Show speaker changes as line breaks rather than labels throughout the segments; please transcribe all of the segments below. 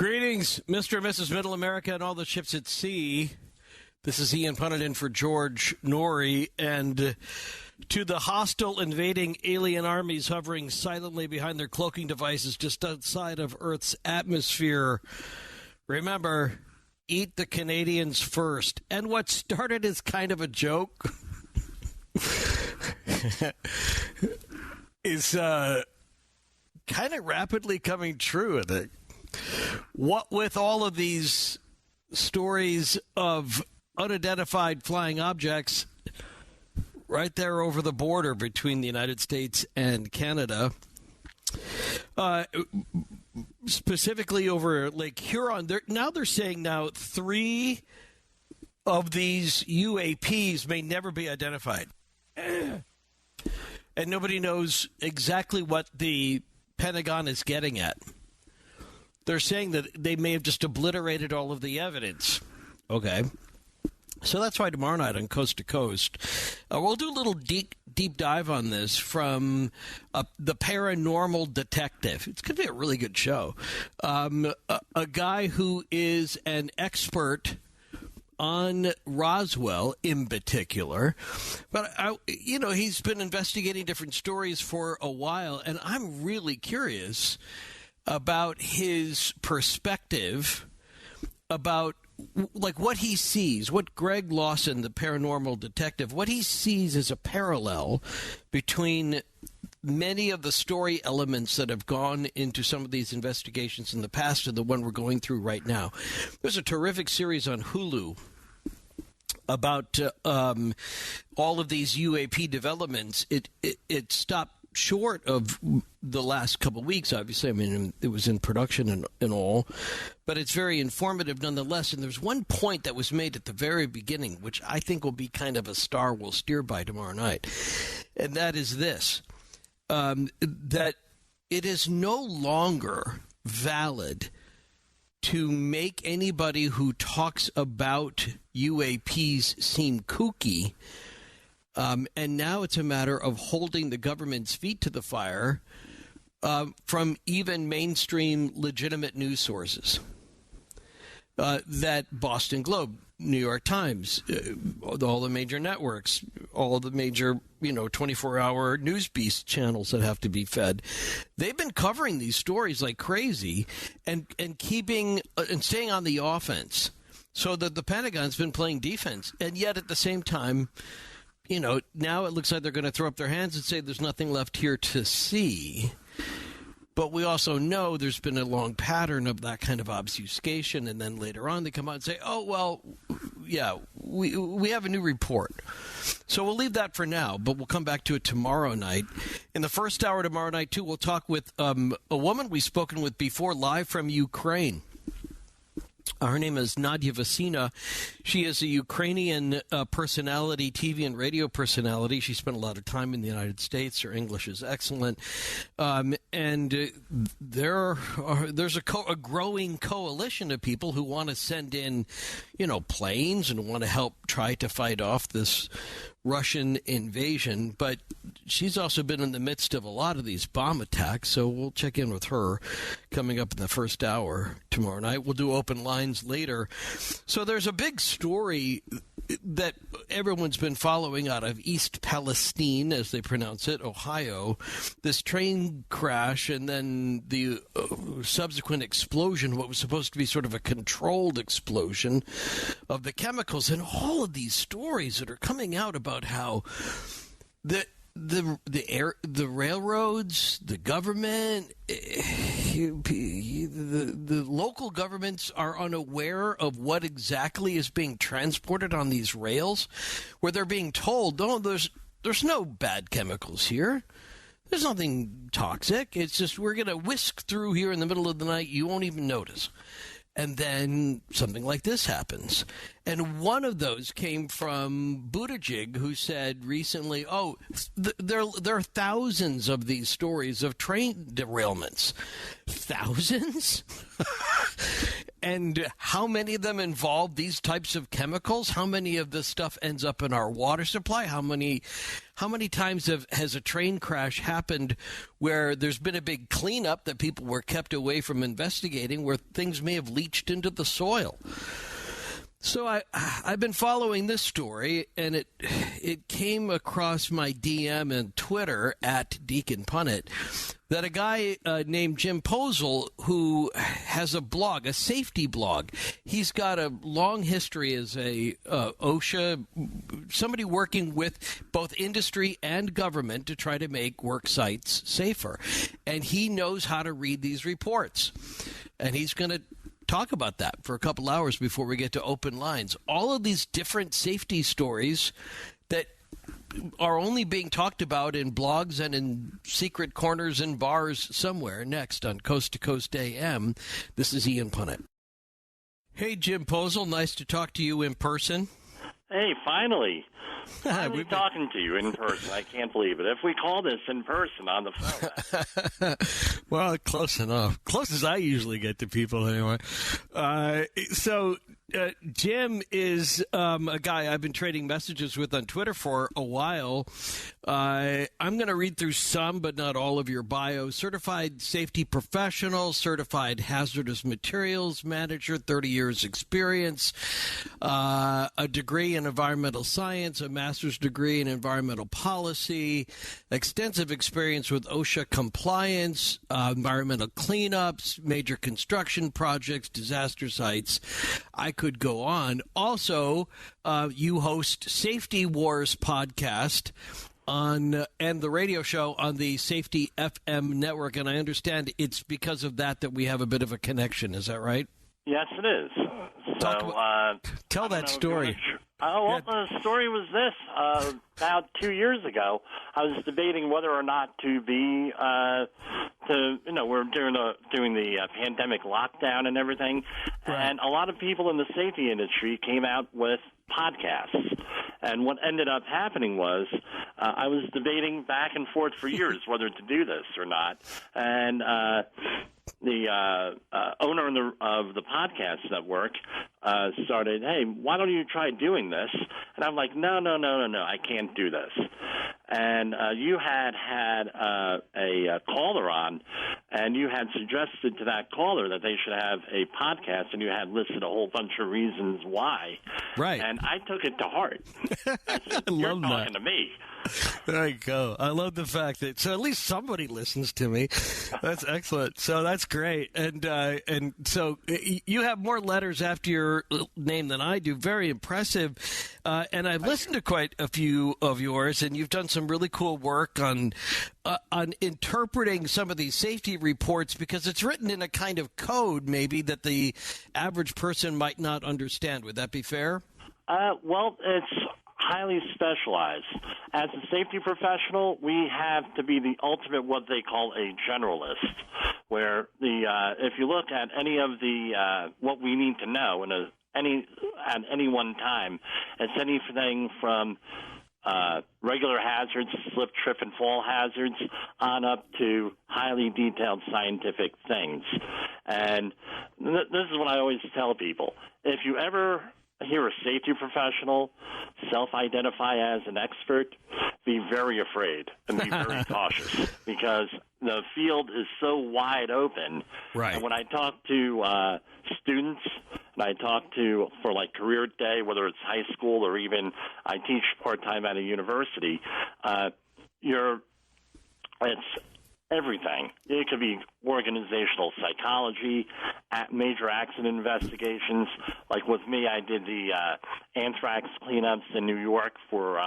Greetings, Mr. and Mrs. Middle America and all the ships at sea. This is Ian Punnett in for George Norrie, and to the hostile invading alien armies hovering silently behind their cloaking devices just outside of Earth's atmosphere, remember, eat the Canadians first. And what started as kind of a joke is kind of rapidly coming true, I think. What with all of these stories of unidentified flying objects right there over the border between the United States and Canada, specifically over Lake Huron, they're saying now 3 of these UAPs may never be identified. And nobody knows exactly what the Pentagon is getting at. They're saying that they may have just obliterated all of the evidence. Okay. So that's why tomorrow night on Coast to Coast, we'll do a little deep dive on this from the paranormal detective. It's going to be a really good show. A guy who is an expert on Roswell in particular. But, he's been investigating different stories for a while, and I'm really curious about his perspective about what he sees, what Greg Lawson, the paranormal detective, what he sees as a parallel between many of the story elements that have gone into some of these investigations in the past and the one we're going through right now. There's a terrific series on Hulu about all of these UAP developments. It stopped short of the last couple of weeks, obviously. I mean, it was in production and all, but it's very informative nonetheless. And there's one point that was made at the very beginning, which I think will be kind of a star we'll steer by tomorrow night. And that is this, that it is no longer valid to make anybody who talks about UAPs seem kooky. And now it's a matter of holding the government's feet to the fire from even mainstream legitimate news sources. That Boston Globe, New York Times, all the major networks, all the major, 24-hour news beast channels that have to be fed. They've been covering these stories like crazy and keeping and staying on the offense so that the Pentagon's been playing defense. And yet at the same time, now it looks like they're going to throw up their hands and say there's nothing left here to see. But we also know there's been a long pattern of that kind of obfuscation, and then later on they come out and say, oh, well, yeah, we have a new report. So we'll leave that for now, but we'll come back to it tomorrow night. In the first hour tomorrow night, too, we'll talk with a woman we've spoken with before, live from Ukraine. Her name is Nadia Vasina. She is a Ukrainian personality, TV and radio personality. She spent a lot of time in the United States. Her English is excellent. And there's a growing coalition of people who want to send in, planes and want to help try to fight off this Russian invasion. But she's also been in the midst of a lot of these bomb attacks, so we'll check in with her coming up in the first hour tomorrow night. We'll do open lines later. So there's a big story that everyone's been following out of East Palestine, as they pronounce it, Ohio. This train crash and then the subsequent explosion, what was supposed to be sort of a controlled explosion of the chemicals, and all of these stories that are coming out about how the railroads, the government, the local governments are unaware of what exactly is being transported on these rails, where they're being told, "No, there's no bad chemicals here. There's nothing toxic. It's just we're going to whisk through here in the middle of the night. You won't even notice." And then something like this happens. And one of those came from Buttigieg, who said recently, there are thousands of these stories of train derailments. Thousands? And how many of them involve these types of chemicals? How many of this stuff ends up in our water supply? How how many times has a train crash happened where there's been a big cleanup that people were kept away from investigating, where things may have leached into the soil? So I've been following this story, and it came across my DM and Twitter at Deacon Punnett, that a guy named Jim Poesl, who has a blog, a safety blog. He's got a long history as a OSHA, somebody working with both industry and government to try to make work sites safer. And he knows how to read these reports. And he's going to talk about that for a couple hours before we get to open lines. All of these different safety stories that are only being talked about in blogs and in secret corners and bars somewhere. Next on Coast to Coast AM, this is Ian Punnett. Hey, Jim Poesl, nice to talk to you in person.
Hey, finally. I'm talking to you in person. I can't believe it. If we call this in person on the phone.
Well, close enough. Close as I usually get to people anyway. Jim is a guy I've been trading messages with on Twitter for a while. I'm going to read through some, but not all of your bio. Certified safety professional, certified hazardous materials manager, 30 years experience, a degree in environmental science, a master's degree in environmental policy, extensive experience with OSHA compliance, environmental cleanups, major construction projects, disaster sites. I could go on. Also, you host Safety Wars podcast and the radio show on the Safety FM network, and I understand it's because of that we have a bit of a connection. Is that right?
Yes, it is.
Tell that story.
The story was this. About 2 years ago, I was debating whether or not to be, we're doing the pandemic lockdown and everything, right. And a lot of people in the safety industry came out with podcasts. And what ended up happening was I was debating back and forth for years whether to do this or not. And the owner of the podcast network started, hey, why don't you try doing this? And I'm like, no, I can't do this. And you had a caller on, and you had suggested to that caller that they should have a podcast, and you had listed a whole bunch of reasons why.
Right.
And I took it to heart. I said, you're talking to me.
There you go. I love the fact that at least somebody listens to me. That's excellent. So that's great. And so you have more letters after your name than I do. Very impressive. And I've listened to quite a few of yours, and you've done some really cool work on interpreting some of these safety reports, because it's written in a kind of code maybe that the average person might not understand. Would that be fair?
Well, it's highly specialized. As a safety professional, we have to be the ultimate what they call a generalist, where if you look at any of the what we need to know at any one time, it's anything from regular hazards, slip, trip, and fall hazards, on up to highly detailed scientific things. And this is what I always tell people. If you ever hear a safety professional self-identify as an expert, be very afraid and be very cautious, because the field is so wide open.
Right.
And when I talk to students, and I talk to for like career day, whether it's high school or even I teach part-time at a university, it's everything. It could be organizational psychology, major accident investigations. Like with me, I did the anthrax cleanups in New York for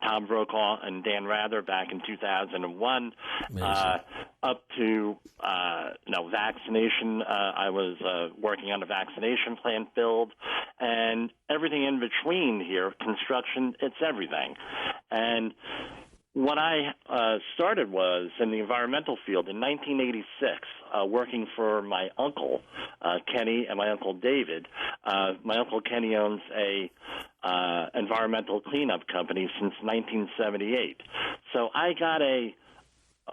Tom Brokaw and Dan Rather back in 2001. Up to vaccination. I was working on a vaccination plant build, and everything in between here, construction, it's everything. And what I started was in the environmental field in 1986, working for my uncle, Kenny, and my uncle David. My uncle Kenny owns a environmental cleanup company since 1978. So I got a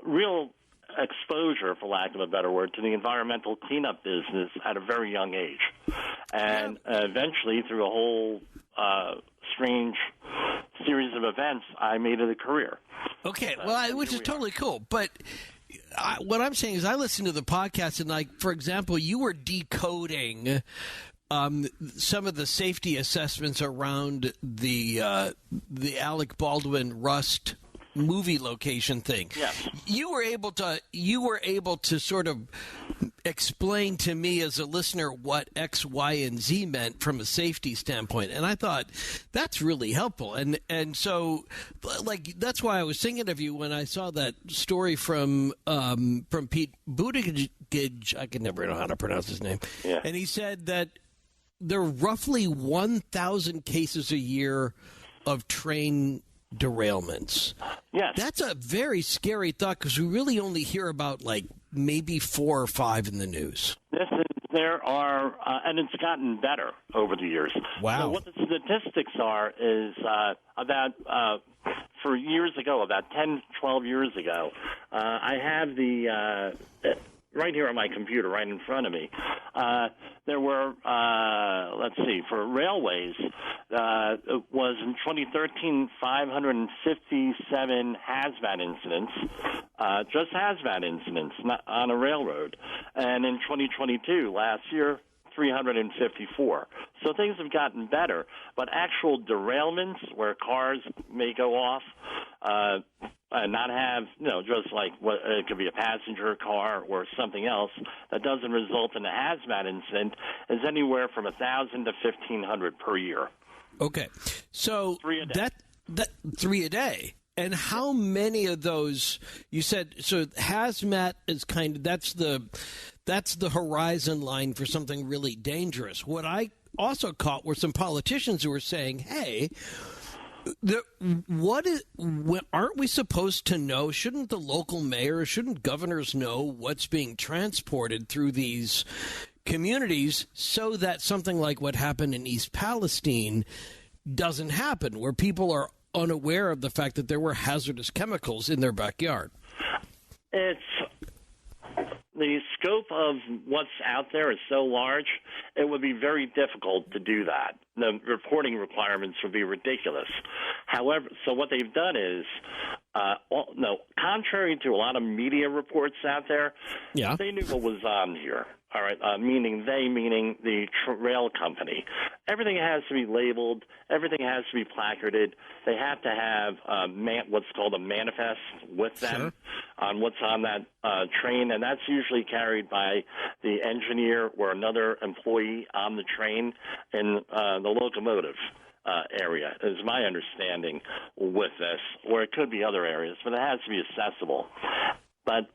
real exposure, for lack of a better word, to the environmental cleanup business at a very young age. And eventually, through a whole strange series of events, I made it a career.
Okay, which is totally cool. But what I'm saying is I listened to the podcast, and, like, for example, you were decoding some of the safety assessments around the Alec Baldwin Rust movie location thing.
Yes.
You were able to sort of explain to me as a listener what X, Y, and Z meant from a safety standpoint, and I thought that's really helpful. And so, like, that's why I was thinking of you when I saw that story from Pete Buttigieg. I can never know how to pronounce his name.
Yeah.
And he said that there are roughly 1,000 cases a year of train derailments.
Yes.
That's a very scary thought, because we really only hear about, like, maybe 4 or 5 in the news.
There are, and it's gotten better over the years.
Wow.
So what the statistics are is about, for years ago, about 10, 12 years ago, I have the, right here on my computer, right in front of me, there were, let's see, for railways, it was in 2013, 557 hazmat incidents, just hazmat incidents not on a railroad. And in 2022, last year, 354. So things have gotten better, but actual derailments where cars may go off, and not have, just like it could be a passenger car or something else that doesn't result in a hazmat incident, is anywhere from 1,000 to 1,500 per year.
Okay, so
3 a day.
That 3 a day. And how many of those, you said, so hazmat is kind of, that's the horizon line for something really dangerous. What I also caught were some politicians who were saying, hey, aren't we supposed to know? Shouldn't the local mayors, shouldn't governors know what's being transported through these communities so that something like what happened in East Palestine doesn't happen, where people are unaware of the fact that there were hazardous chemicals in their backyard?
It's the scope of what's out there is so large, it would be very difficult to do that. The reporting requirements would be ridiculous. However, so what they've done is, contrary to a lot of media reports out there, they knew what was on here. All right, meaning the rail company. Everything has to be labeled. Everything has to be placarded. They have to have what's called a manifest with them on what's on that train, and that's usually carried by the engineer or another employee on the train in the locomotive area, is my understanding with this, or it could be other areas, but it has to be accessible. But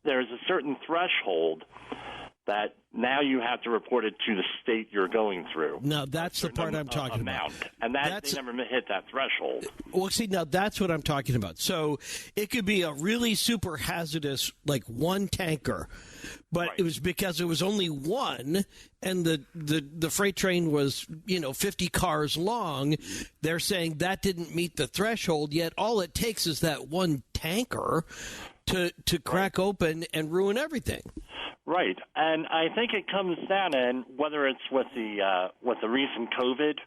there's a certain threshold that now you have to report it to the state you're going through.
Now, that's the part I'm talking about.
And they never hit that threshold.
Well, see, now that's what I'm talking about. So it could be a really super hazardous, like one tanker, but it was because it was only one, and the freight train was, 50 cars long. They're saying that didn't meet the threshold, yet all it takes is that one tanker to crack open and ruin everything.
Right, and I think it comes down, and whether it's with the recent COVID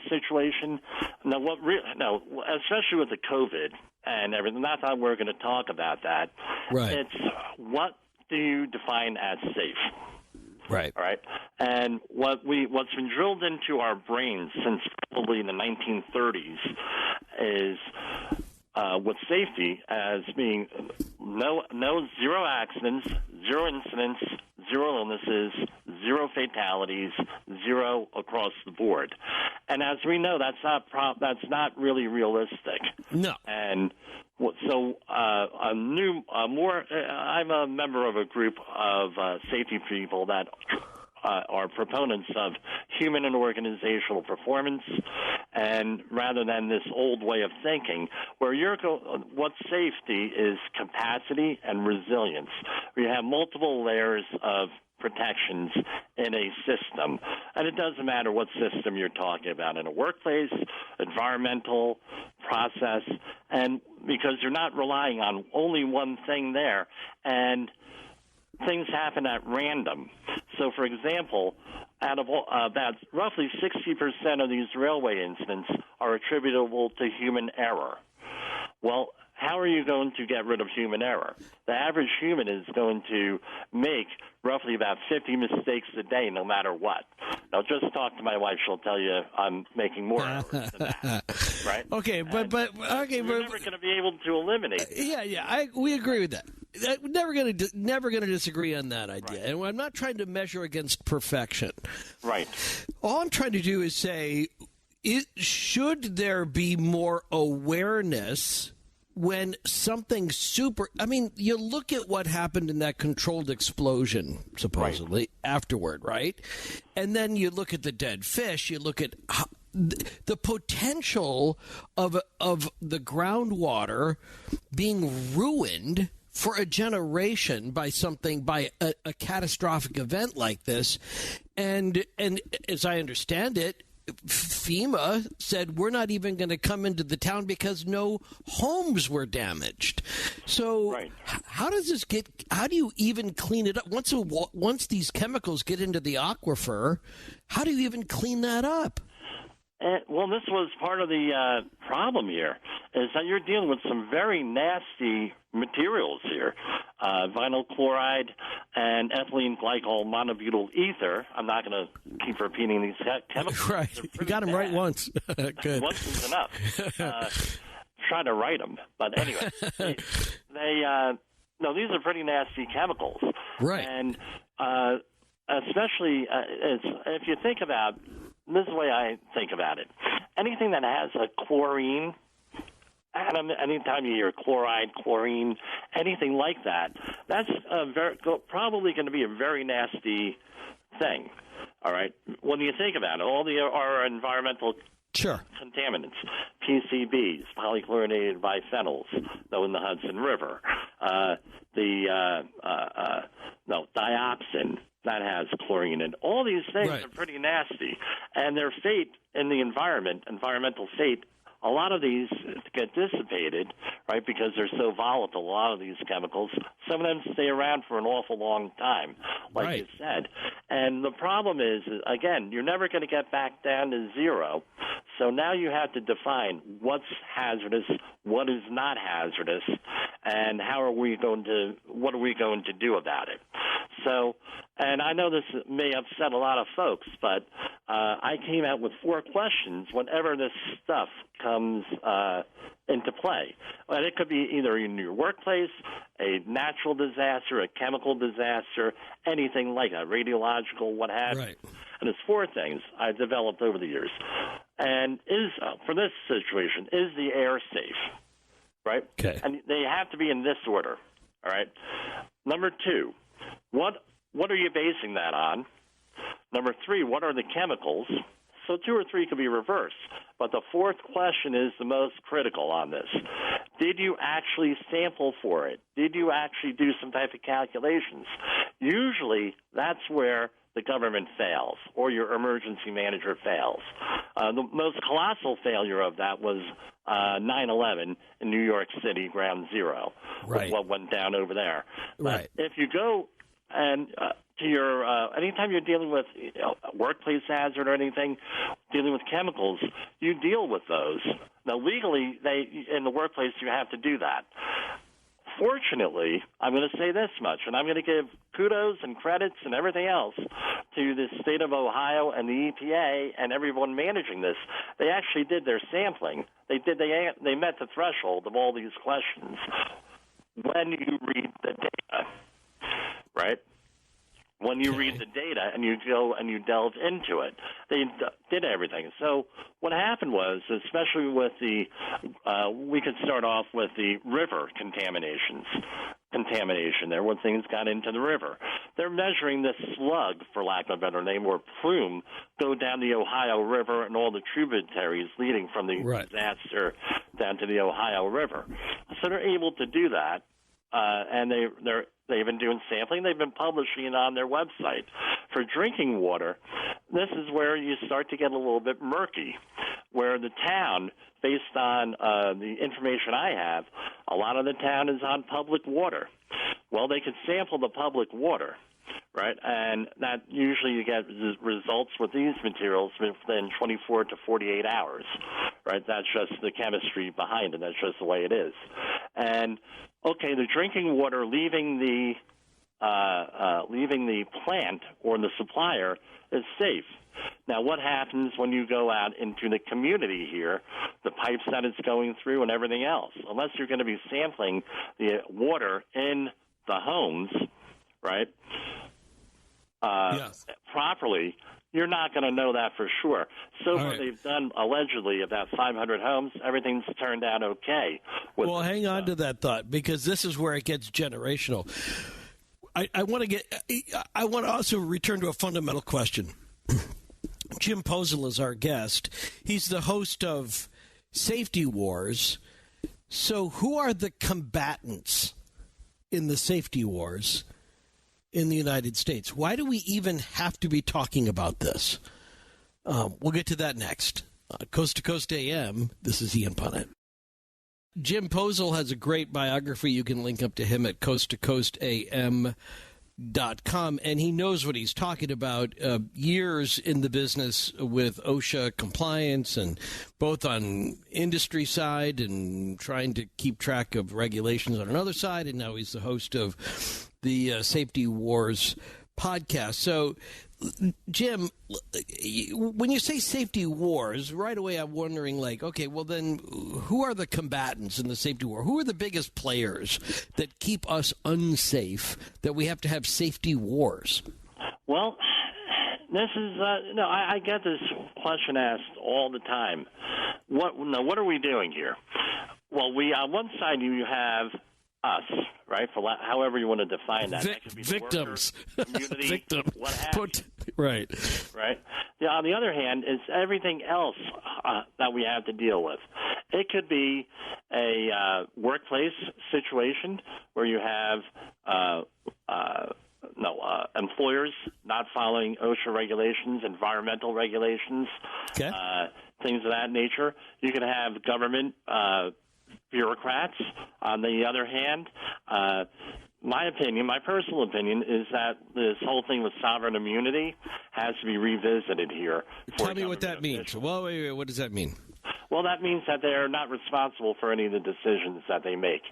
situation, especially with the COVID and everything. Not that we're going to talk about that.
Right.
It's what do you define as safe?
Right.
All right. And what's been drilled into our brains since probably the 1930s is with safety as being zero accidents, zero incidents, zero illnesses, zero fatalities, zero across the board. And as we know, that's not really realistic.
No.
And so I'm a member of a group of safety people that are proponents of human and organizational performance, and rather than this old way of thinking, where what's safety is capacity and resilience. We have multiple layers of protections in a system, and it doesn't matter what system you're talking about, in a workplace, environmental, process, and because you're not relying on only one thing there, and things happen at random. So, for example, out of about roughly 60% of these railway incidents are attributable to human error. Well, how are you going to get rid of human error? The average human is going to make roughly about 50 mistakes a day, no matter what. Now, just talk to my wife; she'll tell you I'm making more errors than that, right?
Okay,
we're never going to be able to eliminate that.
We agree with that. Never going to disagree on that idea. Right. And I'm not trying to measure against perfection.
Right.
All I'm trying to do is say, should there be more awareness when something you look at what happened in that controlled explosion, supposedly, afterward, right? And then you look at the dead fish, you look at the potential of the groundwater being ruined for a generation by a catastrophic event like this. And as I understand it, FEMA said we're not even going to come into the town because no homes were damaged. So how do you even clean it up? Once these chemicals get into the aquifer, how do you even clean that up?
Well, this was part of the problem here, is that you're dealing with some very nasty materials here. Vinyl chloride and ethylene glycol monobutyl ether. I'm not going to keep repeating these chemicals.
Right. You got them right once. Good.
Once is enough. Try to write them. But anyway, these are pretty nasty chemicals.
Right.
And especially if you think about, this is the way I think about it. Anything that has a chlorine, anytime you hear chloride, chlorine, anything like that, that's probably going to be a very nasty thing. All right? When you think about it, all our environmental contaminants, PCBs, polychlorinated biphenyls, though in the Hudson River, dioxin, that has chlorine in. All these things are pretty nasty, and their fate in the environmental fate, a lot of these get dissipated, right, because they're so volatile, a lot of these chemicals. Some of them stay around for an awful long time, like you said. And the problem is, again, you're never going to get back down to zero. So now you have to define what's hazardous, what is not hazardous, and what are we going to do about it? So, and I know this may upset a lot of folks, but I came out with 4 questions whenever this stuff comes into play. And it could be either in your workplace, a natural disaster, a chemical disaster, anything like that, radiological, what have you. Right. And it's 4 things I've developed over the years. And for this situation, is the air safe? Right?
Okay.
And they have to be in this order. All right. Number 2, what are you basing that on? Number 3, what are the chemicals? So 2 or 3 could be reversed. But the 4th question is the most critical on this. Did you actually sample for it? Did you actually do some type of calculations? Usually that's where the government fails or your emergency manager fails. The most colossal failure of that was 9/11 in New York City, Ground Zero, with what went down over there.
Right.
But if you go and to your anytime you're dealing with workplace hazard or anything, dealing with chemicals, you deal with those. Now, legally, in the workplace, you have to do that. Fortunately, I'm going to say this much, and I'm going to give kudos and credits and everything else to the state of Ohio and the EPA and everyone managing this. They actually did their sampling. They met the threshold of all these questions. When you read the data, right? When you read the data and you go and you delve into it, they did everything. So what happened was, especially with we could start off with the river contamination there when things got into the river. They're measuring this slug, for lack of a better name, or plume, go down the Ohio River and all the tributaries leading from the disaster down to the Ohio River. So they're able to do that. And they've been doing sampling. They've been publishing it on their website. For drinking water, this is where you start to get a little bit murky, where the town, based on the information I have, a lot of the town is on public water. Well, they could sample the public water, right? And that usually you get results with these materials within 24 to 48 hours, right? That's just the chemistry behind it. That's just the way it is. And, okay, the drinking water leaving the plant or the supplier is safe. Now, what happens when you go out into the community here, the pipes that it's going through and everything else? Unless you're going to be sampling the water in the homes, right,
Yes.
properly, you're not going to know that for sure. So far,
right.
they've done allegedly about 500 homes. Everything's turned out okay.
Well, hang on to that thought, because this is where it gets generational. I want to also return to a fundamental question. Jim Poesl is our guest. He's the host of Safety Wars. So who are the combatants in the safety wars in the United States? Why do we even have to be talking about this? We'll get to that next. Coast to Coast AM, this is Ian Punnett. Jim Poesl has a great biography. You can link up to him at coasttocoastam.com, and he knows what he's talking about. Years in the business with OSHA compliance, and both on industry side and trying to keep track of regulations on another side, and now he's the host of the Safety Wars podcast. So, Jim, when you say safety wars, right away I'm wondering, like, okay, well then who are the combatants in the safety war? Who are the biggest players that keep us unsafe, that we have to have safety wars?
Well, this is I get this question asked all the time. What are we doing here? Well, we on one side you have us, right? For however you want to define that. That could be
victims,
worker, community,
victim,
what have you.
Right.
Yeah, on the other hand, is everything else that we have to deal with. It could be a workplace situation where you have employers not following OSHA regulations, environmental regulations,
okay.
Things of that nature. You can have government bureaucrats. On the other hand, my personal opinion, is that this whole thing with sovereign immunity has to be revisited here.
Tell me what that means. Well, wait, what does that mean?
Well, that means that they're not responsible for any of the decisions that they make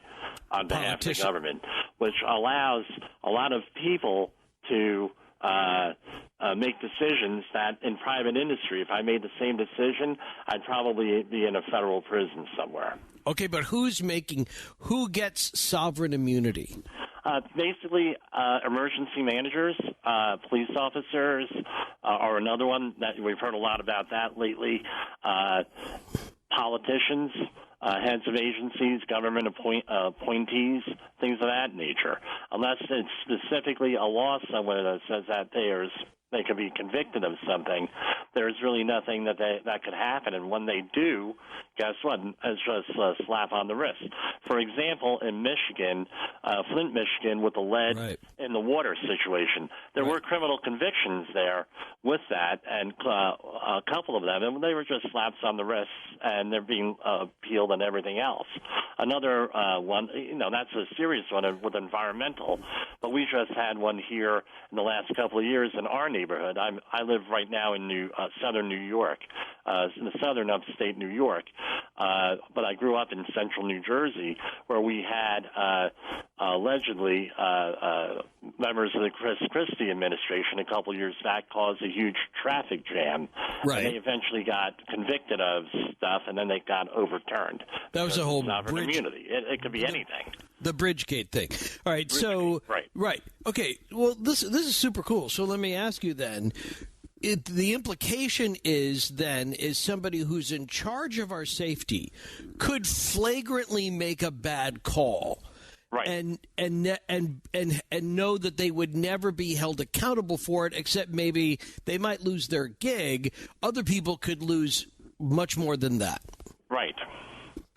on behalf of the government, which allows a lot of people to make decisions that in private industry, if I made the same decision, I'd probably be in a federal prison somewhere.
Okay, but who gets sovereign immunity?
Basically, emergency managers, police officers, or another one that we've heard a lot about that lately, politicians, heads of agencies, government appointees, things of that nature. Unless it's specifically a law somewhere that says that they could be convicted of something, there's really nothing that could happen. And when they do, guess what? It's just a slap on the wrist. For example, in Michigan, Flint, Michigan, with the lead in the water situation, there were criminal convictions there with that, and a couple of them, and they were just slaps on the wrists, and they're being appealed and everything else. Another one, that's a serious one with environmental, but we just had one here in the last couple of years in our neighborhood. I live right now in southern New York, in the southern upstate New York, but I grew up in central New Jersey, where we had allegedly members of the Chris Christie administration a couple of years back caused a huge traffic jam.
Right.
And they eventually got convicted of stuff, and then they got overturned.
That was a whole
sovereign
bridge.
immunity. It could be anything.
The Bridgegate thing. All right,
Right.
Okay, well, this is super cool. So let me ask you then, the implication is somebody who's in charge of our safety could flagrantly make a bad call.
Right.
And know that they would never be held accountable for it, except maybe they might lose their gig. Other people could lose much more than that.
Right.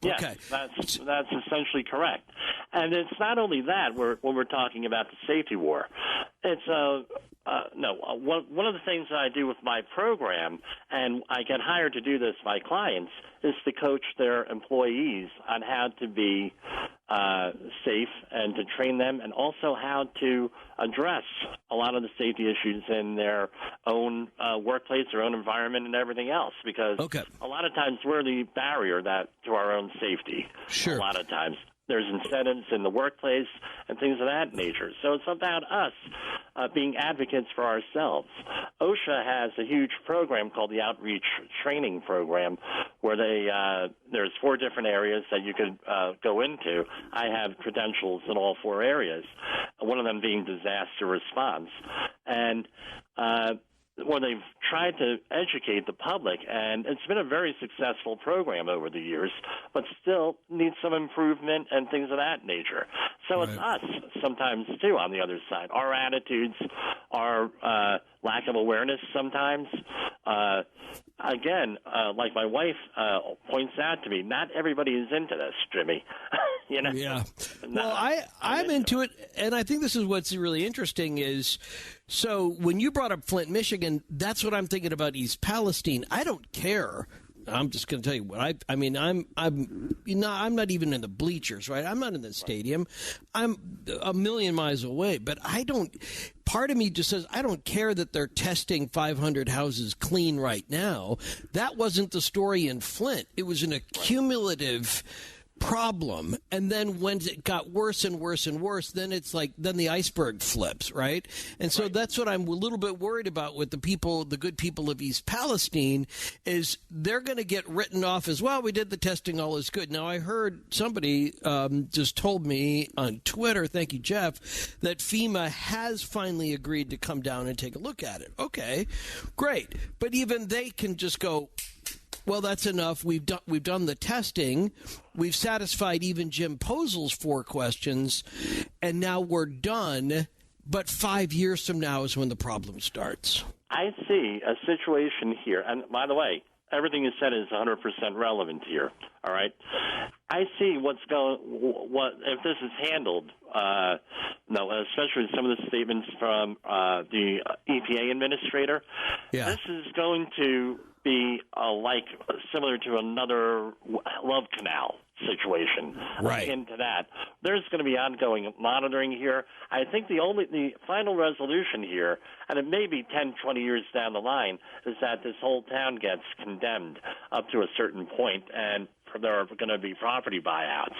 Yes,
okay.
That's essentially correct. And it's not only that when we're talking about the safety war. It's one of the things that I do with my program, and I get hired to do this by clients, is to coach their employees on how to be safe and to train them, and also how to address a lot of the safety issues in their own workplace, their own environment, and everything else. Because a lot of times we're the barrier to our own safety.
Sure.
A lot of times. There's incentives in the workplace and things of that nature. So it's about us being advocates for ourselves. OSHA has a huge program called the Outreach Training Program where there's 4 different areas that you could go into. I have credentials in all 4 areas, one of them being disaster response. And where they've tried to educate the public, and it's been a very successful program over the years, but still needs some improvement and things of that nature. So It's us sometimes, too, on the other side. Our attitudes, our lack of awareness sometimes. Again, like my wife points out to me, not everybody is into this, Jimmy.
Yeah. Well, I'm into it, and I think this is what's really interesting is, so when you brought up Flint, Michigan, that's what I'm thinking about East Palestine. I don't care. I'm just going to tell you what I'm not even in the bleachers, right? I'm not in the stadium. I'm a million miles away, but part of me just says, I don't care that they're testing 500 houses clean right now. That wasn't the story in Flint. It was an accumulative problem, and then when it got worse and worse and worse, then the iceberg flips, right? And so that's what I'm a little bit worried about with the good people of East Palestine, is they're going to get written off as, well, we did the testing, all is good. Now, I heard somebody just told me on Twitter, thank you, Jeff, that FEMA has finally agreed to come down and take a look at it. Okay, great. But even they can just go, well, that's enough. We've done the testing. We've satisfied even Jim Poesl's 4 questions, and now we're done. But 5 years from now is when the problem starts.
I see a situation here, and by the way, everything you said is 100% relevant here. All right, I see what if this is handled. Especially some of the statements from the EPA administrator. Yeah. This is going to be similar to another love canal situation.
Right.
Into that, there's going to be ongoing monitoring here. I think the final resolution here, and it may be 10, 20 years down the line, is that this whole town gets condemned up to a certain point, and there are going to be property buyouts.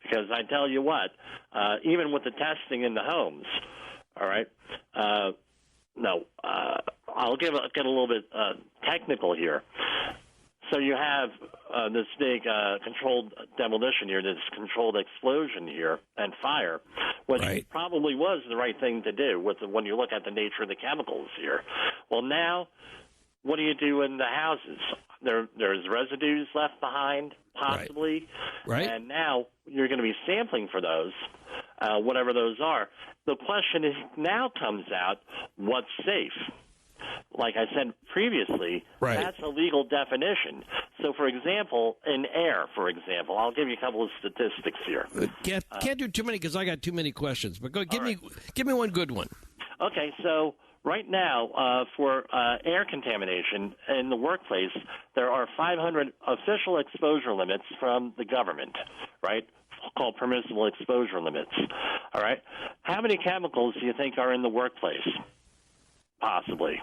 Because I tell you what, even with the testing in the homes, all right, I'll get a little bit technical here. So you have this big controlled demolition here, this controlled explosion here, and fire, which probably was the right thing to do when you look at the nature of the chemicals here. Well, now, what do you do in the houses? There's residues left behind, possibly,
right.
And now you're going to be sampling for those, whatever those are. The question now comes out, what's safe? Like I said previously, that's a legal definition. So, for example, in air, I'll give you a couple of statistics here.
Can't do too many because I got too many questions. But give me one good one.
Okay, so right now, for air contamination in the workplace, there are 500 official exposure limits from the government, right? Called permissible exposure limits. All right. How many chemicals do you think are in the workplace? Possibly.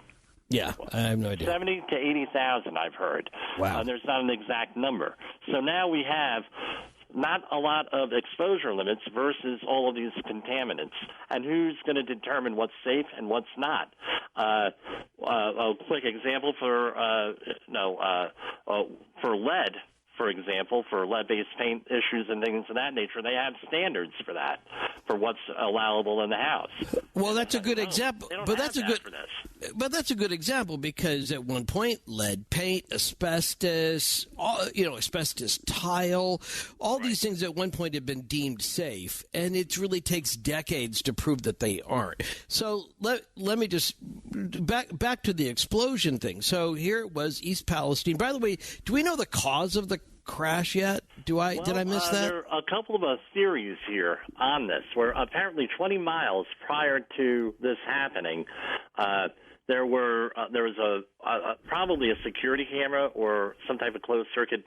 Yeah, I have no idea.
70 to 80,000, I've heard.
Wow.
There's not an exact number. So now we have not a lot of exposure limits versus all of these contaminants. And who's going to determine what's safe and what's not? A quick example for lead. For example, for lead-based paint issues and things of that nature, they have standards for that, for what's allowable in the house.
Well, that's a good example. But that's a good example because at one point, lead paint, asbestos, asbestos tile, all these things at one point have been deemed safe, and it really takes decades to prove that they aren't. So let me just back to the explosion thing. So here it was, East Palestine. By the way, do we know the cause of the crash yet? Did I miss that?
There are a couple of theories here on this, where apparently 20 miles prior to this happening, there was probably a security camera or some type of closed circuit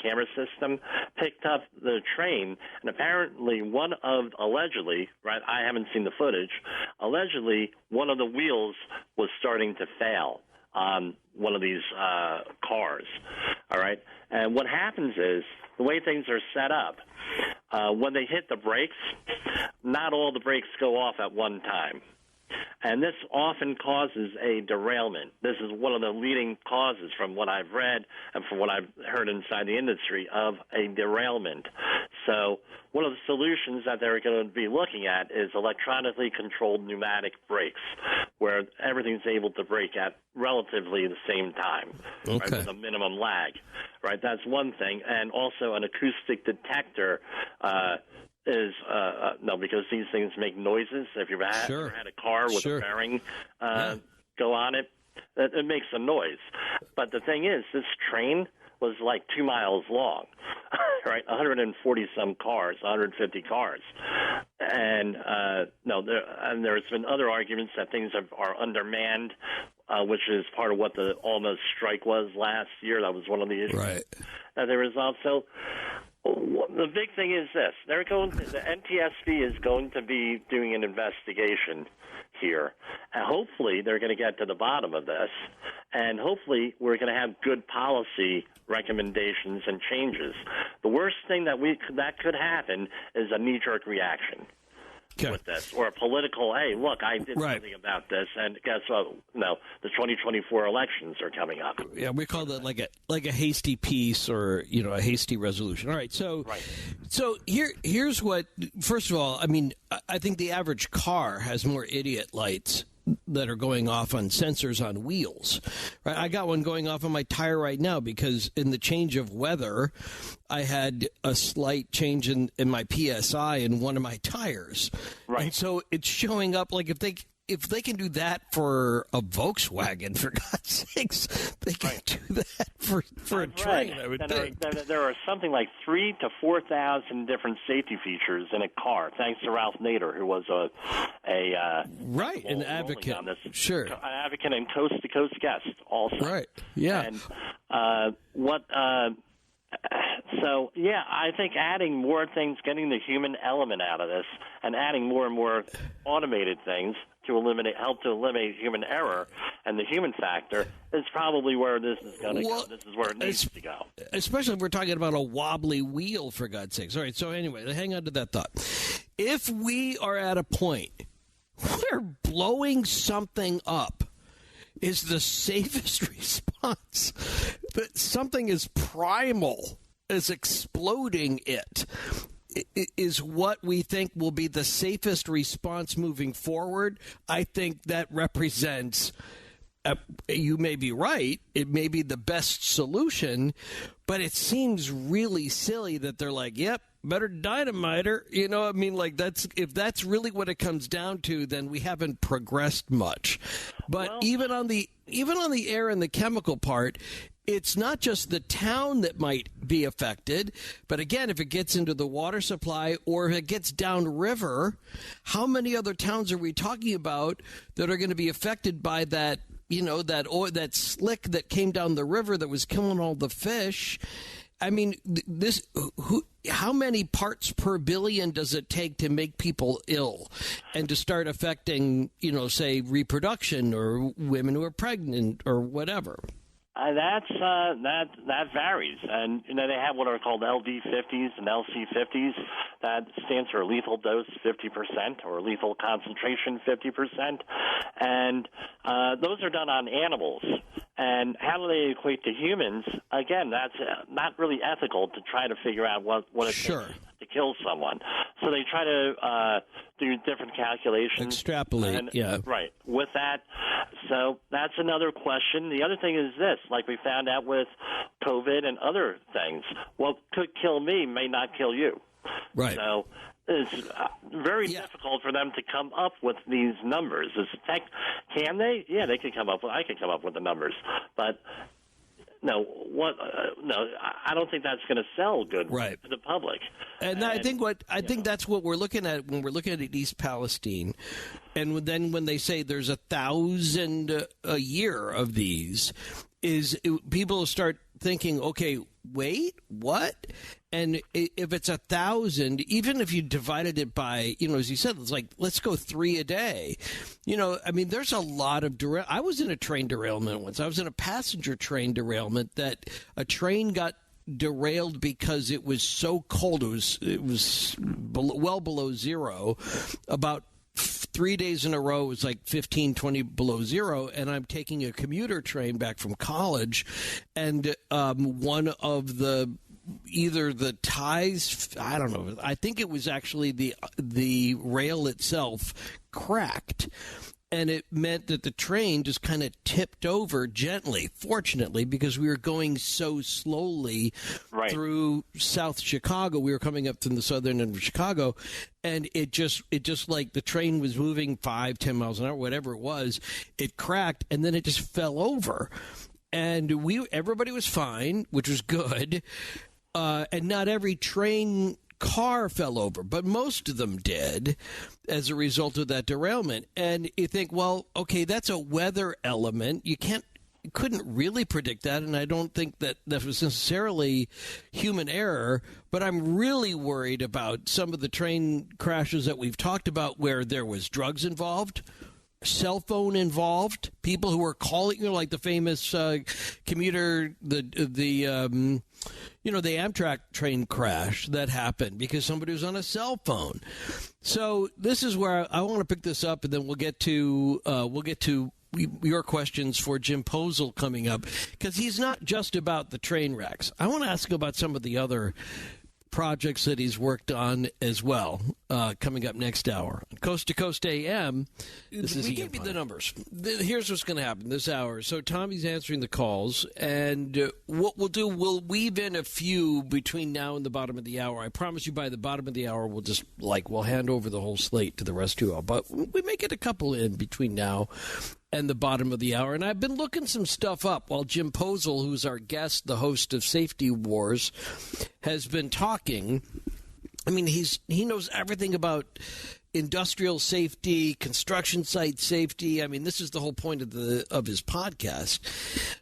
camera system picked up the train, and apparently allegedly, right? I haven't seen the footage. Allegedly, one of the wheels was starting to fail on one of these cars. All right, and what happens is the way things are set up. When they hit the brakes, not all the brakes go off at one time. And this often causes a derailment. This is one of the leading causes from what I've read and from what I've heard inside the industry of a derailment. So one of the solutions that they're going to be looking at is electronically controlled pneumatic brakes, where everything's able to brake at relatively the same time, right, with a minimum lag. Right, that's one thing. And also an acoustic detector because these things make noises. If you've ever had a car with a bearing go on it, it makes a noise. But the thing is, this train was like 2 miles long, right? 140-some cars, 150 cars. And there's been other arguments that things are undermanned, which is part of what the almost strike was last year. That was one of the issues that they resolved. So the big thing is this. The NTSB is going to be doing an investigation here. And hopefully they're going to get to the bottom of this. And hopefully we're going to have good policy recommendations and changes. The worst thing that could happen is a knee-jerk reaction. With this, or a political, hey, look, I did something about this, and guess what? No, the 2024 elections are coming up.
Yeah, we call that like a hasty peace or a hasty resolution. All right, so here's what. First of all, I mean, I think the average car has more idiot lights that are going off on sensors on wheels. Right? I got one going off on my tire right now because in the change of weather, I had a slight change in my PSI in one of my tires. Right. And so it's showing up like if they can do that for a Volkswagen, for God's sakes, they can do that for a train, I would think.
There are something like 3,000 to 4,000 different safety features in a car, thanks to Ralph Nader, who was
an advocate. On this. Sure.
An advocate and coast-to-coast guest also.
Right, yeah.
And I think adding more things, getting the human element out of this, and adding more and more automated things to help to eliminate human error and the human factor is probably where this is going to go. This is where it needs to go.
Especially if we're talking about a wobbly wheel, for God's sakes. All right, so anyway, hang on to that thought. If we are at a point where blowing something up is the safest response, that something is primal, is exploding it, is what we think will be the safest response moving forward. I think that represents, you may be right, it may be the best solution, but it seems really silly that they're like, yep, better dynamite her. You know, I mean, like if that's really what it comes down to, then we haven't progressed much. But even on the air and the chemical part, it's not just the town that might be affected, but again, if it gets into the water supply or if it gets downriver, how many other towns are we talking about that are going to be affected by that, that slick that came down the river that was killing all the fish? I mean, how many parts per billion does it take to make people ill and to start affecting, say, reproduction or women who are pregnant or whatever?
That varies, and they have what are called LD50s and LC50s. That stands for lethal dose 50% or lethal concentration 50%, and those are done on animals. And how do they equate to humans? Again, that's not really ethical to try to figure out what it takes to kill someone. So they try to do different calculations.
Extrapolate,
Right, with that. So that's another question. The other thing is this, like we found out with COVID and other things, what could kill me may not kill you.
Right.
So it's very difficult for them to come up with these numbers. Can they? Yeah, they can come up with. I can come up with the numbers, but I don't think that's going to sell good
Right.
to the public.
And I think that's what we're looking at when we're looking at East Palestine. And then when they say there's 1,000 a year of these, people start thinking, okay, wait, what? And if it's 1,000, even if you divided it by, as you said, it's like, let's go 3 a day. There's a lot of I was in a train derailment once. I was in a passenger train derailment that a train got derailed because it was so cold. It was well below zero. About 3 days in a row, it was like 15, 20 below zero, and I'm taking a commuter train back from college, and one of either the ties, I don't know, I think it was actually the rail itself cracked. And it meant that the train just kind of tipped over gently, fortunately, because we were going so slowly through South Chicago. We were coming up from the southern end of Chicago, and it just like the train was moving 5-10 miles an hour, whatever it was. It cracked, and then it just fell over. And everybody was fine, which was good. And not every train car fell over, but most of them did as a result of that derailment. And you think, well, okay, that's a weather element. You couldn't really predict that, and I don't think that was necessarily human error. But I'm really worried about some of the train crashes that we've talked about where there was drugs involved, cell phone involved, people who were calling, like the famous commuter, the Amtrak train crash that happened because somebody was on a cell phone. So this is where I want to pick this up, and then we'll get to your questions for Jim Poesl coming up, because he's not just about the train wrecks. I want to ask about some of the other projects that he's worked on as well, coming up next hour. Coast to Coast AM. This is give me the numbers. Here's what's going to happen this hour. So Tommy's answering the calls, and what we'll do, we'll weave in a few between now and the bottom of the hour. I promise you by the bottom of the hour, we'll hand over the whole slate to the rest of you all. But we may get a couple in between now and the bottom of the hour. And I've been looking some stuff up while Jim Poesl, who's our guest, the host of Safety Wars, has been talking. I mean, he knows everything about industrial safety, construction site safety. I mean, this is the whole point of his podcast.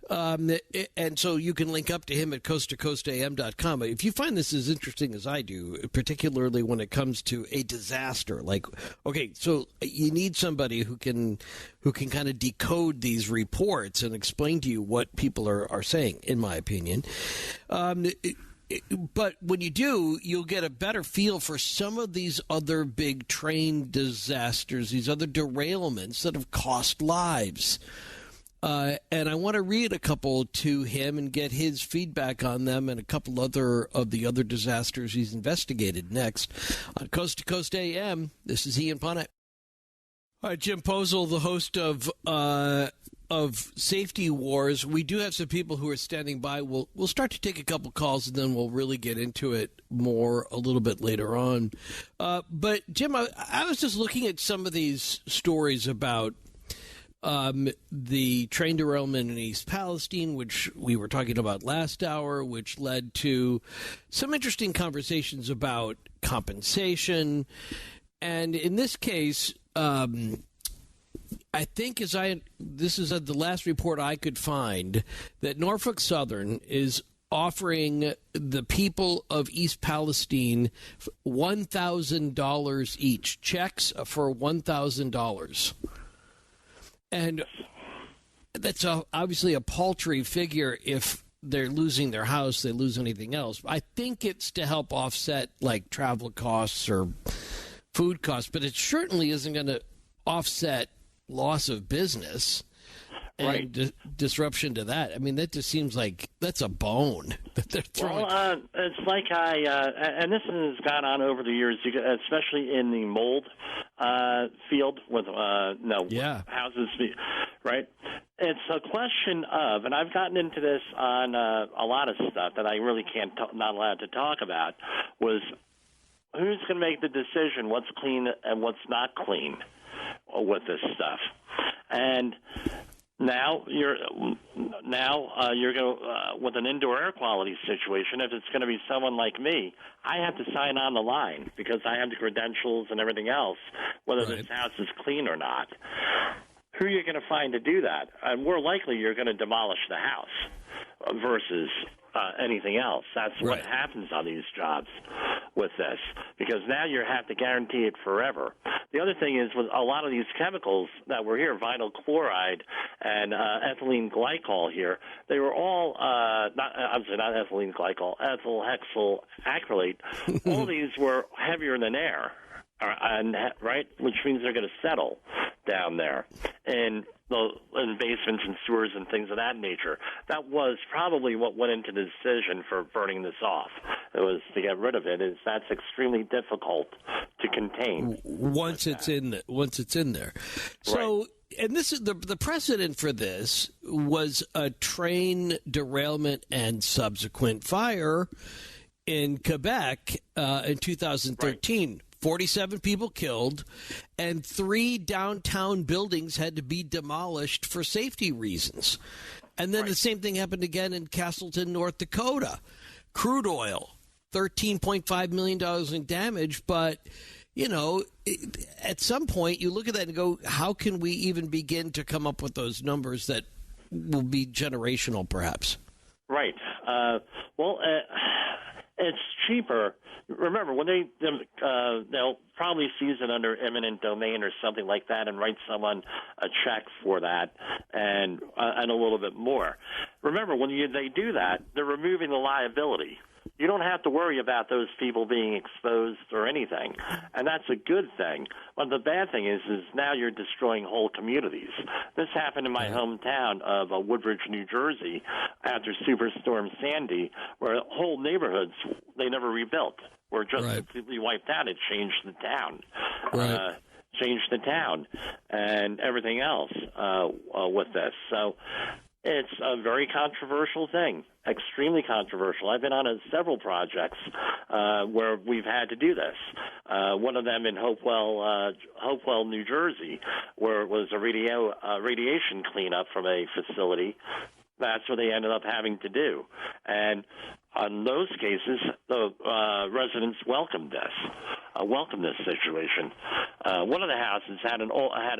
And so you can link up to him at coasttocoastam.com. If you find this as interesting as I do, particularly when it comes to a disaster, like, okay, so you need somebody who can kind of decode these reports and explain to you what people are saying, in my opinion. But when you do, you'll get a better feel for some of these other big train disasters, these other derailments that have cost lives. And I want to read a couple to him and get his feedback on them, and a couple of the other disasters he's investigated next on Coast to Coast AM. This is Ian Punnett. All right, Jim Poesl, the host of Safety Wars. We do have some people who are standing by. We'll start to take a couple calls, and then we'll really get into it more a little bit later on. But, Jim, I was just looking at some of these stories about the train derailment in East Palestine, which we were talking about last hour, which led to some interesting conversations about compensation. And in this case, I think this is the last report I could find, that Norfolk Southern is offering the people of East Palestine $1,000 each, checks for $1,000. And that's obviously a paltry figure. If they're losing their house, they lose anything else. I think it's to help offset like travel costs or food costs, but it certainly isn't going to offset loss of business and disruption to that. I mean, that just seems like that's a bone that they're throwing.
Well, it's like and this has gone on over the years, especially in the mold field with houses, right? It's a question of, and I've gotten into this on a lot of stuff that I really not allowed to talk about, was who's going to make the decision what's clean and what's not clean with this stuff. And Now you're going with an indoor air quality situation. If it's going to be someone like me, I have to sign on the line because I have the credentials and everything else, whether this house is clean or not. Who are you going to find to do that? More likely, you're going to demolish the house versus anything else. That's what happens on these jobs with this, because now you have to guarantee it forever. The other thing is with a lot of these chemicals that were here, vinyl chloride and ethylene glycol here, they were all, not ethylene glycol, ethyl hexyl acrylate. All these were heavier than air. Right, which means they're going to settle down there in basements and sewers and things of that nature. That was probably what went into the decision for burning this off. It was to get rid of it. That's extremely difficult to contain
once it's in there. So, and this is the precedent for this was a train derailment and subsequent fire in Quebec in 2013. Right. 47 people killed, and 3 downtown buildings had to be demolished for safety reasons. And then the same thing happened again in Castleton, North Dakota. Crude oil, $13.5 million in damage. But, you know, at some point you look at that and go, how can we even begin to come up with those numbers that will be generational, perhaps?
Right. It's cheaper. Remember, when they'll probably seize it under eminent domain or something like that and write someone a check for that and a little bit more. Remember, when they do that, they're removing the liability. You don't have to worry about those people being exposed or anything, and that's a good thing. But the bad thing is now you're destroying whole communities. This happened in my hometown of Woodbridge, New Jersey, after Superstorm Sandy, where whole neighborhoods they never rebuilt were just completely wiped out. It changed the town. Changed the town and everything else with this. So it's a very controversial thing, extremely controversial. I've been on several projects where we've had to do this. One of them in Hopewell, New Jersey, where it was a radiation cleanup from a facility. That's what they ended up having to do. And on those cases, the residents welcomed this situation. One of the houses had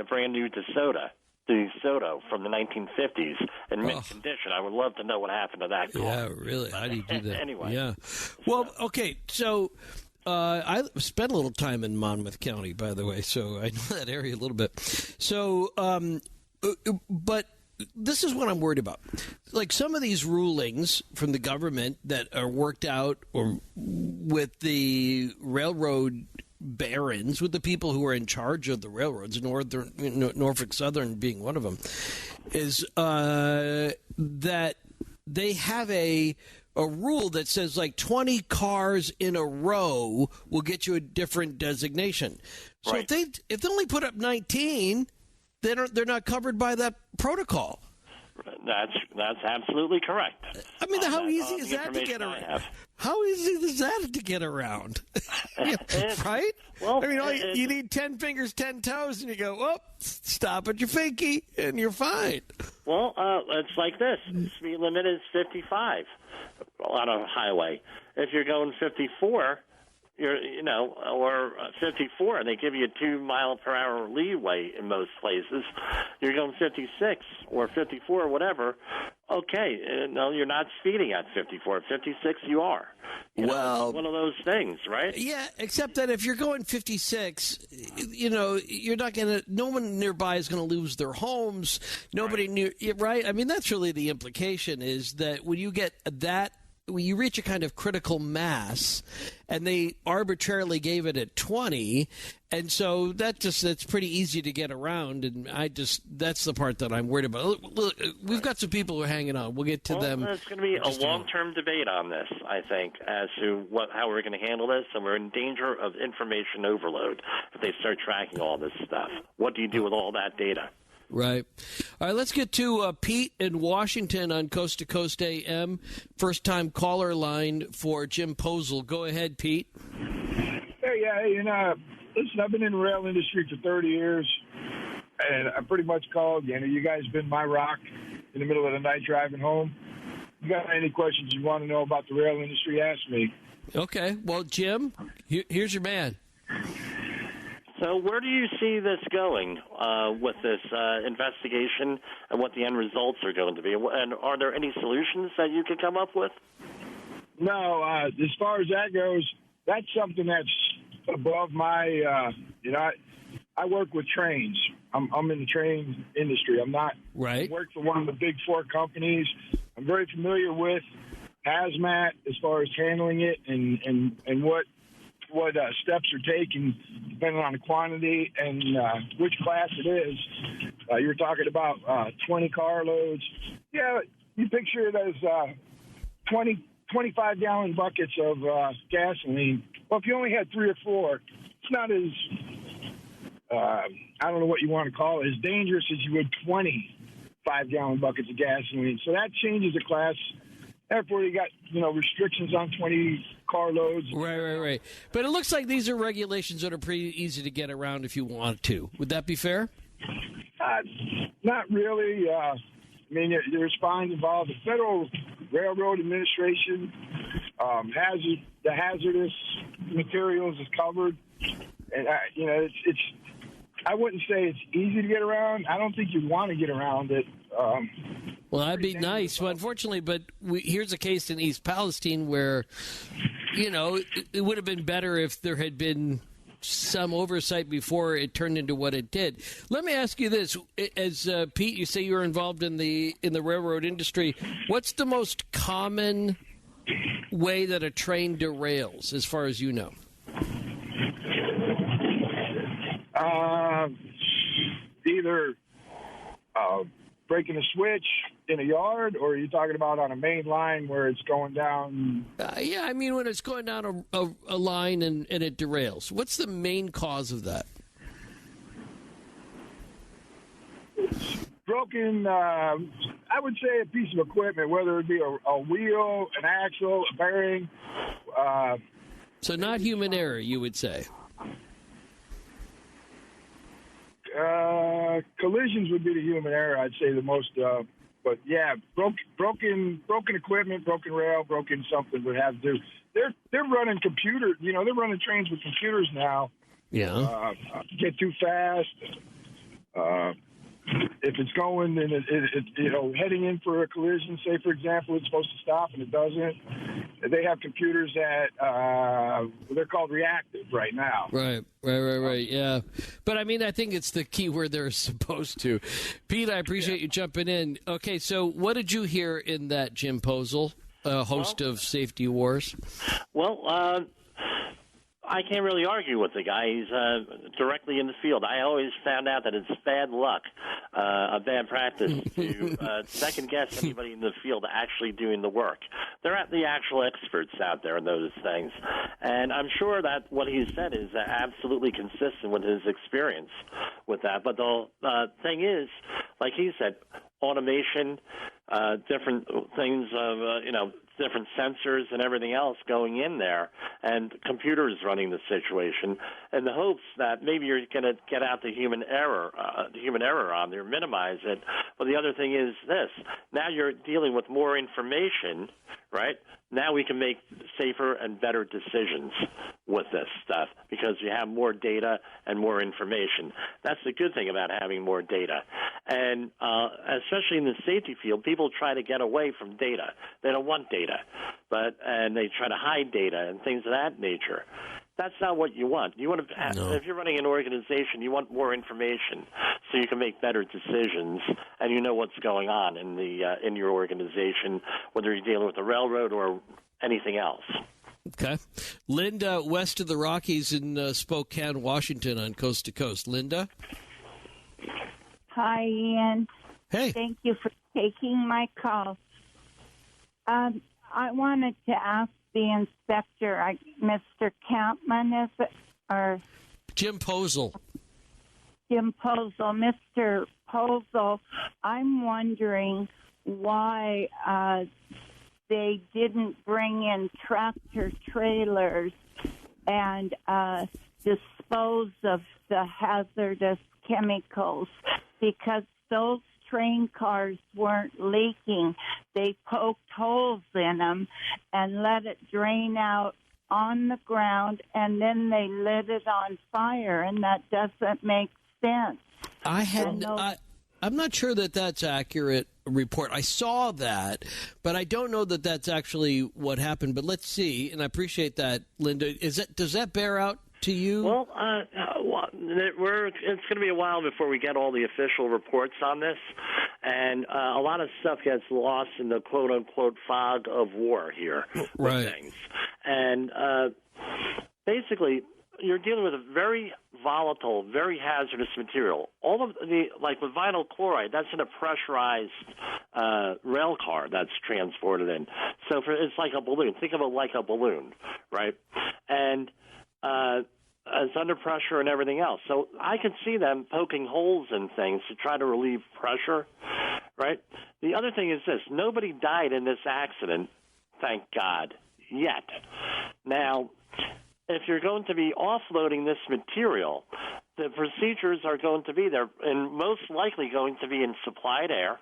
a brand new DeSoto from the 1950s in mint condition. I would love to know what happened to that car.
Yeah, really. How do you do that?
Anyway.
Yeah. Well, okay. So I spent a little time in Monmouth County, by the way, so I know that area a little bit. So, but this is what I'm worried about. Like some of these rulings from the government that are worked out or with the railroad barons, with the people who are in charge of the railroads, Norfolk Southern being one of them, is that they have a rule that says like 20 cars in a row will get you a different designation. So if they only put up 19, they're not covered by that protocol.
That's absolutely correct.
I mean, how easy is that to get around? How easy is that to get around? Right? Well, I mean, you need 10 fingers, 10 toes, and you go, stop at your fakie, and you're fine.
Well, it's like this. The speed limit is 55 on a highway. If you're going 54, or 54, and they give you a 2 mile per hour leeway in most places. You're going 56 or 54 or whatever. Okay, no, you're not speeding at 54. 56, you are. Well, it's one of those things, right?
Yeah, except that if you're going 56, you're not going to. No one nearby is going to lose their homes. Nobody near, right? I mean, that's really the implication. Is that when you get that. When you reach a kind of critical mass, and they arbitrarily gave it at 20, and so that's pretty easy to get around, and that's the part that I'm worried about. Look, we've got some people who are hanging on. We'll get to them.
There's going to be a long-term debate on this, I think, as to how we're going to handle this, and we're in danger of information overload if they start tracking all this stuff. What do you do with all that data?
Right. All right, let's get to Pete in Washington on Coast to Coast AM. First-time caller line for Jim Poesl. Go ahead, Pete.
Hey, listen, I've been in the rail industry for 30 years, and I pretty much called. You guys been my rock in the middle of the night driving home. If you got any questions you want to know about the rail industry, ask me.
Okay. Well, Jim, here's your man.
So where do you see this going with this investigation and what the end results are going to be? And are there any solutions that you could come up with?
No, as far as that goes, that's something that's above my, I work with trains. I'm in the train industry. I'm not.
Right.
I work for one of the big four companies. I'm very familiar with hazmat as far as handling it and what steps are taken depending on the quantity and which class it is. You're talking about 20 carloads. Yeah, you picture it as 25-gallon buckets of gasoline. Well, if you only had 3 or 4, it's not as, I don't know what you want to call it, as dangerous as you would 25-gallon buckets of gasoline. So that changes the class. Therefore, you got, restrictions on 20 carloads.
Right. But it looks like these are regulations that are pretty easy to get around if you want to. Would that be fair?
Not really. There's fines involved. The Federal Railroad Administration, the hazardous materials is covered. And, it's I wouldn't say it's easy to get around. I don't think you want to get around it.
Well, that'd be nice. Well, unfortunately, but here's a case in East Palestine where, it would have been better if there had been some oversight before it turned into what it did. Let me ask you this: as Pete, you say you're involved in the railroad industry. What's the most common way that a train derails, as far as you know?
Either breaking a switch in a yard, or are you talking about on a main line where it's going down?
When it's going down a line and it derails. What's the main cause of that?
Broken, I would say a piece of equipment, whether it be a wheel, an axle, a bearing.
So not human error, you would say?
Collisions would be the human error, I'd say the most. But yeah, broken equipment, broken rail, broken something would have to. They're running computer. They're running trains with computers now.
Yeah.
Get too fast. If it's going and heading in for a collision, say for example, it's supposed to stop and it doesn't. They have computers that they're called reactive right now.
Right. Yeah, but I think it's the key where they're supposed to. Pete, I appreciate you jumping in. Okay, so what did you hear in that, Jim Poesl, host of Safety Wars?
Well, I can't really argue with the guy. He's directly in the field. I always found out that it's bad luck, a bad practice to second-guess anybody in the field actually doing the work. They're the actual experts out there in those things. And I'm sure that what he said is absolutely consistent with his experience with that. But the thing is, like he said, automation, different things of, different sensors and everything else going in there, and computers running the situation, in the hopes that maybe you're going to get out the human error on there, minimize it. But the other thing is this: now you're dealing with more information, right? Now we can make safer and better decisions with this stuff because you have more data and more information. That's the good thing about having more data. And especially in the safety field, people try to get away from data. They don't want data, and they try to hide data and things of that nature. That's not what you want. You want to,
No.
If you're running an organization, you want more information so you can make better decisions and you know what's going on in your organization, whether you're dealing with the railroad or anything else.
Okay. Linda, west of the Rockies in Spokane, Washington, on Coast to Coast. Linda?
Hi, Ian.
Hey.
Thank you for taking my call. I wanted to ask the inspector, Mr. Campman, is it? Or
Jim Poesl.
Jim Poesl. Mr. Poesl, I'm wondering why they didn't bring in tractor trailers and dispose of the hazardous chemicals because those train cars weren't leaking. They poked holes in them and let it drain out on the ground, and then they lit it on fire, and that doesn't make sense.
I'm not sure that that's accurate report. I saw that, but I don't know that that's actually what happened. But let's see, and I appreciate that, Linda. Does that bear out to you?
Well, it's going to be a while before we get all the official reports on this, and a lot of stuff gets lost in the quote-unquote fog of war here.
Right.
Things. And basically, you're dealing with a very volatile, very hazardous material. All of like with vinyl chloride, that's in a pressurized rail car that's transported in. So it's like a balloon. Think of it like a balloon, right? And it's under pressure and everything else. So I could see them poking holes in things to try to relieve pressure, right? The other thing is this. Nobody died in this accident, thank God, yet. Now, if you're going to be offloading this material, the procedures are going to be there and most likely going to be in supplied air,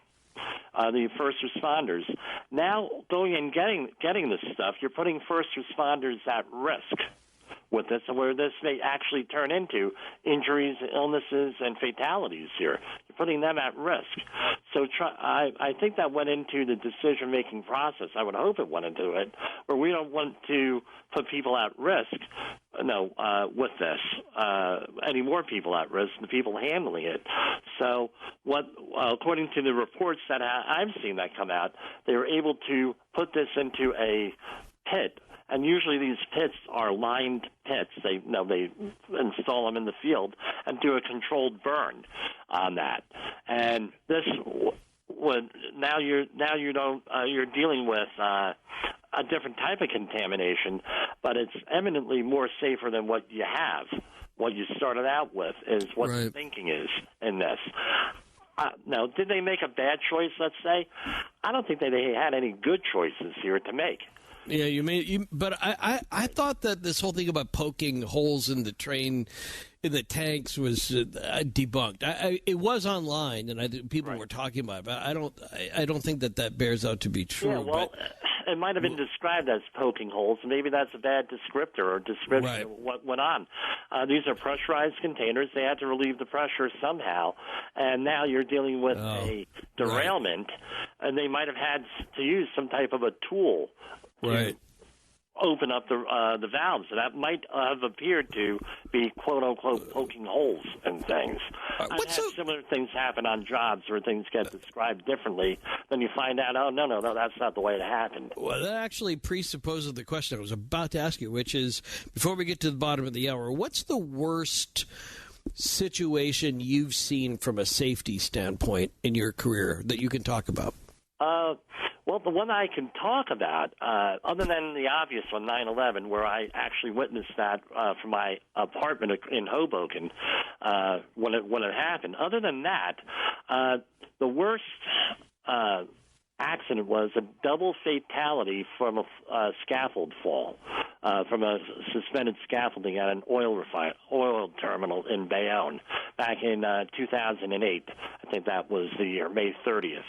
the first responders. Now, going and getting this stuff, you're putting first responders at risk with this, and where this may actually turn into injuries, illnesses, and fatalities here. You're putting them at risk. So I think that went into the decision-making process. I would hope it went into it, where we don't want to put people at risk, with this, any more people at risk, the people handling it. So according to the reports that I've seen that come out, they were able to put this into a pit. And usually these pits are lined pits. They install them in the field and do a controlled burn on that. And this you're dealing with a different type of contamination, but it's eminently more safer than what you have. What you started out with is what the thinking is in this. Now, did they make a bad choice? Let's say, I don't think they had any good choices here to make.
Yeah, but I thought that this whole thing about poking holes in the tanks was debunked. It was online, and people were talking about it, but I don't think that bears out to be true.
Yeah, well, it might have been described as poking holes. Maybe that's a bad descriptor or description of what went on. These are pressurized containers. They had to relieve the pressure somehow, and now you're dealing with a derailment, and they might have had to use some type of a tool.
Right.
Open up the valves. And that might have appeared to be, quote-unquote, poking holes and things. I've had similar things happen on jobs where things get described differently. Then you find out, no, that's not the way it happened.
Well, that actually presupposes the question I was about to ask you, which is, before we get to the bottom of the hour, what's the worst situation you've seen from a safety standpoint in your career that you can talk about?
Well, the one I can talk about, other than the obvious one, 9/11, where I actually witnessed that from my apartment in Hoboken when it happened. Other than that, the worst accident was a double fatality from a scaffold fall, from a suspended scaffolding at an oil terminal in Bayonne back in 2008. I think that was the year, May 30th.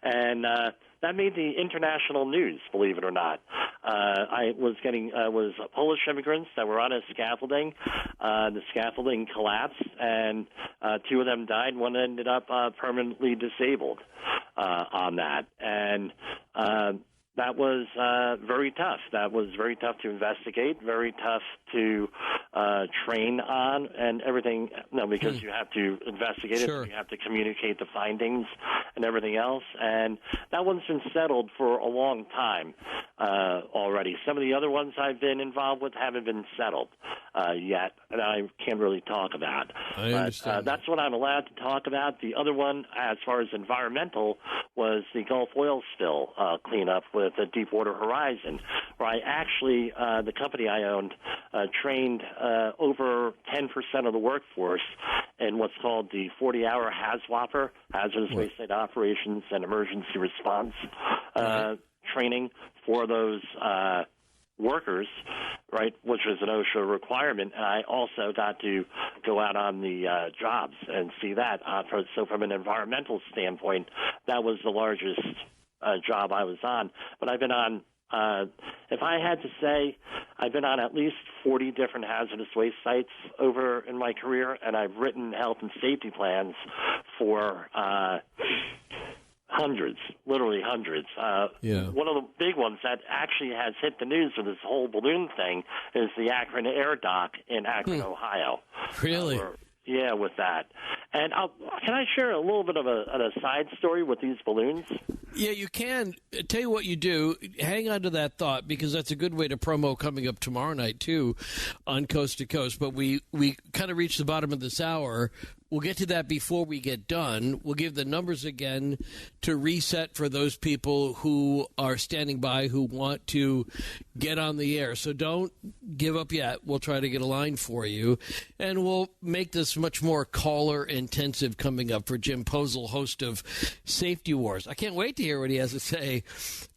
And that made the international news, believe it or not. I was Polish immigrants that were on a scaffolding. The scaffolding collapsed, and two of them died. One ended up permanently disabled on that. And that was very tough. That was very tough to investigate, very tough to train on, and everything. No, because you have to investigate it, you have to communicate the findings and everything else. And that one's been settled for a long time already. Some of the other ones I've been involved with haven't been settled yet, and I can't really talk about.
I understand.
That's what I'm allowed to talk about. The other one, as far as environmental, was the Gulf oil spill cleanup with the Deepwater Horizon, where I actually, the company I owned, trained over 10% of the workforce in what's called the 40-hour HAZWOPER, Hazardous Waste Site Operations and Emergency Response training for those workers right, which was an OSHA requirement. And I also got to go out on the jobs and see that. So from an environmental standpoint, that was the largest job I was on. But I've been on, if I had to say, I've been on at least 40 different hazardous waste sites over in my career, and I've written health and safety plans for hundreds, literally hundreds. One of the big ones that actually has hit the news with this whole balloon thing is the Akron Air Dock in Akron, Ohio.
Really?
Yeah, with that. And can I share a little bit of an aside story with these balloons?
Yeah, you can. Tell you what you do. Hang on to that thought, because that's a good way to promo coming up tomorrow night, too, on Coast to Coast. But we kind of reached the bottom of this hour. We'll get to that before we get done. We'll give the numbers again to reset for those people who are standing by who want to get on the air. So don't give up yet. We'll try to get a line for you. And we'll make this much more caller-intensive coming up for Jim Poesl, host of Safety Wars. I can't wait to hear what he has to say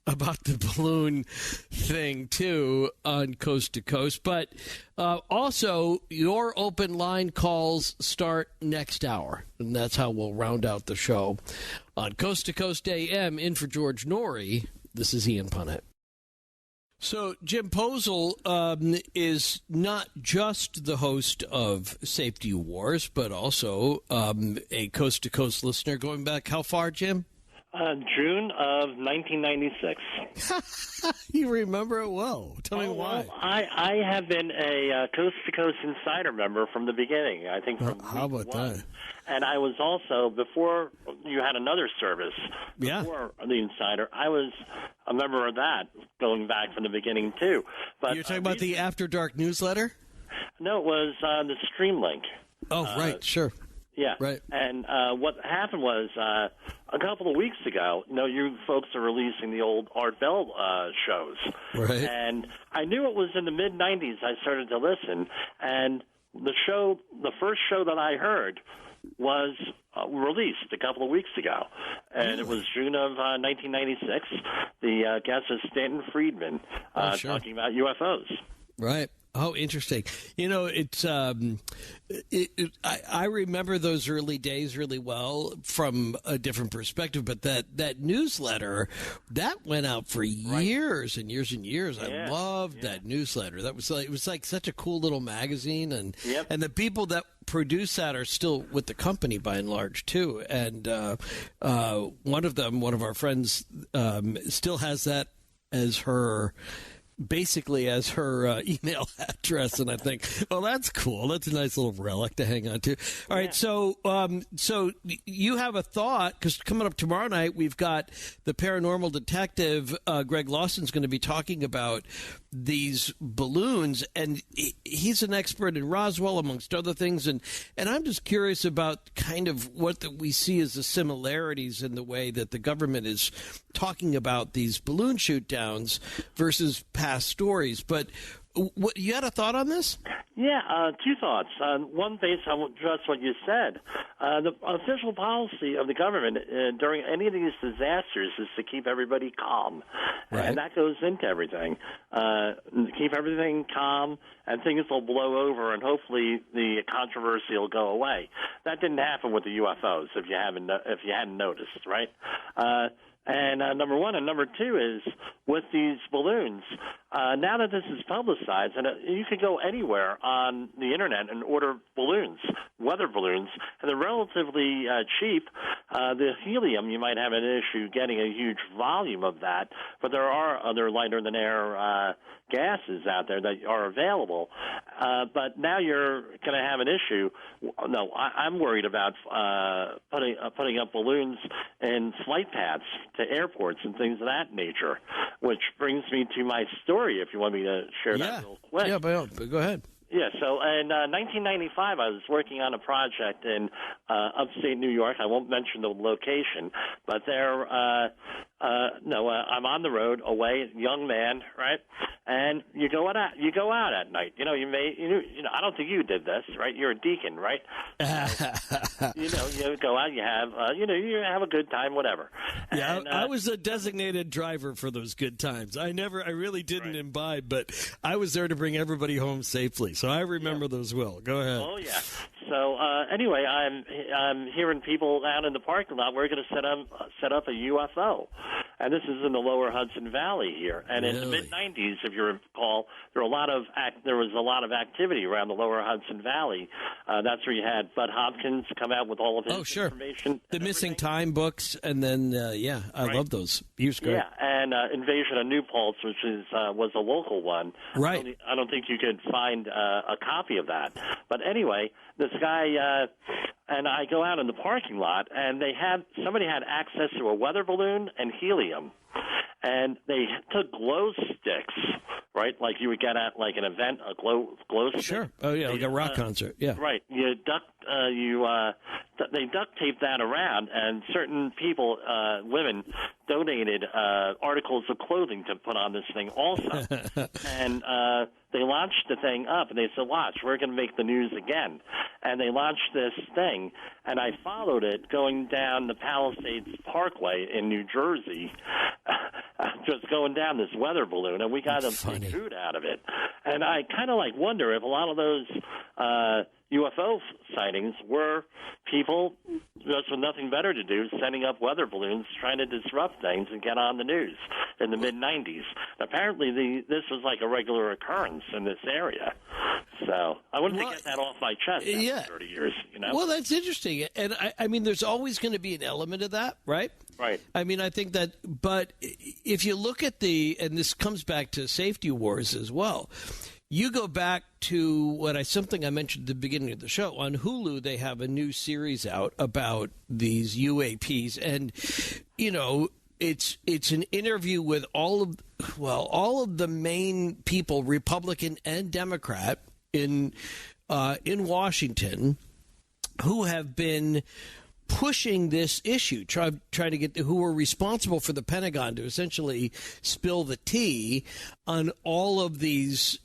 about the balloon thing, too, on Coast to Coast. But also, your open line calls start next hour, and that's how we'll round out the show. On Coast to Coast AM, in for George Norrie, this is Ian Punnett. So Jim Poesl is not just the host of Safety Wars, but also a Coast to Coast listener going back how far, Jim?
June of 1996.
You remember it well. Tell me why.
Well, I have been a Coast to Coast Insider member from the beginning. I think from
how about
week one.
that?
And I was also, before you had another service, before the Insider, I was a member of that going back from the beginning, too. But
you're talking about the After Dark newsletter?
No, it was the Streamlink.
Oh, right, sure.
Yeah.
Right.
And what happened was a couple of weeks ago, you folks are releasing the old Art Bell shows.
Right.
And I knew it was in the mid-'90s I started to listen. And the first show that I heard was released a couple of weeks ago. And It was June of 1996. The guest was Stanton Friedman talking about UFOs.
Right. Oh, interesting. It's I remember those early days really well from a different perspective, but that newsletter, that went out for years and years and years. I loved that newsletter. It was like such a cool little magazine, and the people that produce that are still with the company by and large too. And one of our friends, still has that as her email address, and I think, well, that's cool. That's a nice little relic to hang on to. All right, so you have a thought, because coming up tomorrow night, we've got the paranormal detective, Greg Lawson's going to be talking about these balloons, and he's an expert in Roswell, amongst other things, and I'm just curious about kind of what we see as the similarities in the way that the government is talking about these balloon shoot downs versus past stories. But you had a thought on this?
Yeah, two thoughts. One, based on just what you said. The official policy of the government during any of these disasters is to keep everybody calm. Right. And that goes into everything. Keep everything calm, and things will blow over, and hopefully the controversy will go away. That didn't happen with the UFOs, if you hadn't noticed, right? And number one. And number two is with these balloons, now that this is publicized, and you can go anywhere on the Internet and order balloons, weather balloons, and they're relatively cheap. The helium, you might have an issue getting a huge volume of that, but there are other lighter-than-air gases out there that are available. But now you're going to have an issue. No, I'm worried about putting up balloons in flight paths to airports and things of that nature, which brings me to my story, if you want me to share that real quick.
Yeah, but go ahead.
Yeah, so in 1995, I was working on a project in upstate New York. I won't mention the location, but there No, I'm on the road, away, young man, right? And you go out at night. You I don't think you did this, right? You're a deacon, right? You go out, you have, you have a good time, whatever.
Yeah,
and,
I was a designated driver for those good times. I really didn't imbibe, but I was there to bring everybody home safely. So I remember those well. Go ahead.
Oh yeah. So anyway, I'm hearing people out in the parking lot. We're going to set up a UFO, and this is in the lower Hudson Valley here. And in the mid '90s, if you recall, there was a lot of activity around the lower Hudson Valley. That's where you had Bud Hopkins come out with all of his information.
The Missing Time books, and then I love those. He was great.
Yeah, and Invasion of New Paltz, which was a local one.
Right.
I don't think you could find a copy of that. But anyway, this guy and I go out in the parking lot, and somebody had access to a weather balloon and helium, and they took glow sticks, right? Like you would get at like an event, a glow stick.
Sure. Oh yeah, like a rock concert. Yeah.
Right. They duct taped that around, and certain people, women, donated articles of clothing to put on this thing also. And they launched the thing up, and they said, watch, we're going to make the news again. And they launched this thing, and I followed it going down the Palisades Parkway in New Jersey, just going down this weather balloon, and we got a food out of it. And I kind of wonder if a lot of those UFO sightings were people just with nothing better to do, sending up weather balloons, trying to disrupt things and get on the news in the mid-'90s. Apparently, this was like a regular occurrence in this area. So I wanted to get that off my chest after 30 years.
Well, that's interesting. And, I mean, there's always going to be an element of that, right?
Right.
I mean, I think that, but if you look at and this comes back to safety wars as well, you go back to something I mentioned at the beginning of the show. On Hulu, they have a new series out about these UAPs, and it's an interview with all of the main people, Republican and Democrat, in Washington, who have been pushing this issue, trying to get who are responsible for the Pentagon to essentially spill the tea on all of these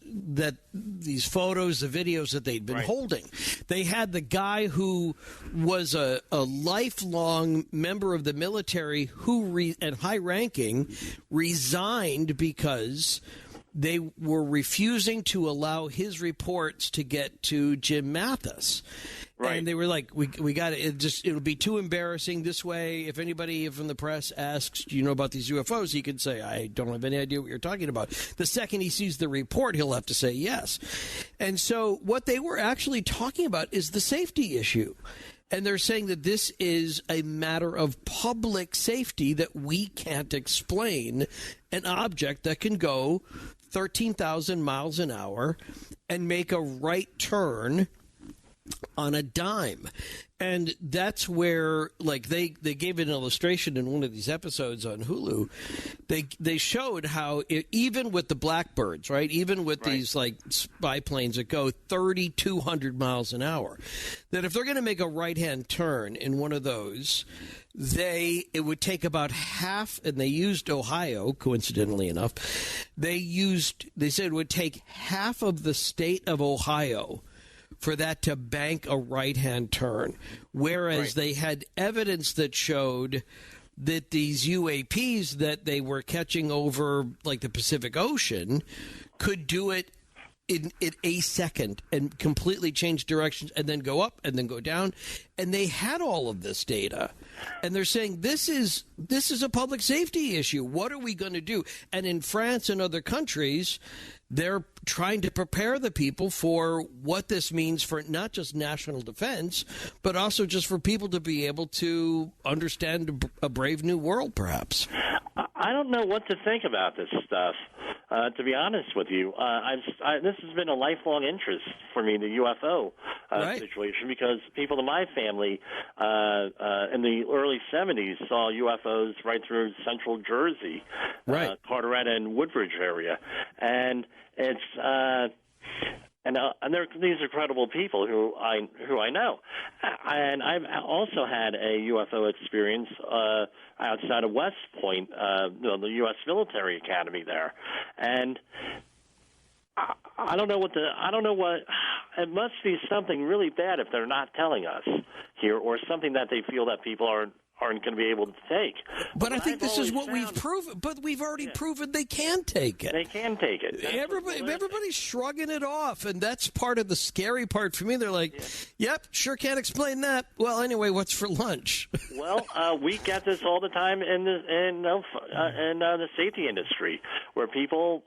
photos, the videos that they'd been holding. They had the guy who was a lifelong member of the military and high ranking resigned because they were refusing to allow his reports to get to Jim Mathis. Right. And they were like, we got it. It'll be too embarrassing this way. If anybody from the press asks, do you know about these UFOs? He can say, I don't have any idea what you're talking about. The second he sees the report, he'll have to say yes. And so what they were actually talking about is the safety issue. And they're saying that this is a matter of public safety, that we can't explain an object that can go 13,000 miles an hour and make a right turn on a dime. And that's where, they gave an illustration in one of these episodes on Hulu. They showed how even with the Blackbirds, right, even with these spy planes that go 3,200 miles an hour, that if they're going to make a right-hand turn in one of those, it would take about half, and they used Ohio, coincidentally enough. They said it would take half of the state of Ohio for that to bank a right-hand turn, whereas they had evidence that showed that these UAPs that they were catching over, the Pacific Ocean, could do it in a second and completely change directions and then go up and then go down. And they had all of this data. And they're saying this is a public safety issue. What are we going to do? And in France and other countries, they're trying to prepare the people for what this means for not just national defense, but also just for people to be able to understand a brave new world, perhaps.
I don't know what to think about this stuff, to be honest with you. This has been a lifelong interest for me, the UFO situation, because people in my family in the early 70s saw UFOs right through central Jersey, Carteret and Woodbridge area. And And these are credible people who I know. And I've also had a UFO experience outside of West Point, the U.S. Military Academy there, and I don't know what. It must be something really bad if they're not telling us here, or something that they feel that people aren't going to be able to take.
But I think this is what we've proven. But we've already proven they can take it.
They can take it.
Everybody's shrugging it off, and that's part of the scary part for me. They're like, "Yep, sure can't explain that." Well, anyway, what's for lunch?
Well, we get this all the time in the safety industry, where people,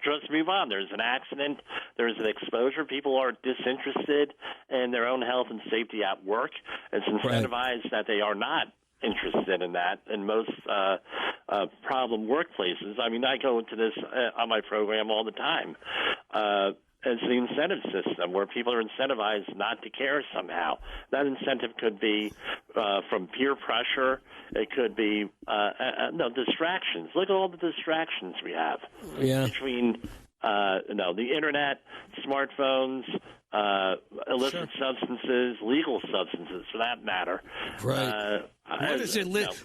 just move on. There's an accident, there's an exposure. People are disinterested in their own health and safety at work. It's incentivized that they are not interested in that in most problem workplaces. I mean, I go into this on my program all the time. It's the incentive system where people are incentivized not to care somehow. That incentive could be from peer pressure. It could be distractions. Look at all the distractions we have between the internet, smartphones, illicit substances, legal substances, for that matter.
Right.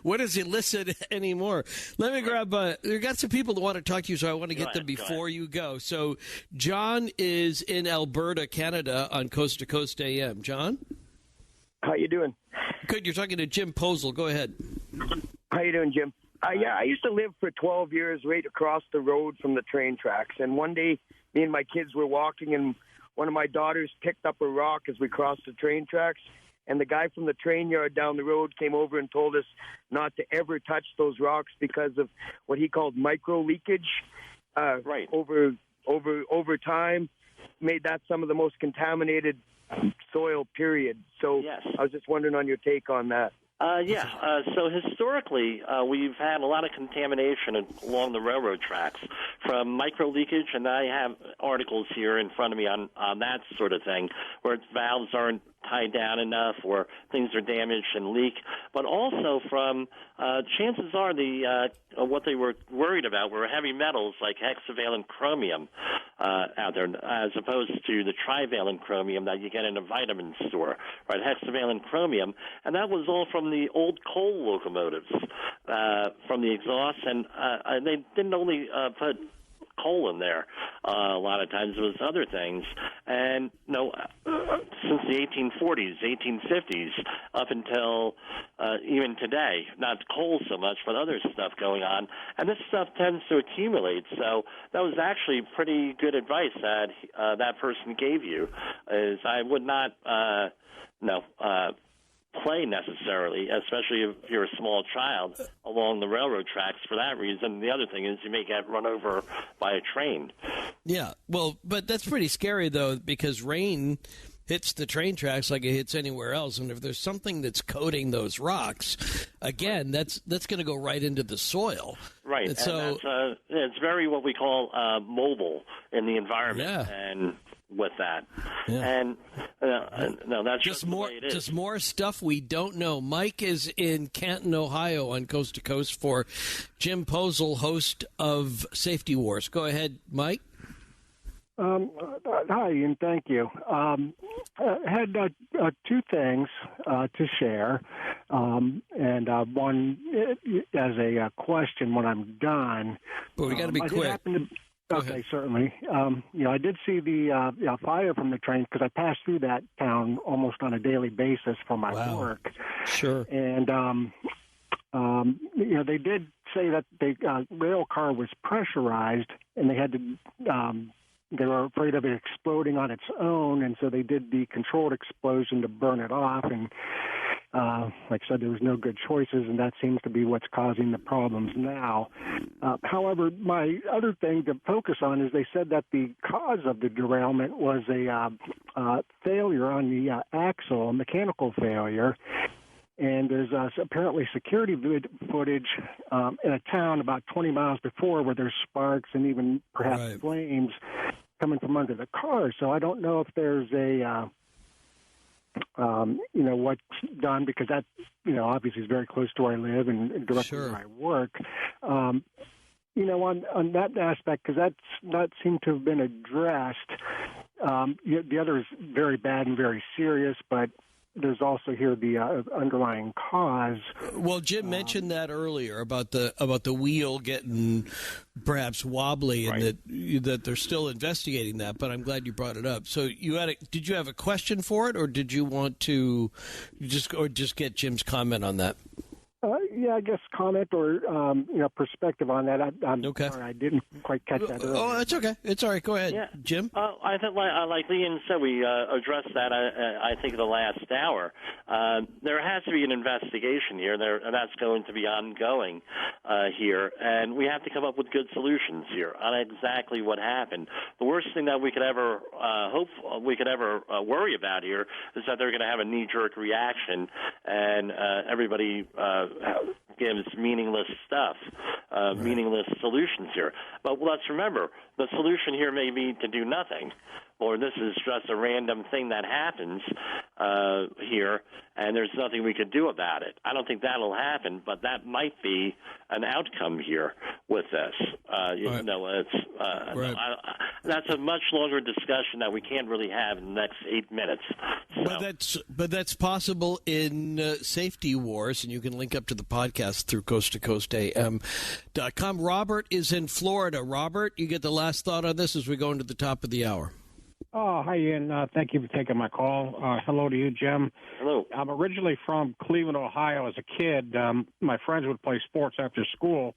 What is illicit anymore? Let me grab. We've got some people that want to talk to you, so I want to get them before you go. So, John is in Alberta, Canada, on Coast to Coast AM. John,
how you doing?
Good. You're talking to Jim Poesl. Go ahead.
How you doing, Jim? I used to live for 12 years right across the road from the train tracks, and one day, me and my kids were walking, and one of my daughters picked up a rock as we crossed the train tracks, and the guy from the train yard down the road came over and told us not to ever touch those rocks because of what he called micro leakage. Over time, made that some of the most contaminated soil, period. So I was just wondering on your take on that.
So historically, we've had a lot of contamination along the railroad tracks from micro leakage, and I have articles here in front of me on that sort of thing, where valves aren't tied down enough or things are damaged and leak, but also from chances are what they were worried about were heavy metals like hexavalent chromium out there, as opposed to the trivalent chromium that you get in a vitamin store, right? Hexavalent chromium, and that was all from the old coal locomotives, from the exhaust, and they didn't only put coal in there. A lot of times it was other things. And since the 1840s, 1850s, up until even today, not coal so much, but other stuff going on. And this stuff tends to accumulate. So that was actually pretty good advice that that person gave you, is I would not play necessarily, especially if you're a small child, along the railroad tracks for that reason. The other thing is you may get run over by a train. Yeah,
well, but that's pretty scary, though, because rain hits the train tracks like it hits anywhere else. And if there's something that's coating those rocks, again, that's going to go right into the soil.
Right, and so it's very what we call mobile in the environment.
Yeah.
And with that, and that's just more.
Just more stuff we don't know. Mike is in Canton, Ohio, on Coast to Coast for Jim Poesl, host of Safety Wars. Go ahead, Mike.
Hi, and thank you. I had two things to share, and one as a question when I'm done.
But we got to be quick.
Okay, certainly. I did see the fire from the train because I passed through that town almost on a daily basis for my work.
Sure.
And, they did say that the rail car was pressurized and they had to they were afraid of it exploding on its own, and so they did the controlled explosion to burn it off. And like I said, there was no good choices, and that seems to be what's causing the problems now. However, my other thing to focus on is they said that the cause of the derailment was a failure on the axle, a mechanical failure. And there's apparently security footage in a town about 20 miles before where there's sparks and even perhaps flames coming from under the car. So I don't know if there's a what's done, because that, obviously is very close to where I live and directly where I work. On that aspect, because that's not seemed to have been addressed. The other is very bad and very serious, but there's also here the underlying cause.
Well, Jim mentioned that earlier about the wheel getting perhaps wobbly, and that they're still investigating that. But I'm glad you brought it up. So did you have a question for it, or did you want to just get Jim's comment on that?
Yeah, I guess comment or perspective on that. I'm
okay.
Sorry, I didn't quite catch that earlier.
Oh, that's okay. It's all right. Go ahead, Jim.
I think, like Ian said, we addressed that. I think the last hour. There has to be an investigation here, and that's going to be ongoing here, and we have to come up with good solutions here on exactly what happened. The worst thing that we could ever worry about here is that they're going to have a knee-jerk reaction, and everybody gives meaningless stuff, meaningless solutions here. But let's remember, the solution here may be to do nothing, or this is just a random thing that happens here, and there's nothing we could do about it. I don't think that'll happen, but that might be an outcome here with this. That's a much longer discussion that we can't really have in the next 8 minutes. So.
But that's possible in Safety Wars, and you can link up to the podcast through coasttocoastam.com. Robert is in Florida. Robert, you get the last thought on this as we go into the top of the hour.
Oh, hi, Ian. Thank you for taking my call. Hello to you, Jim.
Hello.
I'm originally from Cleveland, Ohio. As a kid, my friends would play sports after school.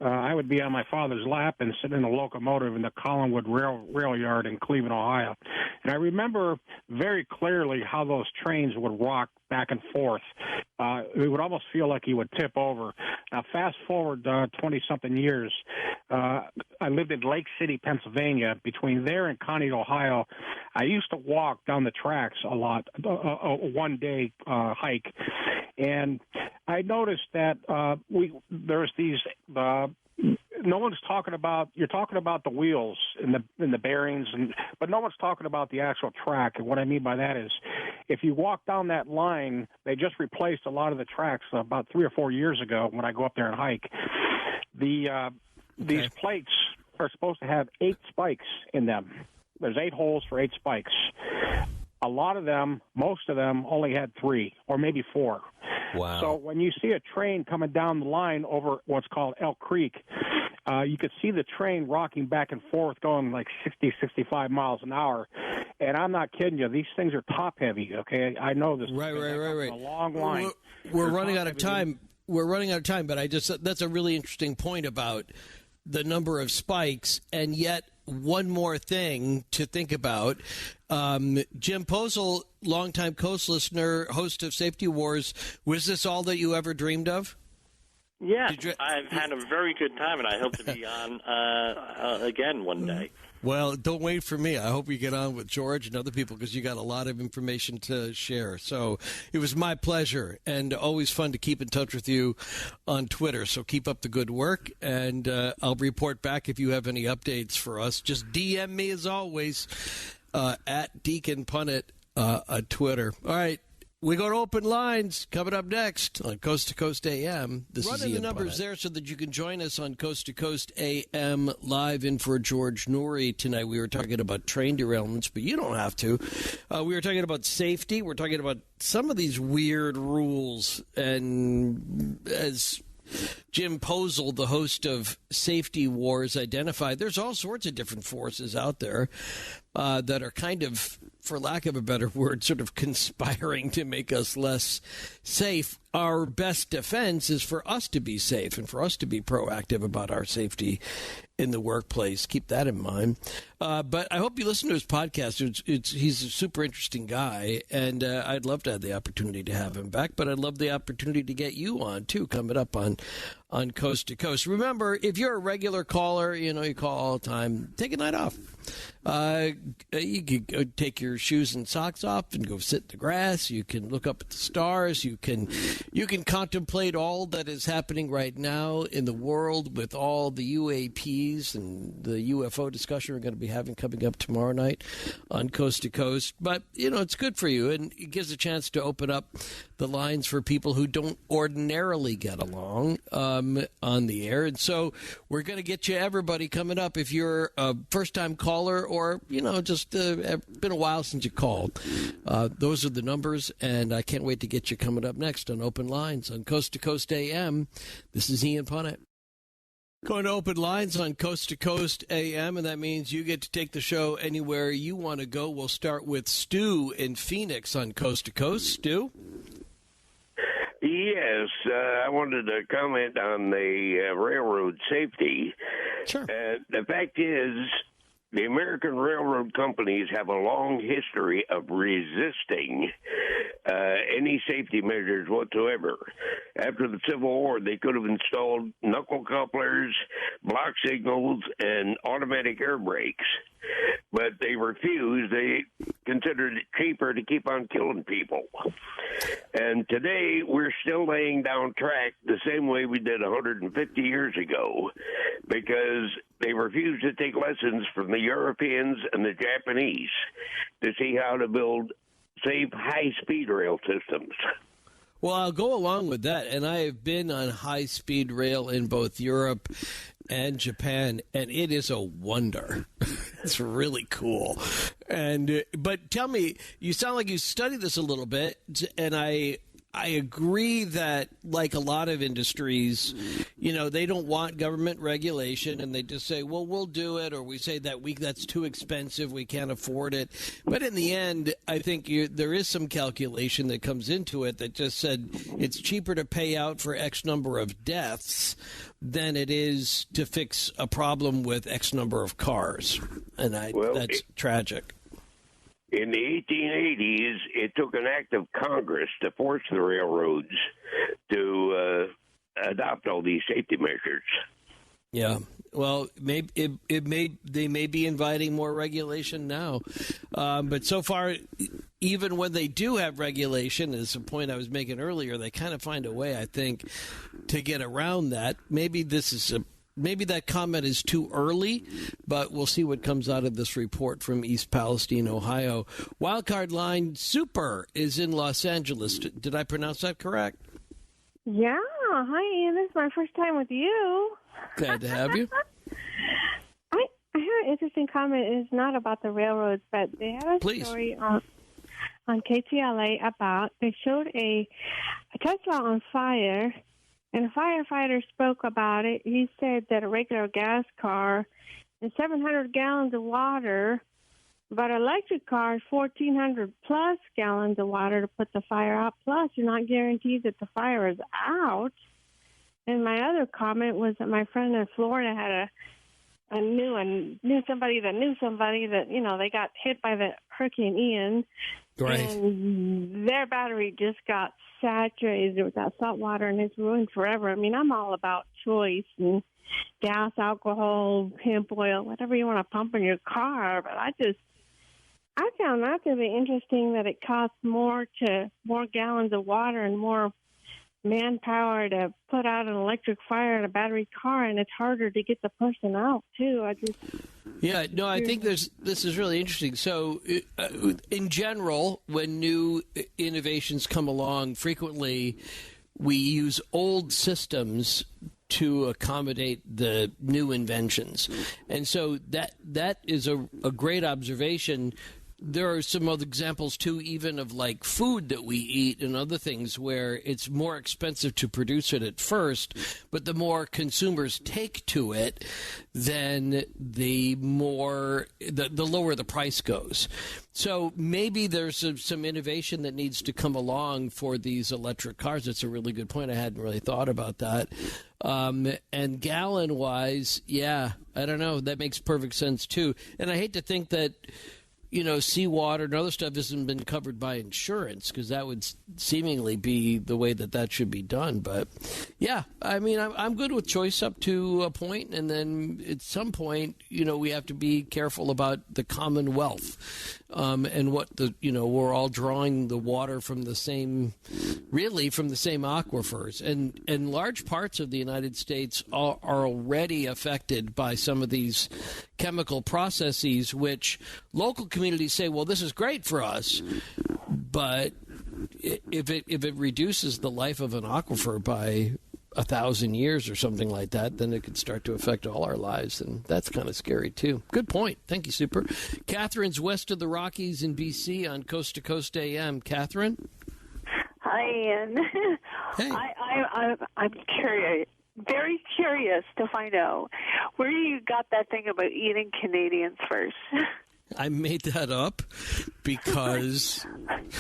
I would be on my father's lap and sit in a locomotive in the Collinwood rail yard in Cleveland, Ohio. And I remember very clearly how those trains would rock back and forth. It would almost feel like he would tip over. Now, fast forward 20-something years, I lived in Lake City, Pennsylvania. Between there and Conneaut, Ohio, I used to walk down the tracks a lot, a one-day hike. And I noticed that there's these no one's talking about. You're talking about the wheels and the bearings, but no one's talking about the actual track. And what I mean by that is, if you walk down that line, they just replaced a lot of the tracks about 3 or 4 years ago. When I go up there and hike, these plates are supposed to have 8 spikes in them. There's 8 holes for 8 spikes. A lot of them, most of them, only had 3 or maybe 4.
Wow.
So when you see a train coming down the line over what's called Elk Creek, you could see the train rocking back and forth going like 60, 65 miles an hour. And I'm not kidding you. These things are top heavy, okay? I know this.
Right.
A long line.
We're running out of time. We're running out of time, but that's a really interesting point about the number of spikes, and yet one more thing to think about. Jim Poesl, longtime Coast listener, host of Safety Wars, was this all that you ever dreamed of?
Yes, I've had a very good time, and I hope to be on again one day.
Well, don't wait for me. I hope you get on with George and other people, because you got a lot of information to share. So it was my pleasure, and always fun to keep in touch with you on Twitter. So keep up the good work, and I'll report back if you have any updates for us. Just DM me, as always, at Deacon Punnett on Twitter. All right. We go to open lines coming up next on Coast to Coast AM. This is Ian the numbers there so that you can join us on Coast to Coast AM live in for George Norrie tonight. We were talking about train derailments, but you don't have to. We were talking about safety. We're talking about some of these weird rules. And as Jim Poesl, the host of Safety Wars, identified, there's all sorts of different forces out there that are kind of, for lack of a better word, sort of conspiring to make us less safe. Our best defense is for us to be safe and for us to be proactive about our safety in the workplace. Keep that in mind. But I hope you listen to his podcast. He's a super interesting guy, and I'd love to have the opportunity to have him back, but I'd love the opportunity to get you on, too, coming up on Coast to Coast. Remember, if you're a regular caller, you call all the time, take a night off. You can go take your shoes and socks off and go sit in the grass. You can look up at the stars. You can contemplate all that is happening right now in the world with all the UAPs and the UFO discussion we're going to be having coming up tomorrow night on Coast to Coast. But, it's good for you, and it gives a chance to open up the lines for people who don't ordinarily get along on the air. And so we're going to get you everybody coming up. If you're a first-time caller or, just been a while since you called, those are the numbers, and I can't wait to get you coming up next on Open Lines on Coast to Coast AM. This is Ian Punnett. Going to Open Lines on Coast to Coast AM, and that means you get to take the show anywhere you want to go. We'll start with Stu in Phoenix on Coast to Coast. Stu?
Yes, I wanted to comment on the railroad safety.
Sure.
The fact is, the American railroad companies have a long history of resisting any safety measures whatsoever. After the Civil War, they could have installed knuckle couplers, block signals, and automatic air brakes. But they refused. They considered it cheaper to keep on killing people. And today, we're still laying down track the same way we did 150 years ago, because they refuse to take lessons from the Europeans and the Japanese to see how to build safe, high-speed rail systems.
Well, I'll go along with that, and I have been on high-speed rail in both Europe and Japan, and it is a wonder. It's really cool. But tell me, you sound like you studied this a little bit, and I agree that, like a lot of industries, they don't want government regulation, and they just say, well, we'll do it, or we say that's too expensive, we can't afford it. But in the end, I think there is some calculation that comes into it that just said it's cheaper to pay out for X number of deaths than it is to fix a problem with X number of cars. And that's tragic.
In the 1880s, it took an act of Congress to force the railroads to adopt all these safety measures.
Yeah, well, they may be inviting more regulation now, but so far, even when they do have regulation, is a point I was making earlier, they kind of find a way, I think, to get around that. Maybe that comment is too early, but we'll see what comes out of this report from East Palestine, Ohio. Wildcard line Super is in Los Angeles. Did I pronounce that correct?
Yeah. Hi, Ian. This is my first time with you.
Glad to have you.
I had an interesting comment. It's not about the railroads, but they had a story on KTLA about they showed a Tesla on fire. And a firefighter spoke about it. He said that a regular gas car is 700 gallons of water, but an electric car is 1,400 plus gallons of water to put the fire out. Plus, you're not guaranteed that the fire is out. And my other comment was that my friend in Florida had knew somebody that, they got hit by the Hurricane Ian.
Right.
And their battery just got saturated with that salt water, and it's ruined forever. I mean, I'm all about choice and gas, alcohol, hemp oil, whatever you want to pump in your car. But I found that to be interesting that it costs more gallons of water and more manpower to put out an electric fire in a battery car, and it's harder to get the person out too.
I think this is really interesting. So in general, when new innovations come along, frequently we use old systems to accommodate the new inventions. And so that is a great observation. There are some other examples, too, even of like food that we eat and other things where it's more expensive to produce it at first, but the more consumers take to it, then the lower the price goes. So maybe there's some innovation that needs to come along for these electric cars. It's a really good point. I hadn't really thought about that. And gallon-wise, I don't know. That makes perfect sense, too. And I hate to think that seawater and other stuff hasn't been covered by insurance, because that would seemingly be the way that should be done. But yeah, I mean, I'm good with choice up to a point, and then at some point, we have to be careful about the Commonwealth, and what we're all drawing the water from the same aquifers, and large parts of the United States are already affected by some of these chemical processes, which local communities say, well, this is great for us, but if it reduces the life of an aquifer by 1,000 years or something like that, then it could start to affect all our lives, and that's kind of scary too. Good point. Thank you, Super. Catherine's west of the Rockies in BC on Coast to Coast AM. Catherine?
Hi, Ian.
Hey.
I'm curious, very curious to find out where you got that thing about eating Canadians first.
I made that up because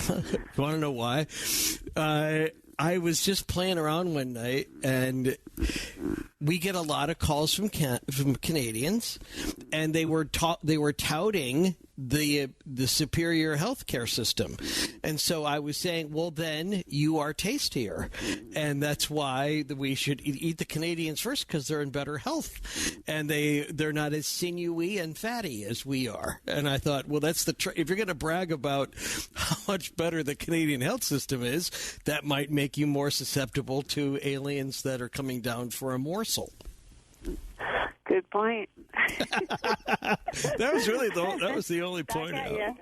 you want to know why? I was just playing around one night, and we get a lot of calls from Canadians, and they were touting the superior healthcare system, and so I was saying, well, then you are tastier, and that's why we should eat the Canadians first, because they're in better health, and they're not as sinewy and fatty as we are. And I thought, well, that's if you're going to brag about how much better the Canadian health system is, that might make you more susceptible to aliens that are coming down for a morsel.
Good point.
That was the only point. Yeah,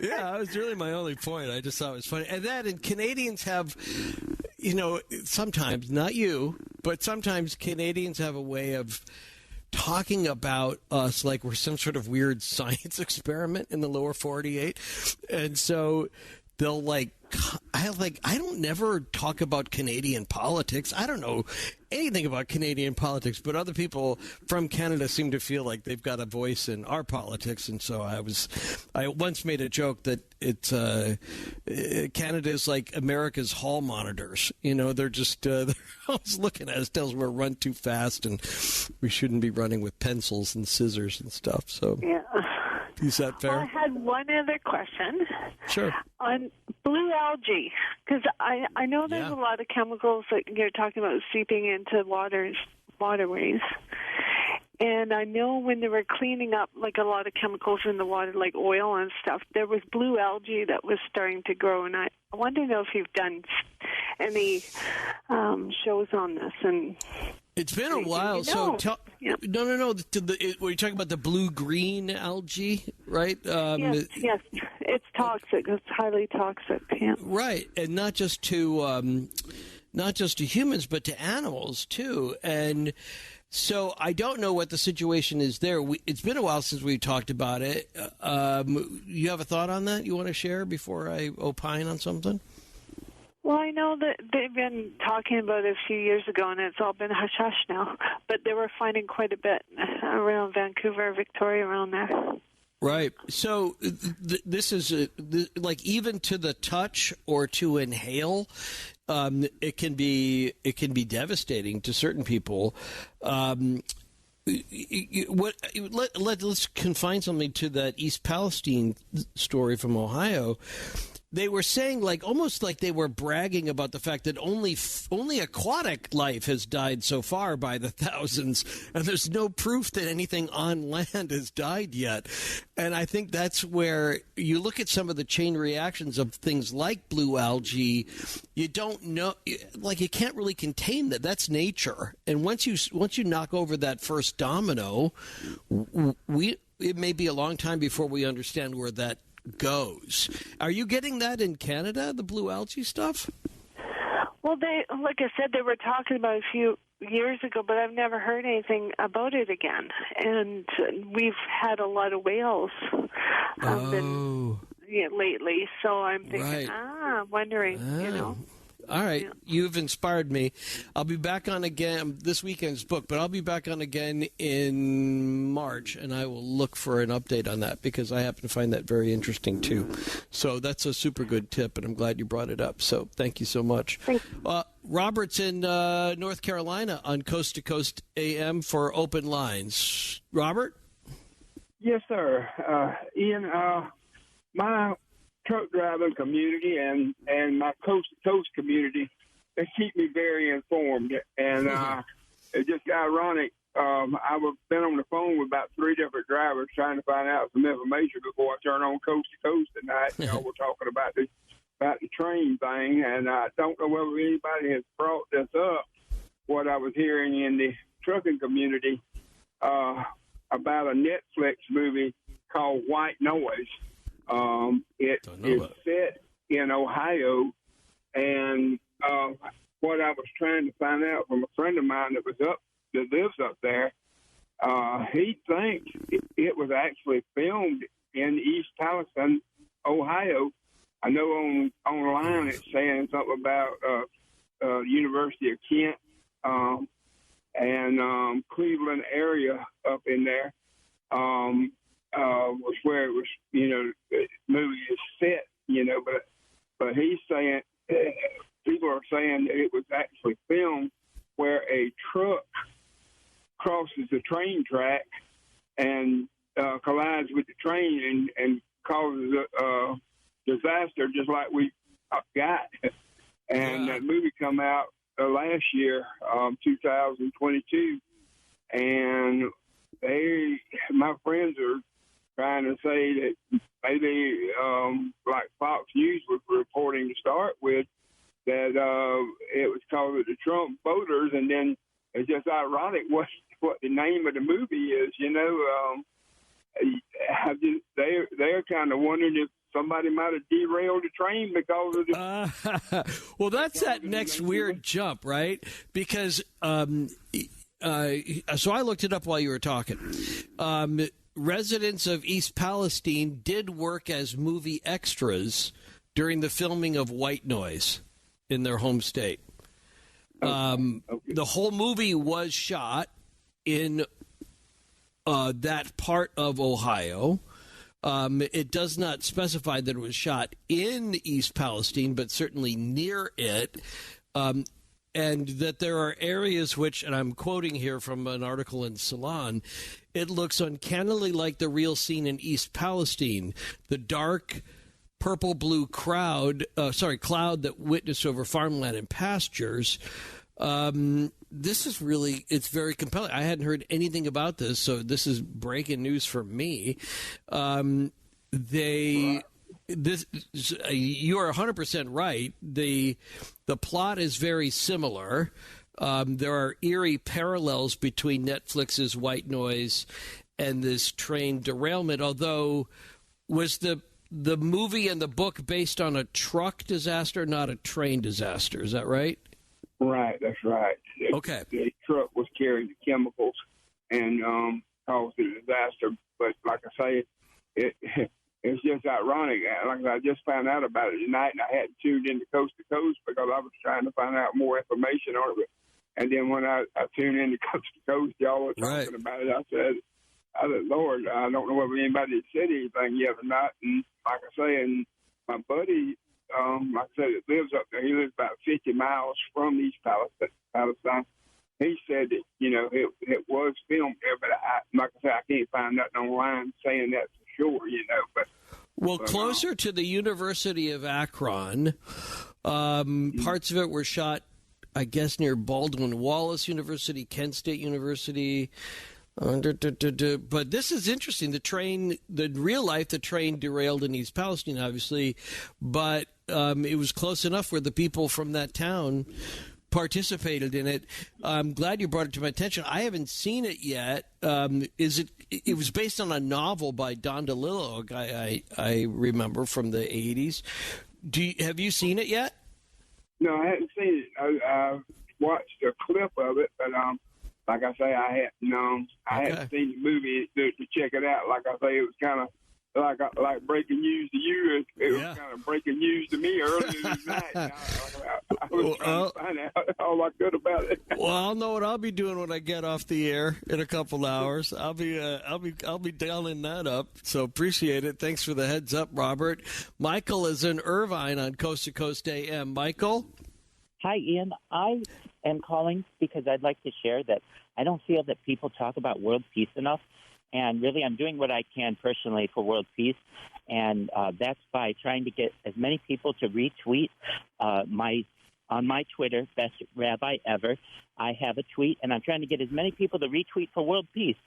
that was really my only point. I just thought it was funny. And Canadians have, sometimes, not you, but sometimes Canadians have a way of talking about us like we're some sort of weird science experiment in the lower 48. And so they'll I don't never talk about Canadian politics. I don't know anything about Canadian politics, but other people from Canada seem to feel like they've got a voice in our politics. And so I once made a joke that it's Canada is like America's hall monitors. They're just they're always looking at us, tells us we're run too fast and we shouldn't be running with pencils and scissors and stuff. So
yeah.
Is that fair?
Well, I had one other question.
Sure.
On blue algae, because I know there's a lot of chemicals that you're talking about seeping into waterways. And I know when they were cleaning up like a lot of chemicals in the water, like oil and stuff, there was blue algae that was starting to grow. And I want to know if you've done any shows on this. And
it's been a while. So no. Were you talking about the blue-green algae, right?
Yes. It's toxic. It's highly toxic. Yeah.
Right, and not just to humans, but to animals too. And so I don't know what the situation is there. It's been a while since we talked about it. You have a thought on that you want to share before I opine on something?
Well, I know that they've been talking about it a few years ago, and it's all been hush-hush now. But they were finding quite a bit around Vancouver, Victoria, around there.
Right. So this is like even to the touch or to inhale, it can be devastating to certain people. Let's confine something to that East Palestine story from Ohio. They were saying almost like they were bragging about the fact that only aquatic life has died so far by the thousands, and there's no proof that anything on land has died yet. And I think that's where you look at some of the chain reactions of things like blue algae. You don't know, you can't really contain that. That's nature. And once you knock over that first domino, it may be a long time before we understand where that goes. Are you getting that in Canada, the blue algae stuff?
Well, like I said, they were talking about a few years ago, but I've never heard anything about it again. And we've had a lot of whales lately, so I'm thinking, wondering,
All right, You've inspired me. I'll be back on again this weekend's book, but I'll be back on again in March, and I will look for an update on that because I happen to find that very interesting too. So that's a super good tip, and I'm glad you brought it up. So thank you so much.
Thanks.
Robert's in North Carolina on Coast to Coast AM for Open Lines. Robert?
Yes, sir. Ian, my truck driving community and my coast-to-coast community, they keep me very informed. And it's just ironic. I've been on the phone with about 3 different drivers trying to find out some information before I turn on Coast-to-Coast tonight. We're talking about the train thing, and I don't know whether anybody has brought this up, what I was hearing in the trucking community about a Netflix movie called White Noise. It is set in Ohio, and what I was trying to find out from a friend of mine that lives up there, he thinks it was actually filmed in East Palestine, Ohio. I know online it's saying something about University of Kent and Cleveland area up in there was where it was, the movie is set, but he's saying, people are saying that it was actually filmed where a truck crosses the train track and collides with the train and causes a disaster just like we got. And that movie come out last year, 2022, and my friends are trying to say that maybe like Fox News was reporting to start with, that it was called the Trump voters, and then it's just ironic what the name of the movie is. They're kind of wondering if somebody might have derailed the train because of the.
Well, that's that next weird jump, right? Because so I looked it up while you were talking. Residents of East Palestine did work as movie extras during the filming of White Noise in their home state. The whole movie was shot in that part of Ohio. It does not specify that it was shot in East Palestine, but certainly near it. And that there are areas which, and I'm quoting here from an article in Salon, it looks uncannily like the real scene in East Palestine. The dark purple-blue cloud that witnessed over farmland and pastures. This is really, it's very compelling. I hadn't heard anything about this, so this is breaking news for me. You are 100% right. The plot is very similar. There are eerie parallels between Netflix's White Noise and this train derailment, although was the movie and the book based on a truck disaster, not a train disaster. Is that right?
Right, that's right.
Okay.
The truck was carrying the chemicals and caused the disaster. But like I say, it's just ironic. Like I just found out about it tonight, and I hadn't tuned into Coast to Coast because I was trying to find out more information on it. And then when I tuned into Coast to Coast, y'all were talking about it. I said, Lord, I don't know whether anybody had said anything yet or not. And like I say, and my buddy, like I said, it lives up there. He lives about 50 miles from East Palestine. He said that, it was filmed there, but like I said, I can't find nothing online saying that for sure, but.
Closer to the University of Akron, parts of it were shot, I guess, near Baldwin Wallace University, Kent State University. But this is interesting. The train derailed in East Palestine, obviously, but it was close enough where the people from that town participated in it. I'm glad you brought it to my attention. I haven't seen it yet. It was based on a novel by Don DeLillo, a guy I remember from the 80s. Have you seen it yet?
No, I hadn't seen it. I watched a clip of it, but like I say, I hadn't seen the movie to check it out. Like I say, it was kind of like breaking news to you. It was kind of breaking news to me earlier this night. I was trying to find out all I could about it.
Well, I'll know what I'll be doing when I get off the air in a couple hours. I'll be dialing that up. So appreciate it. Thanks for the heads up, Robert. Michael is in Irvine on Coast to Coast AM. Michael.
Hi, Ian. I am calling because I'd like to share that I don't feel that people talk about world peace enough. And really, I'm doing what I can personally for world peace, and that's by trying to get as many people to retweet on my Twitter, Best Rabbi Ever. I have a tweet, and I'm trying to get as many people to retweet for world peace.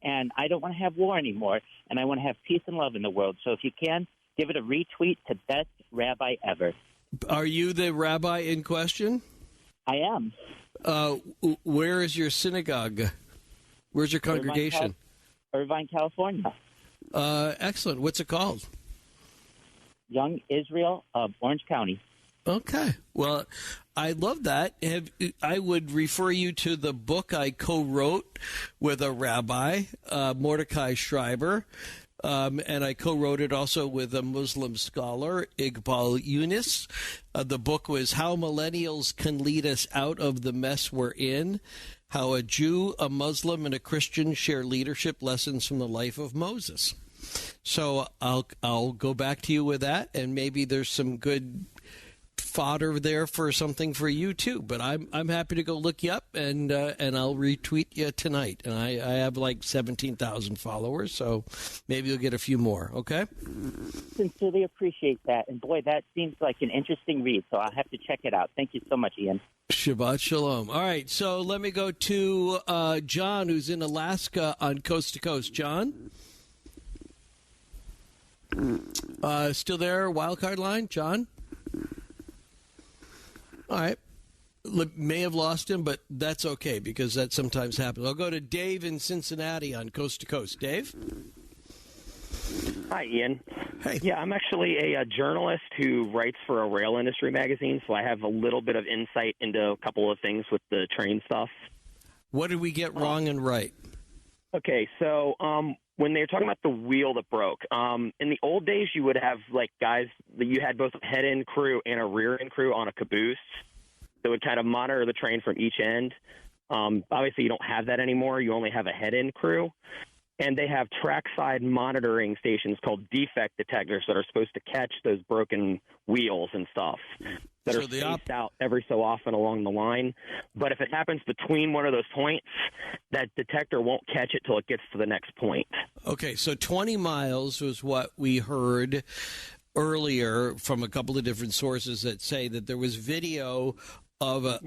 And I don't want to have war anymore, and I want to have peace and love in the world. So if you can, give it a retweet to Best Rabbi Ever.
Are you the rabbi in question?
I am.
Where is your synagogue? Where's your congregation?
Irvine, California.
Excellent. What's it called?
Young Israel of Orange County.
Okay. Well, I love that. I would refer you to the book I co-wrote with a rabbi, Mordecai Schreiber, and I co-wrote it also with a Muslim scholar, Iqbal Yunus. The book was How Millennials Can Lead Us Out of the Mess We're In, How a Jew, a Muslim, and a Christian Share Leadership Lessons from the Life of Moses. So I'll go back to you with that, and maybe there's some good fodder there for something for you too. But I'm happy to go look you up, and I'll retweet you tonight. And I have like 17,000 followers, so maybe you'll get a few more. Okay.
Sincerely appreciate that, and boy, that seems like an interesting read. So I'll have to check it out. Thank you so much, Ian.
Shabbat shalom. All right, so let me go to John, who's in Alaska on Coast to Coast. John, still there? Wildcard line, John. All right. May have lost him, but that's okay because that sometimes happens. I'll go to Dave in Cincinnati on Coast to Coast. Dave?
Hi, Ian.
Hey.
Yeah, I'm actually a journalist who writes for a rail industry magazine, so I have a little bit of insight into a couple of things with the train stuff.
What did we get wrong and right?
Okay, so when they were talking about the wheel that broke, in the old days you would have like guys that you had both a head-end crew and a rear-end crew on a caboose that would kind of monitor the train from each end. Obviously, you don't have that anymore. You only have a head-end crew. And they have trackside monitoring stations called defect detectors that are supposed to catch those broken wheels and stuff that are spaced out every so often along the line. But if it happens between one of those points, that detector won't catch it till it gets to the next point.
Okay, so 20 miles was what we heard earlier from a couple of different sources that say that there was video of a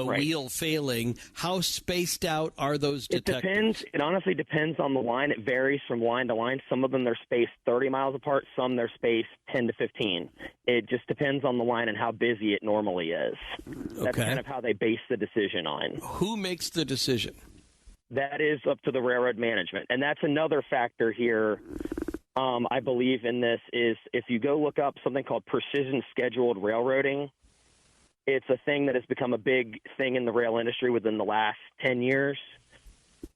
wheel failing. How spaced out are those detectors?
It depends. It honestly depends on the line. It varies from line to line. Some of them they're spaced 30 miles apart. Some they're spaced 10 to 15. It just depends on the line and how busy it normally is. That's kind of how they base the decision on.
Who makes the decision?
That is up to the railroad management. And that's another factor here, I believe, in this is if you go look up something called precision scheduled railroading, it's a thing that has become a big thing in the rail industry within the last 10 years,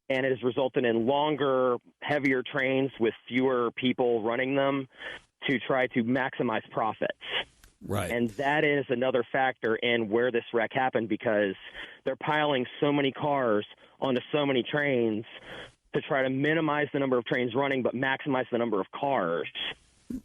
and it has resulted in longer, heavier trains with fewer people running them to try to maximize profits.
Right.
And that is another factor in where this wreck happened because they're piling so many cars onto so many trains to try to minimize the number of trains running but maximize the number of cars.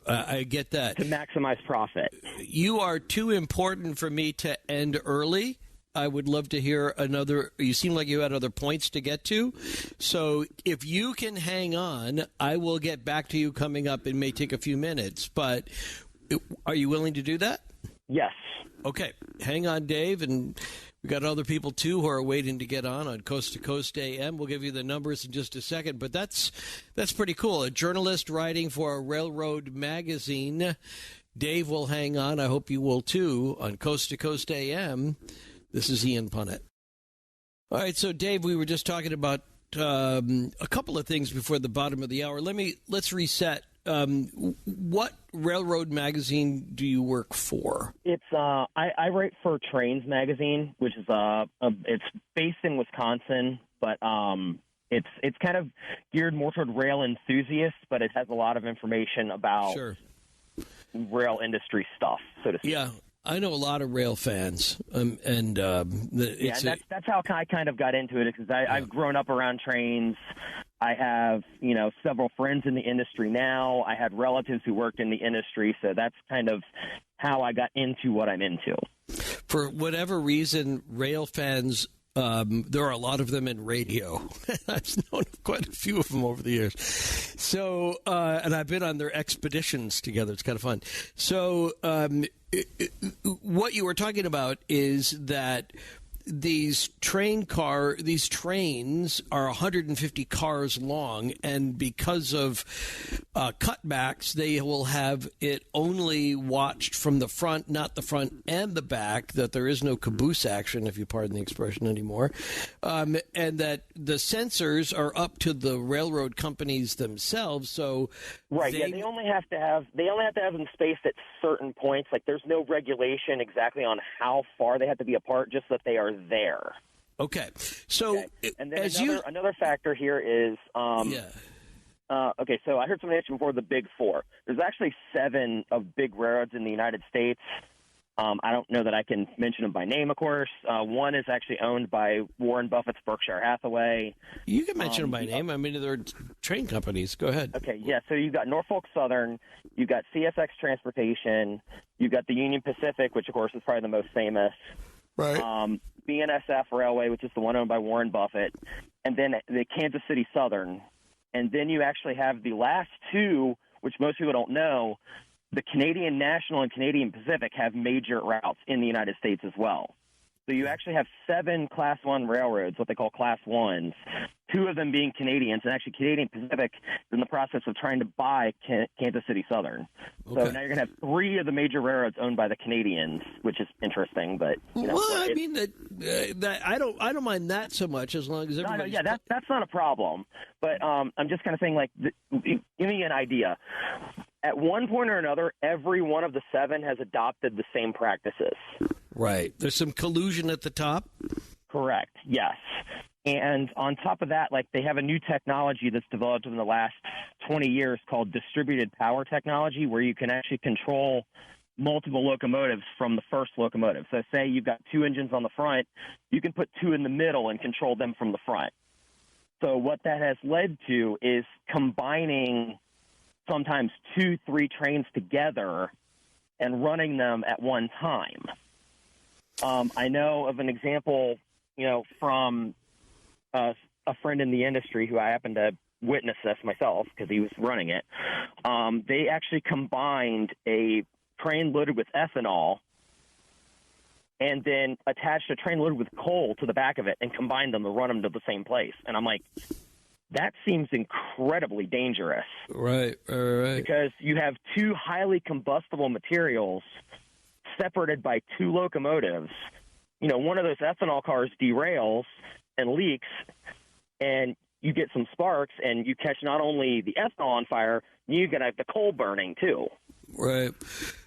I get that.
To maximize profit.
You are too important for me to end early. I would love to hear another. You seem like you had other points to get to. So if you can hang on, I will get back to you coming up. It may take a few minutes, but are you willing to do that?
Yes.
Okay. Hang on, Dave, and we got other people, too, who are waiting to get on Coast to Coast AM. We'll give you the numbers in just a second, but that's pretty cool. A journalist writing for a railroad magazine. Dave will hang on. I hope you will, too, on Coast to Coast AM. This is Ian Punnett. All right, so, Dave, we were just talking about a couple of things before the bottom of the hour. Let's reset. What railroad magazine do you work for?
It's I write for Trains magazine, which is it's based in Wisconsin, but it's kind of geared more toward rail enthusiasts, but it has a lot of information about rail industry stuff, so to speak.
Yeah. I know a lot of rail fans, and
that's how I kind of got into it because I've grown up around trains. I have, several friends in the industry now. I had relatives who worked in the industry, so that's kind of how I got into what I'm into.
For whatever reason, rail fans There are a lot of them in radio. I've known quite a few of them over the years. So, and I've been on their expeditions together. It's kind of fun. So, what you were talking about is that these trains are 150 cars long, and because of cutbacks, they will have it only watched from the front, not the front and the back, that there is no caboose action, if you pardon the expression, anymore, and that the sensors are up to the railroad companies themselves. So
right, they only have to have them spaced at certain points. Like, there's no regulation exactly on how far they have to be apart, just that they are there.
Okay. So,
and then another factor here is, okay, so I heard somebody mention before the Big Four. There's actually 7 of big railroads in the United States. I don't know that I can mention them by name, of course. One is actually owned by Warren Buffett's Berkshire Hathaway.
You can mention them by name. I mean, they're train companies. Go ahead.
Okay, yeah. So you've got Norfolk Southern, you've got CSX Transportation, you've got the Union Pacific, which, of course, is probably the most famous.
Right.
BNSF Railway, which is the one owned by Warren Buffett, and then the Kansas City Southern. And then you actually have the last 2, which most people don't know. The Canadian National and Canadian Pacific have major routes in the United States as well. So you actually have 7 Class 1 railroads, what they call Class 1s, 2 of them being Canadians. And actually Canadian Pacific is in the process of trying to buy Kansas City Southern. Okay. So now you're going to have 3 of the major railroads owned by the Canadians, which is interesting. But
I mean that I don't mind that so much, as long as everybody.
That's not a problem. But I'm just kind of saying, like, give me an idea. At one point or another, every one of the 7 has adopted the same practices.
Right. There's some collusion at the top?
Correct, yes. And on top of that, like, they have a new technology that's developed in the last 20 years called distributed power technology, where you can actually control multiple locomotives from the first locomotive. So say you've got 2 engines on the front, you can put 2 in the middle and control them from the front. So what that has led to is combining sometimes 2-3 trains together and running them at one time. I know of an example, from a friend in the industry who I happened to witness this myself because he was running it. They actually combined a train loaded with ethanol and then attached a train loaded with coal to the back of it and combined them to run them to the same place. And I'm like, that seems incredibly dangerous.
Right.
Because you have 2 highly combustible materials separated by 2 locomotives. One of those ethanol cars derails and leaks, and you get some sparks, and you catch not only the ethanol on fire, you get the coal burning too.
Right.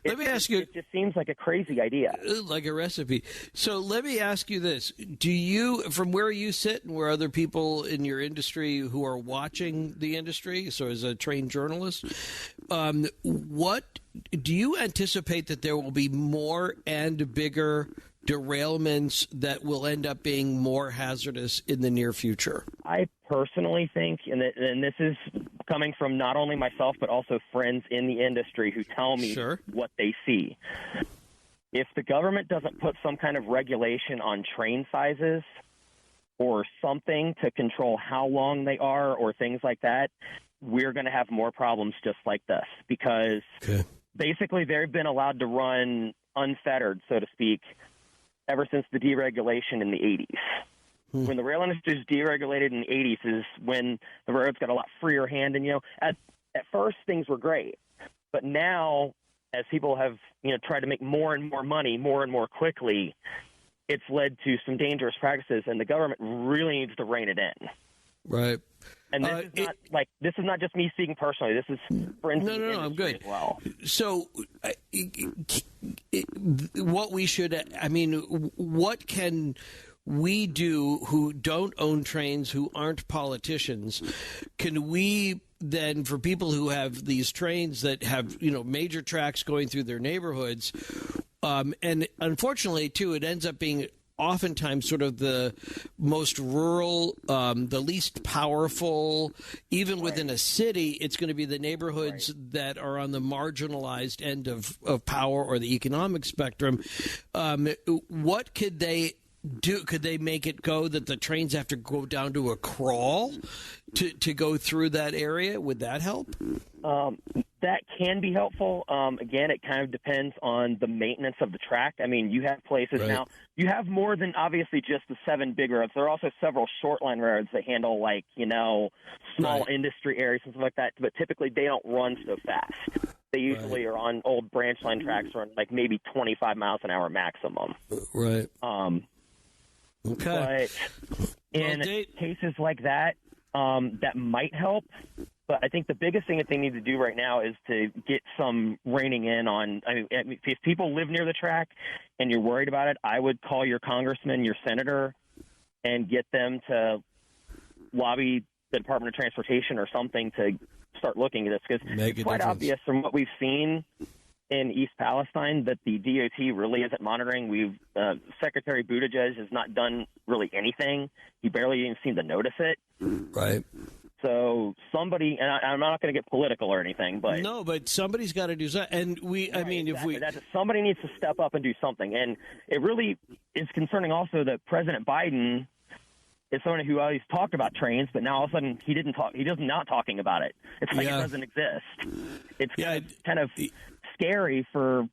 Let me ask you.
It just seems like a crazy idea.
Like a recipe. So let me ask you this. Do you, from where you sit and where other people in your industry who are watching the industry, so as a trained journalist, what do you anticipate that there will be more and bigger derailments that will end up being more hazardous in the near future?
I personally think, and this is coming from not only myself but also friends in the industry who tell me what they see. If the government doesn't put some kind of regulation on train sizes or something to control how long they are or things like that, we're going to have more problems just like this, because basically they've been allowed to run unfettered, so to speak, ever since the deregulation in the 80s. When the rail industry is deregulated in the 80s is when the railroads got a lot freer hand. And, at first things were great. But now, as people have, tried to make more and more money more and more quickly, it's led to some dangerous practices, and the government really needs to rein it in.
Right.
And this is not just me speaking personally. This is for instance.
No, I'm good.
As well.
So, what can we do who don't own trains, who aren't politicians? Can we then, for people who have these trains that have, major tracks going through their neighborhoods, and unfortunately, too, it ends up being oftentimes sort of the most rural, the least powerful. Even within a city, it's going to be the neighborhoods that are on the marginalized end of power or the economic spectrum. What could they could they make it go that the trains have to go down to a crawl to go through that area? Would that help?
That can be helpful. Again, it kind of depends on the maintenance of the track. I mean, you have places now. You have more than obviously just the 7 big roads. There are also several short line roads that handle small industry areas and stuff like that. But typically, they don't run so fast. They usually are on old branch line tracks, run maybe 25 miles an hour maximum.
Right.
Okay. But in cases like that, that might help. But I think the biggest thing that they need to do right now is to get some reining in on. I mean, if people live near the track and you're worried about it, I would call your congressman, your senator, and get them to lobby the Department of Transportation or something to start looking at this, because it's quite obvious from what we've seen in East Palestine that the DOT really isn't monitoring. Secretary Buttigieg has not done really anything. He barely even seemed to notice it.
Right.
So somebody, and I'm not going to get political or anything, but
somebody's got to do something. And
somebody needs to step up and do something. And it really is concerning also that President Biden is someone who always talked about trains, but now all of a sudden he didn't talk. He does not talking about it. It's like it doesn't exist. It's kind of scary for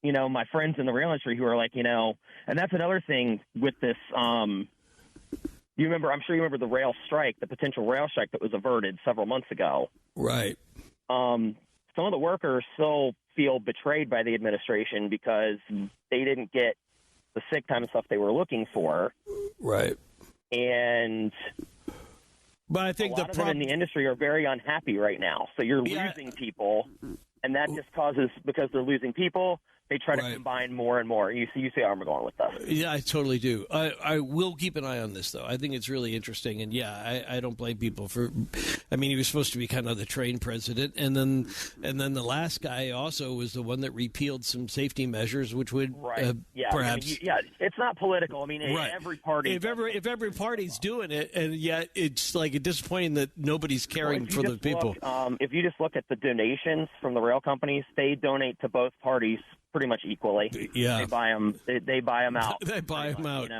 my friends in the rail industry who are like, and that's another thing with this. I'm sure you remember the rail strike, the potential rail strike that was averted several months ago.
Right.
Some of the workers still feel betrayed by the administration because they didn't get the sick time and stuff they were looking for.
Right. But I think
a lot of them in the industry are very unhappy right now. So you're losing people, and that just causes, because they're losing people, they try to combine more and more. You see how I'm going with that.
Yeah, I totally do. I will keep an eye on this, though. I think it's really interesting. And, I don't blame people for – I mean, he was supposed to be kind of the train president. And then the last guy also was the one that repealed some safety measures, which would perhaps –
it's not political. I mean, every party –
If every party's doing it, and yet it's like disappointing that nobody's caring for the people.
If you just look at the donations from the rail companies, they donate to both parties – pretty much equally.
Yeah,
they buy them. They buy them out.
They buy them out.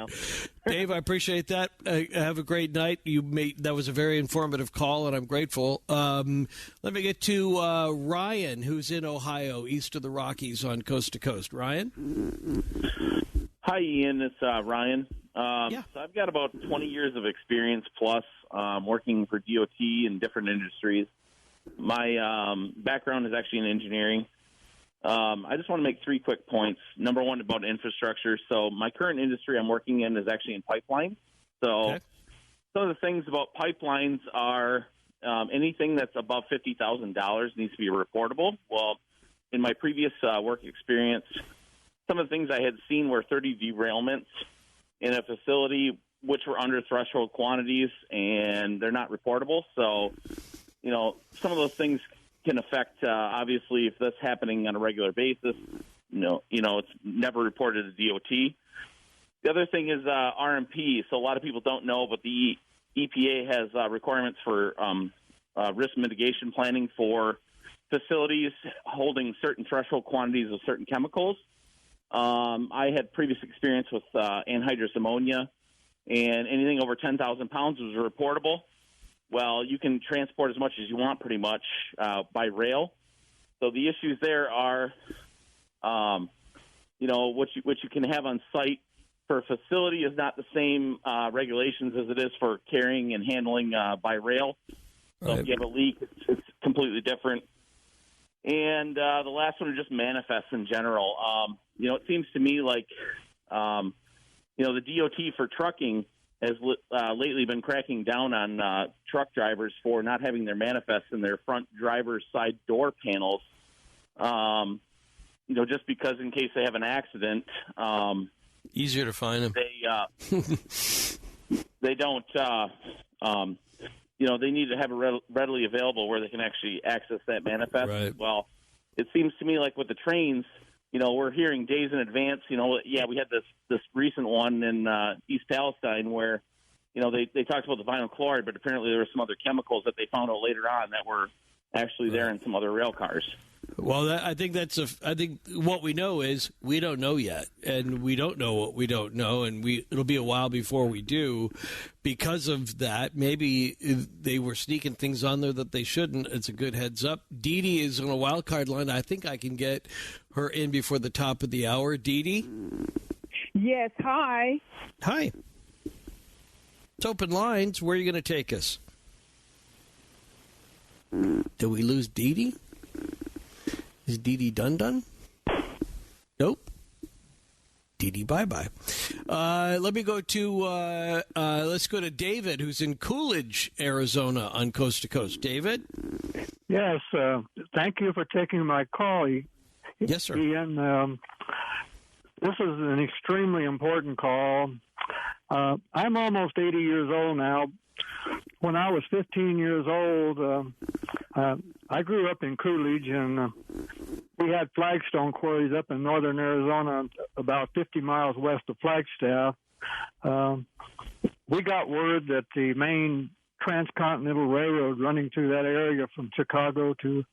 Dave, I appreciate that. Have a great night. That was a very informative call, and I'm grateful. Let me get to Ryan, who's in Ohio, east of the Rockies, on Coast to Coast. Ryan.
Hi, Ian. It's Ryan. So I've got about 20 years of experience plus working for DOT in different industries. My background is actually in engineering. I just want to make 3 quick points. Number one, about infrastructure. So my current industry I'm working in is actually in pipelines. So some of the things about pipelines are anything that's above $50,000 needs to be reportable. Well, in my previous work experience, some of the things I had seen were 30 derailments in a facility which were under threshold quantities, and they're not reportable. So, some of those things can affect, obviously, if that's happening on a regular basis, it's never reported to DOT. The other thing is RMP. So a lot of people don't know, but the EPA has requirements for risk mitigation planning for facilities holding certain threshold quantities of certain chemicals. I had previous experience with anhydrous ammonia, and anything over 10,000 pounds was reportable. Well, you can transport as much as you want pretty much by rail. So the issues there are, what you can have on site for a facility is not the same regulations as it is for carrying and handling by rail. So if you have a leak, it's completely different. And the last one are just manifests in general. It seems to me like, the DOT for trucking has lately been cracking down on truck drivers for not having their manifests in their front driver's side door panels, just because in case they have an accident.
Easier to find them.
They don't, they need to have it readily available where they can actually access that manifest.
Right.
Well, it seems to me like with the trains, we're hearing days in advance. We had this recent one in East Palestine where, they talked about the vinyl chloride, but apparently there were some other chemicals that they found out later on that were actually there in some other rail cars.
Well, I think I think what we know is we don't know yet, and we don't know what we don't know, and it'll be a while before we do. Because of that, maybe they were sneaking things on there that they shouldn't. It's a good heads up. Dee Dee is on a wild card line. I think I can get her in before the top of the hour. Dee Dee?
Yes, hi.
Hi. It's open lines. Where are you going to take us? Did we lose Dee Dee? Is Dee Dee done? Nope. Dee Dee bye-bye. Let me go to, let's go to David, who's in Coolidge, Arizona, on Coast to Coast. David?
Yes, thank you for taking my call.
Yes, sir.
Ian, this is an extremely important call. I'm almost 80 years old now. When I was 15 years old, I grew up in Coolidge, and we had flagstone quarries up in northern Arizona, about 50 miles west of Flagstaff. We got word that the main transcontinental railroad running through that area from Chicago to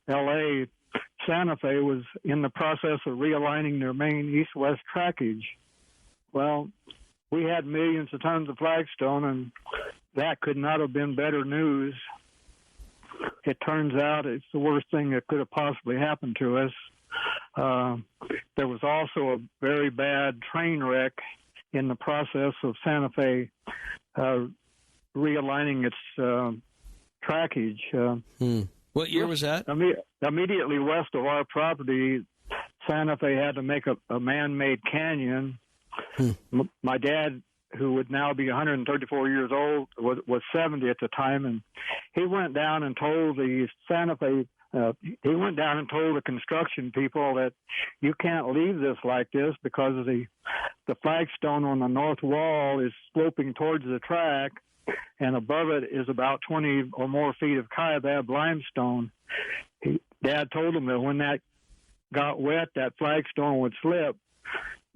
L.A., Santa Fe, was in the process of realigning their main east-west trackage. Well, we had millions of tons of flagstone, and that could not have been better news. It turns out it's the worst thing that could have possibly happened to us. There was also a very bad train wreck in the process of Santa Fe realigning its trackage.
What year was that?
Immediately west of our property, Santa Fe had to make a man-made canyon. My dad, who would now be 134 years old, was 70 at the time, and he went down and told the Santa Fe, he went down and told the construction people that you can't leave this like this because the flagstone on the north wall is sloping towards the track, and above it is about 20 or more feet of Kaibab limestone. Dad told him that when that got wet, that flagstone would slip.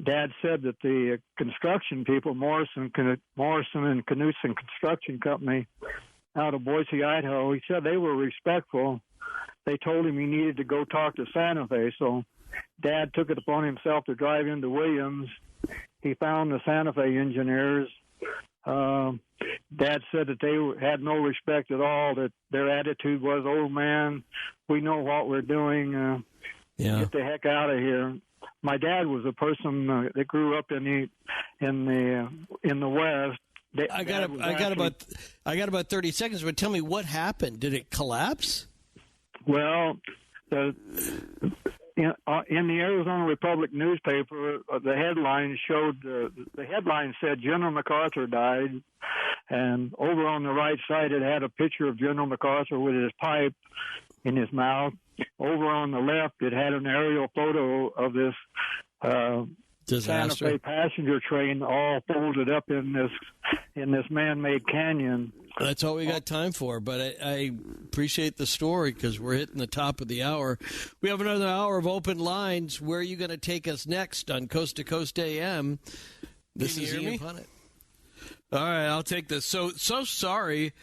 Dad said that the construction people, Morrison and Knutson Construction Company out of Boise, Idaho, he said they were respectful. They told him he needed to go talk to Santa Fe. So Dad took it upon himself to drive into Williams. He found the Santa Fe engineers. Dad said that they had no respect at all, that their attitude was, "Oh, man, we know what we're doing. Get the heck out of here." My dad was a person that grew up in the West.
I got about 30 seconds, but tell me what happened. Did it collapse?
Well, in the Arizona Republic newspaper, the headline showed the headline said General MacArthur died, and over on the right side it had a picture of General MacArthur with his pipe in his mouth. Over on the left, it had an aerial photo of this Santa Fe passenger train all folded up in this man-made canyon.
That's all we got time for, but I appreciate the story because we're hitting the top of the hour. We have another hour of open lines. Where are you going to take us next on Coast to Coast AM? This is Ian Punnett. All right, I'll take this. So sorry.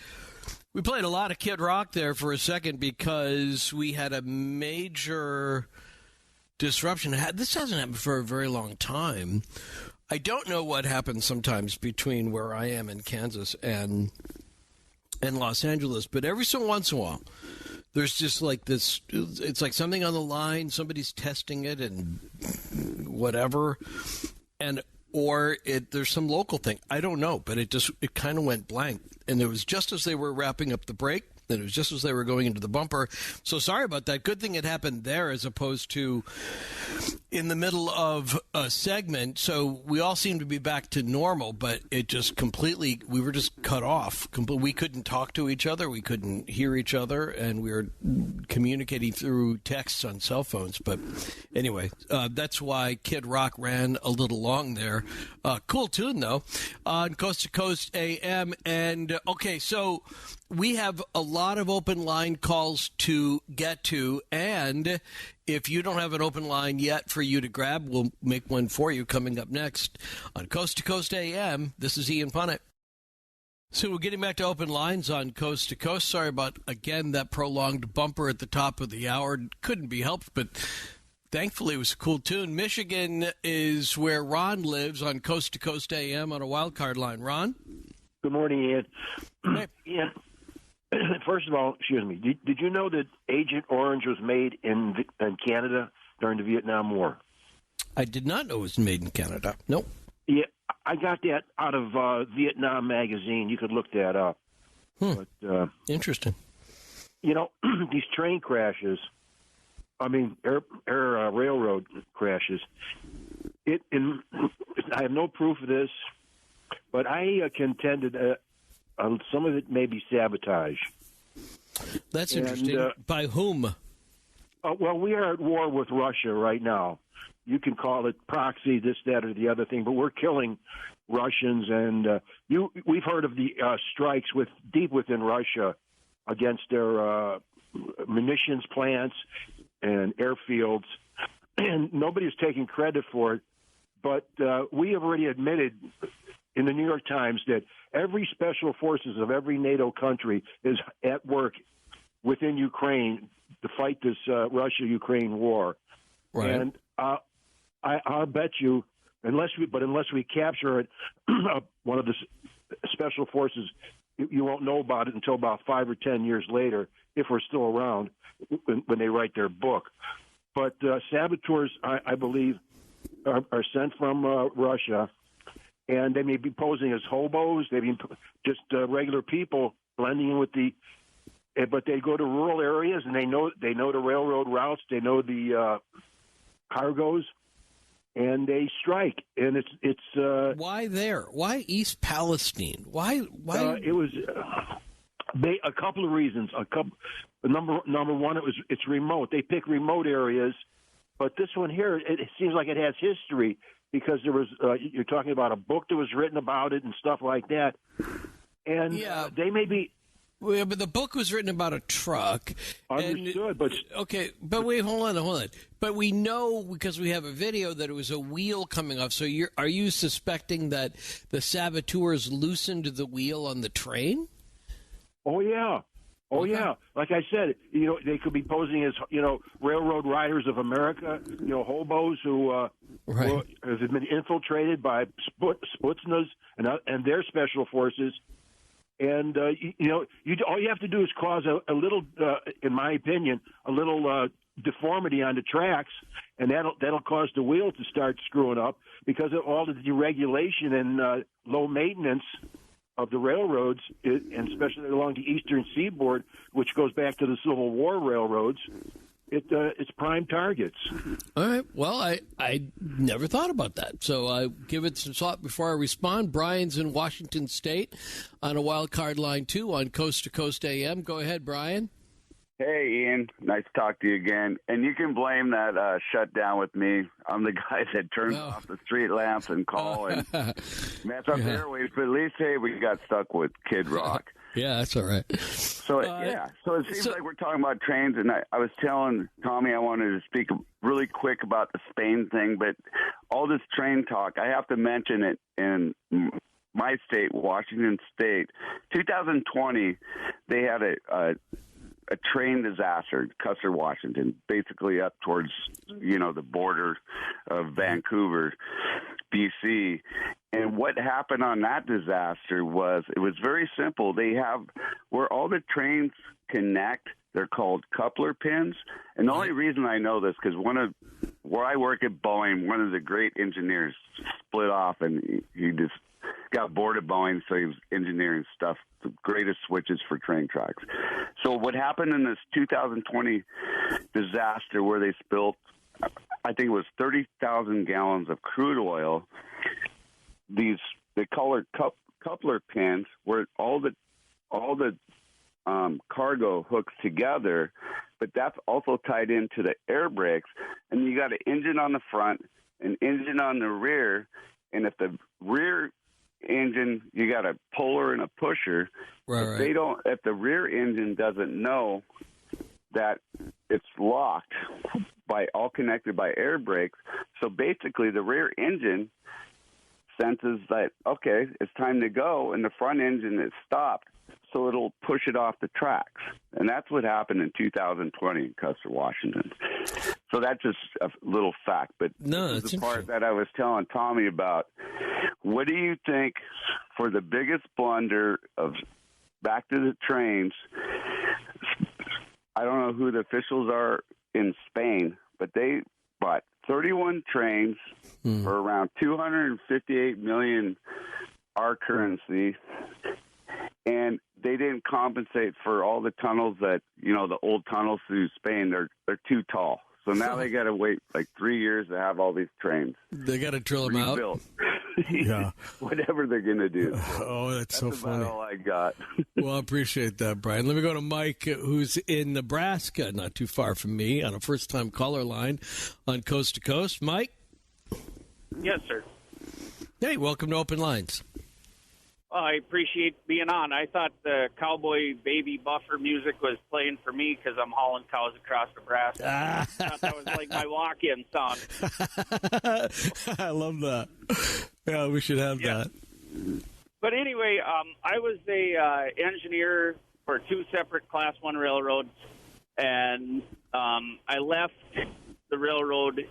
We played a lot of Kid Rock there for a second because we had a major disruption. This hasn't happened for a very long time. I don't know what happens sometimes between where I am in Kansas and Los Angeles, but every so once in a while, there's just like this, it's like something on the line, somebody's testing it and whatever, or there's some local thing. I don't know, but it kind of went blank. And it was just as they were wrapping up the break, and it was just as they were going into the bumper. So sorry about that. Good thing it happened there as opposed to in the middle of a segment. So we all seem to be back to normal, but it just completely, we were just cut off. We couldn't talk to each other. We couldn't hear each other, and we were communicating through texts on cell phones. But anyway, that's why Kid Rock ran a little long there. Cool tune, though, on Coast to Coast AM. And, okay, so we have a lot of open line calls to get to, and if you don't have an open line yet for you to grab, we'll make one for you coming up next on Coast to Coast AM. This is Ian Punnett. So we're getting back to open lines on Coast to Coast. Sorry about, again, that prolonged bumper at the top of the hour. Couldn't be helped, but thankfully it was a cool tune. Michigan is where Ron lives on Coast to Coast AM on a wild card line. Ron?
Good morning, Ian.
Hey.
Ian, first of all, excuse me, did you know that Agent Orange was made in Canada during the Vietnam War?
I did not know it was made in Canada. Nope.
Yeah, I got that out of Vietnam Magazine. You could look that up. But,
interesting.
You know, these train crashes, railroad crashes, I have no proof of this, but I contended some of it may be sabotage.
That's interesting. By whom?
Well, we are at war with Russia right now. You can call it proxy, this, that, or the other thing, but we're killing Russians. And we've heard of the strikes deep within Russia against their munitions plants and airfields, and nobody's taking credit for it. But we have already admitted in the New York Times that every special forces of every NATO country is at work within Ukraine to fight this Russia-Ukraine war.
Right.
And I'll bet you, unless we capture it, one of the special forces, you won't know about it until about 5 or 10 years later, if we're still around when they write their book. But saboteurs, I believe, are sent from Russia, and they may be posing as hobos. They may be just regular people blending in with but they go to rural areas and they know the railroad routes. They know the cargoes, and they strike. And it's
why there? Why East Palestine? Why?
It was a couple of reasons. Number one, it's remote. They pick remote areas, but this one here, it seems like it has history because there was. You're talking about a book that was written about it and stuff like that, and they may be.
Well, but the book was written about a truck.
Understood, but
okay. But wait, hold on. But we know because we have a video that it was a wheel coming off. So are you suspecting that the saboteurs loosened the wheel on the train?
Oh yeah. Yeah. Like I said, they could be posing as railroad riders of America. Hobos who have been infiltrated by Sputnas and their special forces. And all you have to do is cause a little, in my opinion, a little deformity on the tracks, and that'll cause the wheel to start screwing up because of all the deregulation and low maintenance of the railroads, and especially along the eastern seaboard, which goes back to the Civil War railroads. It's prime targets.
All right. Well, I never thought about that, so I give it some thought before I respond. Brian's in Washington State on a wild card line 2 on Coast to Coast AM. Go ahead, Brian.
Hey, Ian. Nice to talk to you again. And you can blame that shutdown with me. I'm the guy that turns off the street lamps and call and mess up the airwaves. But at least, hey, we got stuck with Kid Rock.
Yeah, that's all right.
So it seems like we're talking about trains, and I was telling Tommy I wanted to speak really quick about the Spain thing, but all this train talk, I have to mention it in my state, Washington State. 2020, they had a train disaster, Custer, Washington, basically up towards, the border of Vancouver, BC. And what happened on that disaster it was very simple. They have where all the trains connect, they're called coupler pins. And the only reason I know this, because where I work at Boeing, one of the great engineers split off and he just got bored of Boeing, so he was engineering stuff, the greatest switches for train tracks. So what happened in this 2020 disaster where they spilled, I think it was 30,000 gallons of crude oil, they call it coupler pins where all the cargo hooks together, but that's also tied into the air brakes, and you got an engine on the front, an engine on the rear, and if the rear engine, you got a puller and a pusher.
Right.
If the rear engine doesn't know that it's locked all connected by air brakes, so basically the rear engine senses that, okay, it's time to go, and the front engine is stopped, so it'll push it off the tracks. And that's what happened in 2020 in Custer, Washington. So that's just a little fact. But
no,
this is the part that I was telling Tommy about. What do you think for the biggest blunder of back to the trains? I don't know who the officials are in Spain, but they bought 31 trains for around 258 million our currency, and they didn't compensate for all the tunnels that, the old tunnels through Spain. They're too tall. So now they got to wait like 3 years to have all these trains.
They got to drill them out.
Yeah. Whatever they're going to do.
Oh, that's so funny.
That's all I got.
Well, I appreciate that, Brian. Let me go to Mike, who's in Nebraska, not too far from me, on a first-time caller line on Coast to Coast. Mike?
Yes, sir.
Hey, welcome to Open Lines.
Well, I appreciate being on. I thought the cowboy baby buffer music was playing for me because I'm hauling cows across Nebraska. I thought that was like my walk-in song.
I love that. Yeah, we should have that.
But anyway, I was a engineer for 2 separate Class 1 railroads, and I left the railroad.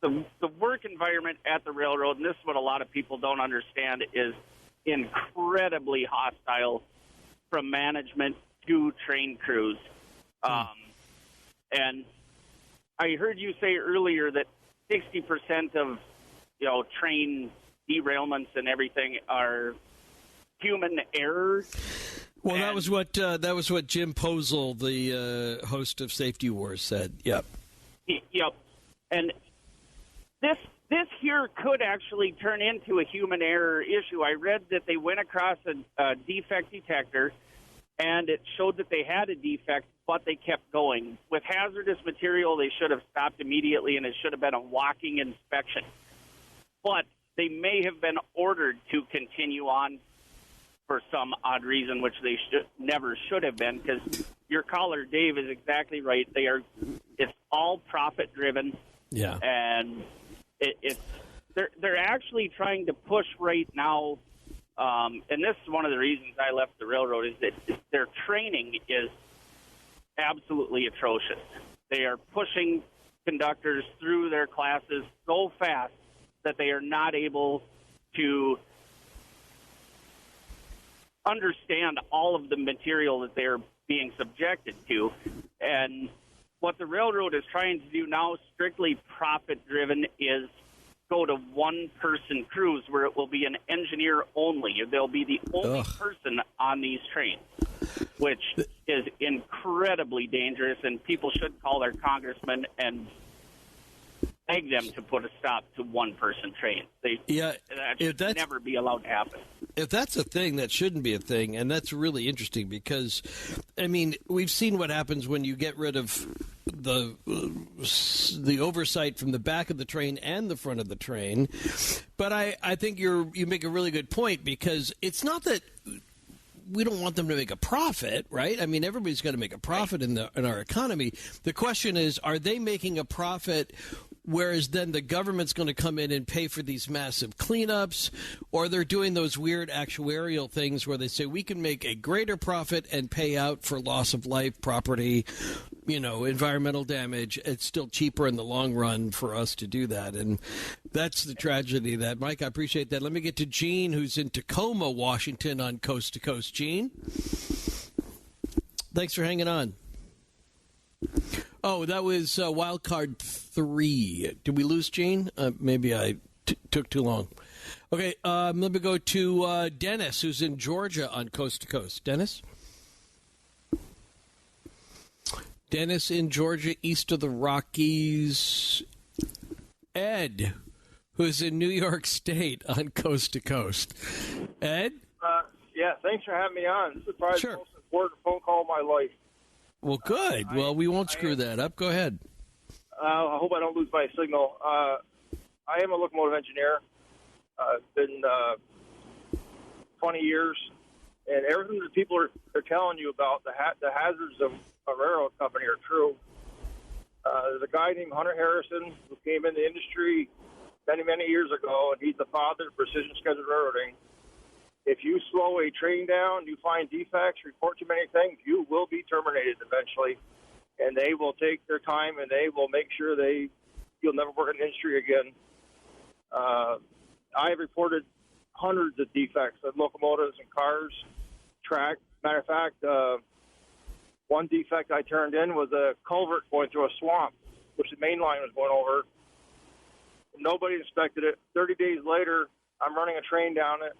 The work environment at the railroad, and this is what a lot of people don't understand, is incredibly hostile from management to train crews. And I heard you say earlier that 60% of train derailments and everything are human error.
Well, that was what Jim Poesl, the host of Safety Wars, said. Yep.
Yep. And this here could actually turn into a human error issue. I read that they went across a defect detector, and it showed that they had a defect, but they kept going. With hazardous material, they should have stopped immediately, and it should have been a walking inspection. But they may have been ordered to continue on for some odd reason, which they never should have been, because your caller, Dave, is exactly right. It's all profit-driven.
Yeah.
And they're actually trying to push right now, and this is one of the reasons I left the railroad, is that their training is absolutely atrocious. They are pushing conductors through their classes so fast that they are not able to understand all of the material that they're being subjected to. And what the railroad is trying to do now, strictly profit-driven, is go to one-person crews where it will be an engineer only. They'll be the only person on these trains, which is incredibly dangerous, and people should call their congressman and beg them to put a stop to one-person trains. That should never be allowed to happen.
If that's a thing, that shouldn't be a thing, and that's really interesting because, I mean, we've seen what happens when you get rid of the oversight from the back of the train and the front of the train. But I think you make a really good point, because it's not that we don't want them to make a profit, right? I mean, everybody's got to make a profit in our economy. The question is, are they making a profit, whereas then the government's going to come in and pay for these massive cleanups, or they're doing those weird actuarial things where they say we can make a greater profit and pay out for loss of life, property, environmental damage. It's still cheaper in the long run for us to do that. And that's the tragedy of that. Mike, I appreciate that. Let me get to Gene, who's in Tacoma, Washington, on Coast to Coast. Gene? Thanks for hanging on. Oh, that was wild card 3. Did we lose Gene? Maybe I took too long. Okay, let me go to Dennis, who's in Georgia, on Coast to Coast. Dennis? Dennis in Georgia, east of the Rockies. Ed, who's in New York State, on Coast to Coast. Ed?
Yeah, thanks for having me on. This is probably the most important phone call of my life.
Well, good. We won't screw that up. Go ahead.
I hope I don't lose my signal. I am a locomotive engineer. Been 20 years, and everything that people are telling you about the hazards of a railroad company are true. There's a guy named Hunter Harrison who came in the industry many, many years ago, and he's the father of precision scheduled railroading. If you slow a train down, you find defects, report too many things, you will be terminated eventually. And they will take their time, and they will make sure you'll never work in the industry again. I have reported hundreds of defects of locomotives and cars, track. Matter of fact, one defect I turned in was a culvert going through a swamp, which the main line was going over. Nobody inspected it. 30 days later, I'm running a train down it,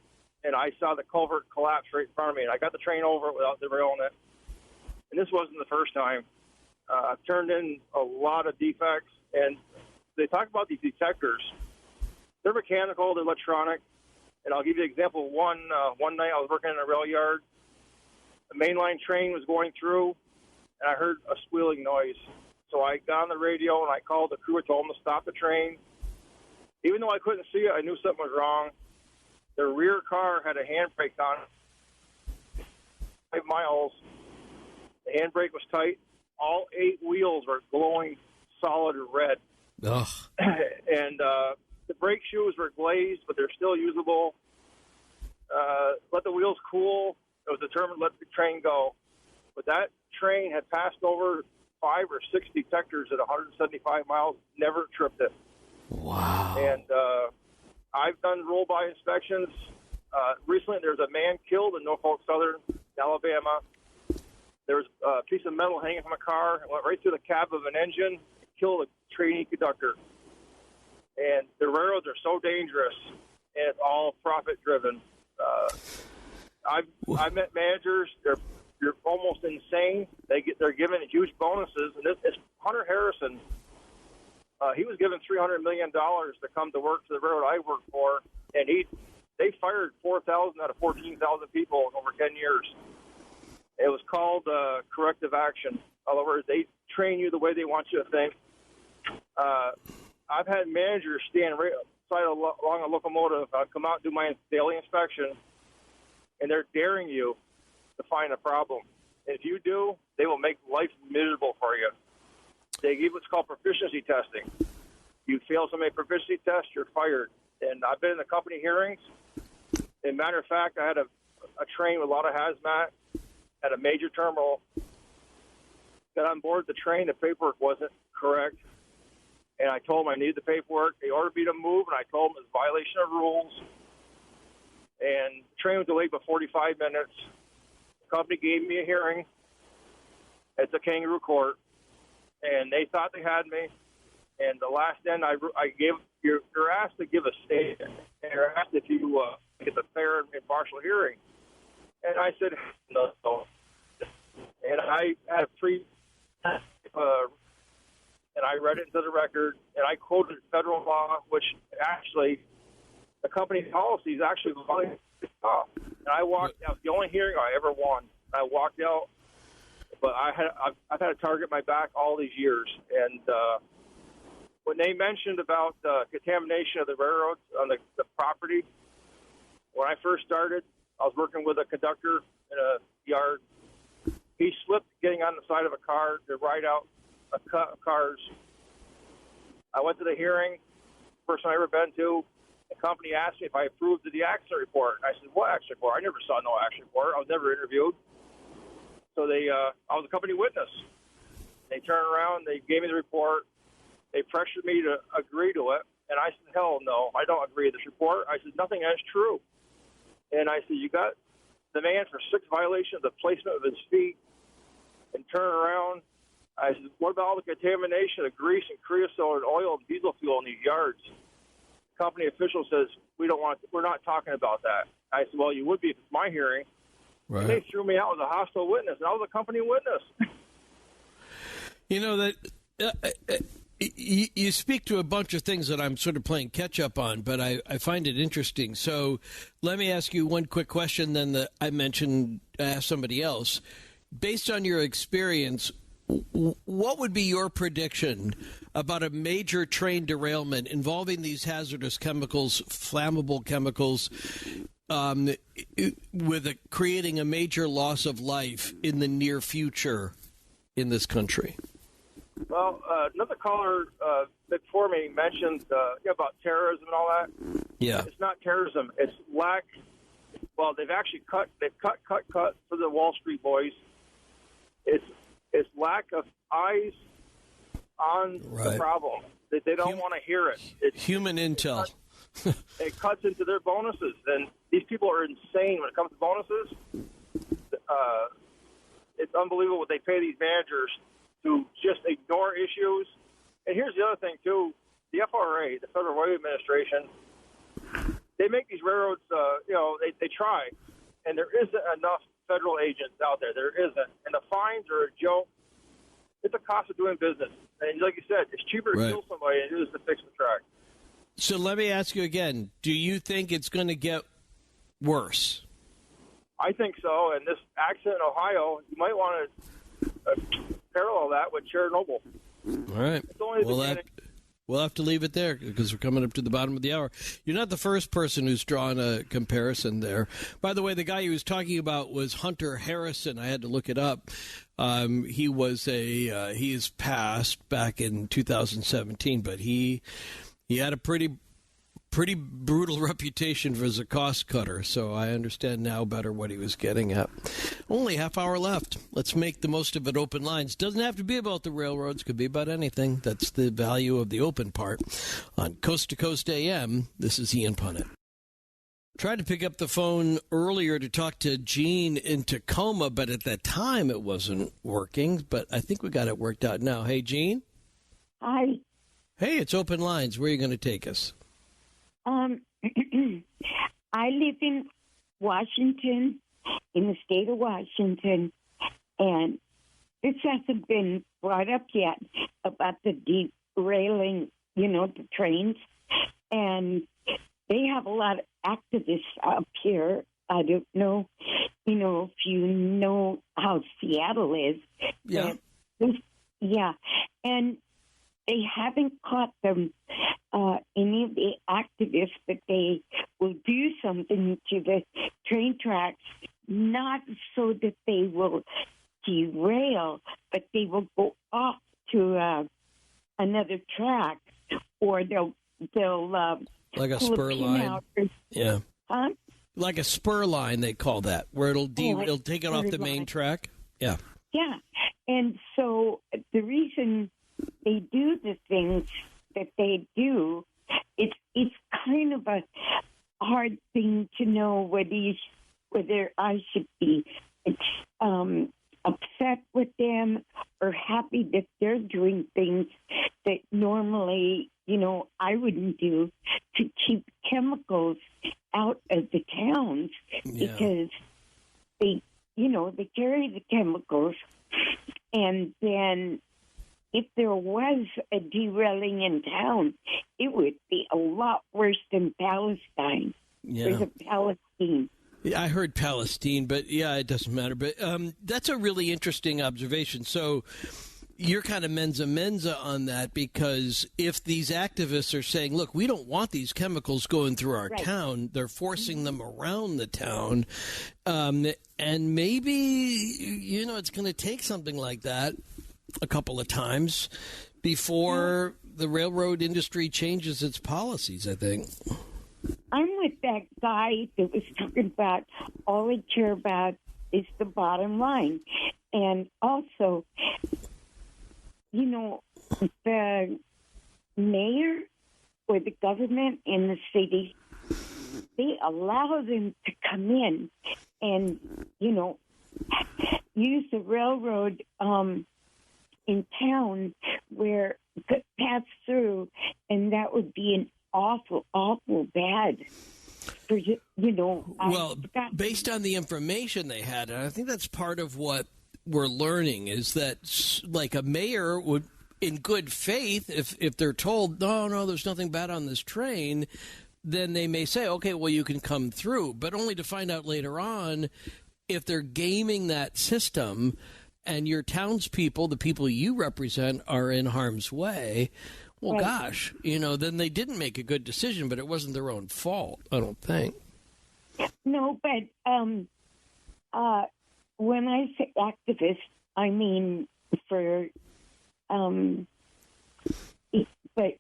and I saw the culvert collapse right in front of me. And I got the train over it without derailing it. And this wasn't the first time. I've turned in a lot of defects, and they talk about these detectors. They're mechanical, they're electronic, and I'll give you an example. One night I was working in a rail yard. The mainline train was going through, and I heard a squealing noise. So I got on the radio, and I called the crew and told them to stop the train. Even though I couldn't see it, I knew something was wrong. The rear car had a handbrake on it. 5 miles. The handbrake was tight. All 8 wheels were glowing solid red.
Ugh.
And the brake shoes were glazed, but they're still usable. Let the wheels cool. It was determined to let the train go. But that train had passed over 5 or 6 detectors at 175 miles, never tripped it.
Wow.
And I've done roll-by inspections. Recently, there's a man killed in Norfolk Southern, Alabama. There was a piece of metal hanging from a car. It went right through the cab of an engine, killed a trainee conductor. And the railroads are so dangerous, and it's all profit-driven. I've met managers. They're almost insane. They're given huge bonuses. And it's Hunter Harrison. He was given $300 million to come to work for the railroad I work for, and they fired 4,000 out of 14,000 people in over 10 years. It was called corrective action. In other words, they train you the way they want you to think. I've had managers stand right along a locomotive, come out and do my daily inspection, and they're daring you to find a problem. And if you do, they will make life miserable for you. They give what's called proficiency testing. You fail so many proficiency tests, you're fired. And I've been in the company hearings. As a matter of fact, I had a train with a lot of hazmat at a major terminal. Got on board the train, the paperwork wasn't correct. And I told them I needed the paperwork. They ordered me to move, and I told them it was a violation of rules. And the train was delayed by 45 minutes. The company gave me a hearing at the kangaroo court, and they thought they had me. And the last end, you're asked to give a statement, and you're asked if you get a fair and impartial hearing. And I said, no. And I had and I read it into the record, and I quoted federal law, which actually, the company's policies actually violated law. And I walked out. The only hearing I ever won. I walked out, but I've had a target on my back all these years. And when they mentioned about contamination of the railroads on the property, when I first started, I was working with a conductor in a yard. He slipped getting on the side of a car to ride out cars. I went to the hearing, first one I ever been to. The company asked me if I approved of the accident report. I said, what accident report? I never saw no accident report. I was never interviewed. So I was a company witness. They turned around, they gave me the report. They pressured me to agree to it. And I said, hell no, I don't agree to this report. I said, nothing is true. And I said, you got the man for 6 violations of the placement of his feet, and turn around. I said, what about all the contamination of grease and creosote and oil and diesel fuel in these yards? The company official says, we're not talking about that. I said, well, you would be if it's my hearing. Right. And they threw me out as a hostile witness, and I was a company witness.
You know, that you speak to a bunch of things that I'm sort of playing catch-up on, but I find it interesting. So let me ask you one quick question then that I mentioned, ask somebody else. Based on your experience, what would be your prediction about a major train derailment involving these hazardous chemicals, flammable chemicals, with creating a major loss of life in the near future in this country?
Well, another caller before me mentioned about terrorism and all that.
Yeah.
It's not terrorism. It's lack. Well, they've actually cut for the Wall Street boys. It's lack of eyes on the problem. They don't want to hear it. It's
human intel.
It cuts into their bonuses, and these people are insane when it comes to bonuses. It's unbelievable what they pay these managers to just ignore issues. And here's the other thing too: the FRA, the Federal Railroad Administration, they make these railroads. They try, and there isn't enough federal agents out there. There isn't, and the fines are a joke. It's a cost of doing business, and like you said, it's cheaper to kill somebody than it is to fix the track.
So let me ask you again: do you think it's going to get worse?
I think so, and this accident in Ohio, you might want to parallel that with Chernobyl.
All right.
It's only the beginning.
We'll have to leave it there because we're coming up to the bottom of the hour. You're not the first person who's drawn a comparison there. By the way, the guy he was talking about was Hunter Harrison. I had to look it up. He is passed back in 2017, but he had a pretty brutal reputation as a cost cutter, so I understand now better what he was getting at. Only half hour left. Let's make the most of it. Open lines. Doesn't have to be about the railroads. Could be about anything. That's the value of the open part. On Coast to Coast AM, this is Ian Punnett. Tried to pick up the phone earlier to talk to Gene in Tacoma, but at that time it wasn't working, but I think we got it worked out now. Hey, Gene?
Hi.
Hey, it's Open Lines. Where are you going to take us?
I live in Washington, in the state of Washington, and this hasn't been brought up yet about the derailing, the trains. And they have a lot of activists up here. I don't know, if you know how Seattle is.
Yeah.
Yeah. And they haven't caught them, any of the activists, but they will do something to the train tracks, not so that they will derail, but they will go off to another track, or they'll
like a
pull
spur
pin
line.
out.
Yeah.
Huh?
Like a spur line, they call that, where it'll take it off the main track. Yeah.
Yeah. And so the reason they do the things that they do, it's kind of a hard thing to know whether I should be upset with them or happy that they're doing things that normally, I wouldn't do, to keep chemicals out of the towns because they carry the chemicals, and then if there was a derailing in town, it would be a lot worse than Palestine.
Yeah.
There's a Palestine.
Yeah, I heard Palestine, but it doesn't matter. But that's a really interesting observation. So you're kind of menza on that, because if these activists are saying, look, we don't want these chemicals going through our town, they're forcing them around the town. And maybe, it's going to take something like that a couple of times before the railroad industry changes its policies, I think.
I'm with that guy that was talking about all they care about is the bottom line. And also, the mayor or the government in the city, they allow them to come in and, use the railroad in town where could pass through, and that would be an awful, awful bad.
Well, based on the information they had, and I think that's part of what we're learning, is that like a mayor would, in good faith, if they're told, no, there's nothing bad on this train, then they may say, okay, well, you can come through, but only to find out later on if they're gaming that system and your townspeople, the people you represent, are in harm's way. Well, gosh, then they didn't make a good decision, but it wasn't their own fault, I don't think.
No, but when I say activist, I mean for but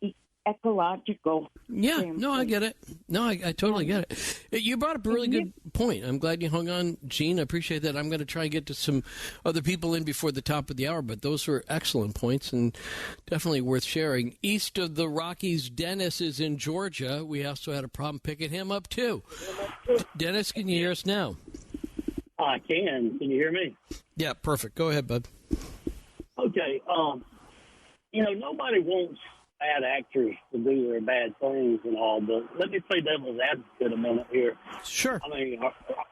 ecological.
Yeah, no, I get it. No, I totally get it. You brought up a really good point. I'm glad you hung on, Gene. I appreciate that. I'm going to try and get to some other people in before the top of the hour, but those were excellent points and definitely worth sharing. East of the Rockies, Dennis is in Georgia. We also had a problem picking him up, too. Dennis, can you hear us now?
I can. Can you hear me?
Yeah, perfect. Go ahead, bud.
Okay. Nobody wants bad actors to do their bad things and all, but let me play devil's advocate a minute here.
Sure.
I mean,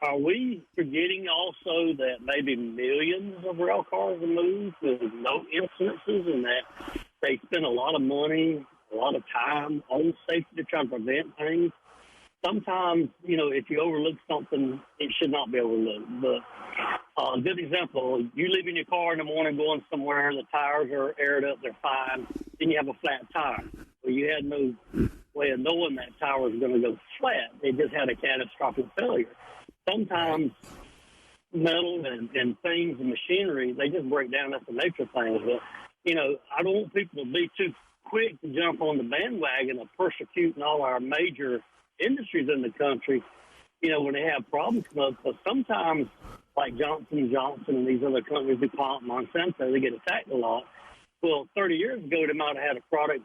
are we forgetting also that maybe millions of rail cars are moved with no incidences, and that they spend a lot of money, a lot of time on safety to try to prevent things? Sometimes, if you overlook something, it should not be overlooked. But a good example, you leave in your car in the morning going somewhere, the tires are aired up, they're fine, then you have a flat tire. Well, you had no way of knowing that tire was going to go flat. It just had a catastrophic failure. Sometimes metal and things and machinery, they just break down. That's the nature of things. But, I don't want people to be too quick to jump on the bandwagon of persecuting all our major industries in the country, when they have problems come up. But sometimes, like Johnson & Johnson and these other companies, DuPont, Monsanto, they get attacked a lot. Well, 30 years ago, they might have had a product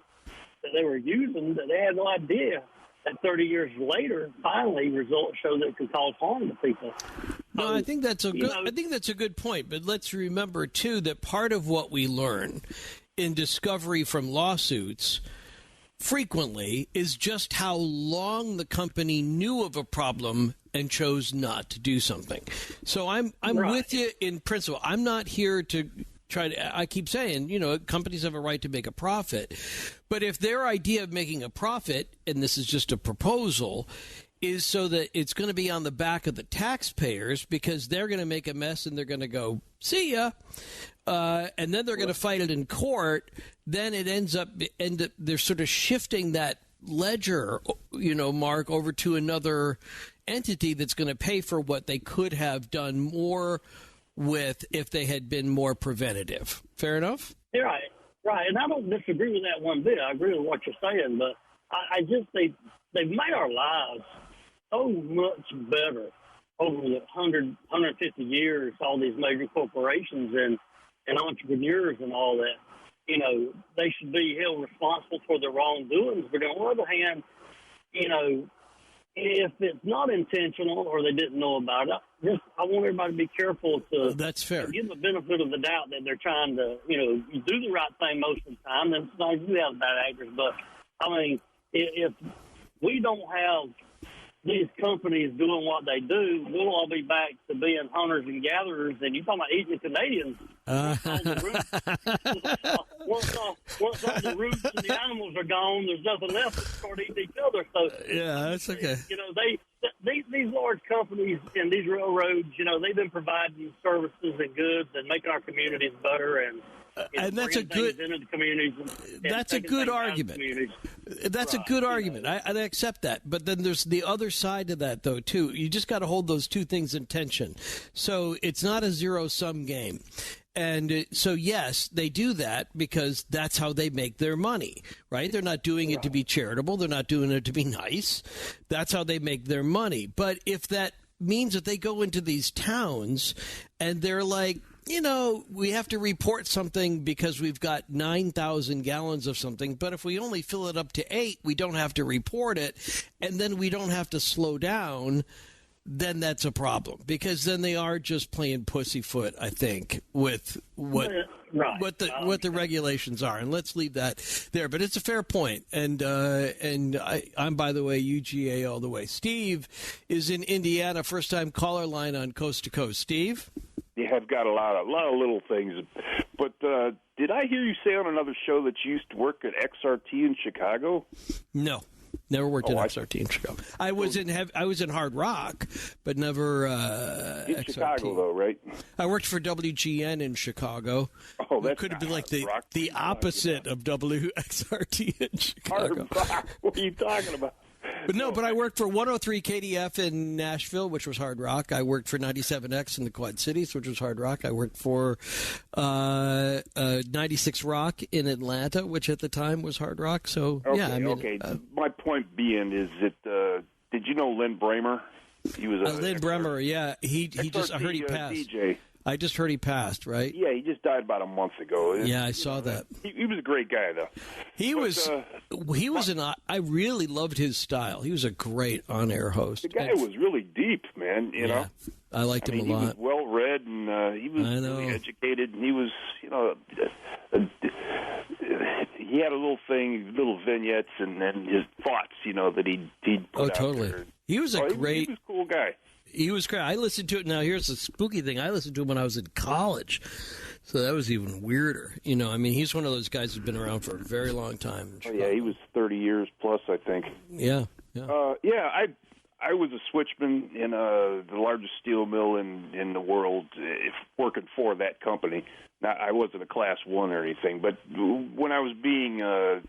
that they were using that they had no idea that 30 years later, finally, results show that it can cause harm to people.
No, I think that's a good. I think that's a good point. But let's remember too that part of what we learn in discovery from lawsuits frequently is just how long the company knew of a problem and chose not to do something. So I'm right with you in principle. I'm not here to try to, I keep saying, companies have a right to make a profit. But if their idea of making a profit, and this is just a proposal, is so that it's going to be on the back of the taxpayers because they're going to make a mess and they're going to go, see ya. And then they're going to fight it in court. Then it ends up they're sort of shifting that ledger, Mark, over to another entity that's going to pay for what they could have done more with if they had been more preventative. Fair enough?
You're right. Right. And I don't disagree with that one bit. I agree with what you're saying, but I just they've made our lives so much better over the 150 years, all these major corporations and entrepreneurs and all that. They should be held responsible for their wrongdoings. But on the other hand, if it's not intentional or they didn't know about it, I want everybody to be careful to
that's fair.
Give them the benefit of the doubt that they're trying to, you do the right thing most of the time. And it's not you have bad actors, but I mean, if we don't have these companies doing what they do, we'll all be back to being hunters and gatherers. And you're talking about eating the Canadians. Once all the roots and the animals are gone, there's nothing left to start eating each other. So
yeah, that's okay.
These large companies and these railroads, they've been providing services and goods and making our communities better and that's a good. That's a good argument. That's a good argument. I accept that. But then there's the other side to that, though, too. You just got to hold those two things in tension. So it's not a zero-sum game. And so, yes, they do that because that's how they make their money, right? They're not doing it to be charitable. They're not doing it to be nice. That's how they make their money. But if that means that they go into these towns and they're like, we have to report something because we've got 9,000 gallons of something, but if we only fill it up to 8, we don't have to report it, and then we don't have to slow down, then that's a problem because then they are just playing pussyfoot, I think, with what the regulations are, and let's leave that there. But it's a fair point, and I'm, by the way, UGA all the way. Steve is in Indiana, first-time caller line on Coast to Coast. Steve?
Yeah, I've got a lot of little things. But did I hear you say on another show that you used to work at XRT in Chicago?
No, never worked at XRT in Chicago. I was in Hard Rock, but never in XRT.
Chicago, though, right?
I worked for WGN in Chicago.
Oh, that
could have been like the opposite of WXRT in Chicago.
Hard Rock. What are you talking about?
But I worked for 103 KDF in Nashville, which was hard rock. I worked for 97X in the Quad Cities, which was hard rock. I worked for 96 Rock in Atlanta, which at the time was hard rock. So,
okay. My point being is that, did you know Lynn Bramer? He was
Lynn Bremer, yeah. He just, I heard he passed. DJ. I just heard he passed, right?
Yeah, he just died about a month ago.
Yeah, I saw that.
He was a great guy, though.
I really loved his style. He was a great on-air host.
The guy was really deep, man, you know.
I liked him a lot.
He was well-read, and he was really educated, and he was, he had a little vignettes and his thoughts, that he'd put out
totally.
There.
He was he was
a cool guy.
He was great. I listened to it. Now, here's the spooky thing. I listened to him when I was in college, so that was even weirder. He's one of those guys who's been around for a very long time.
Oh, yeah, he was 30 years plus, I think.
Yeah.
I was a switchman in the largest steel mill in the world, working for that company. Now, I wasn't a Class 1 or anything, but when I was being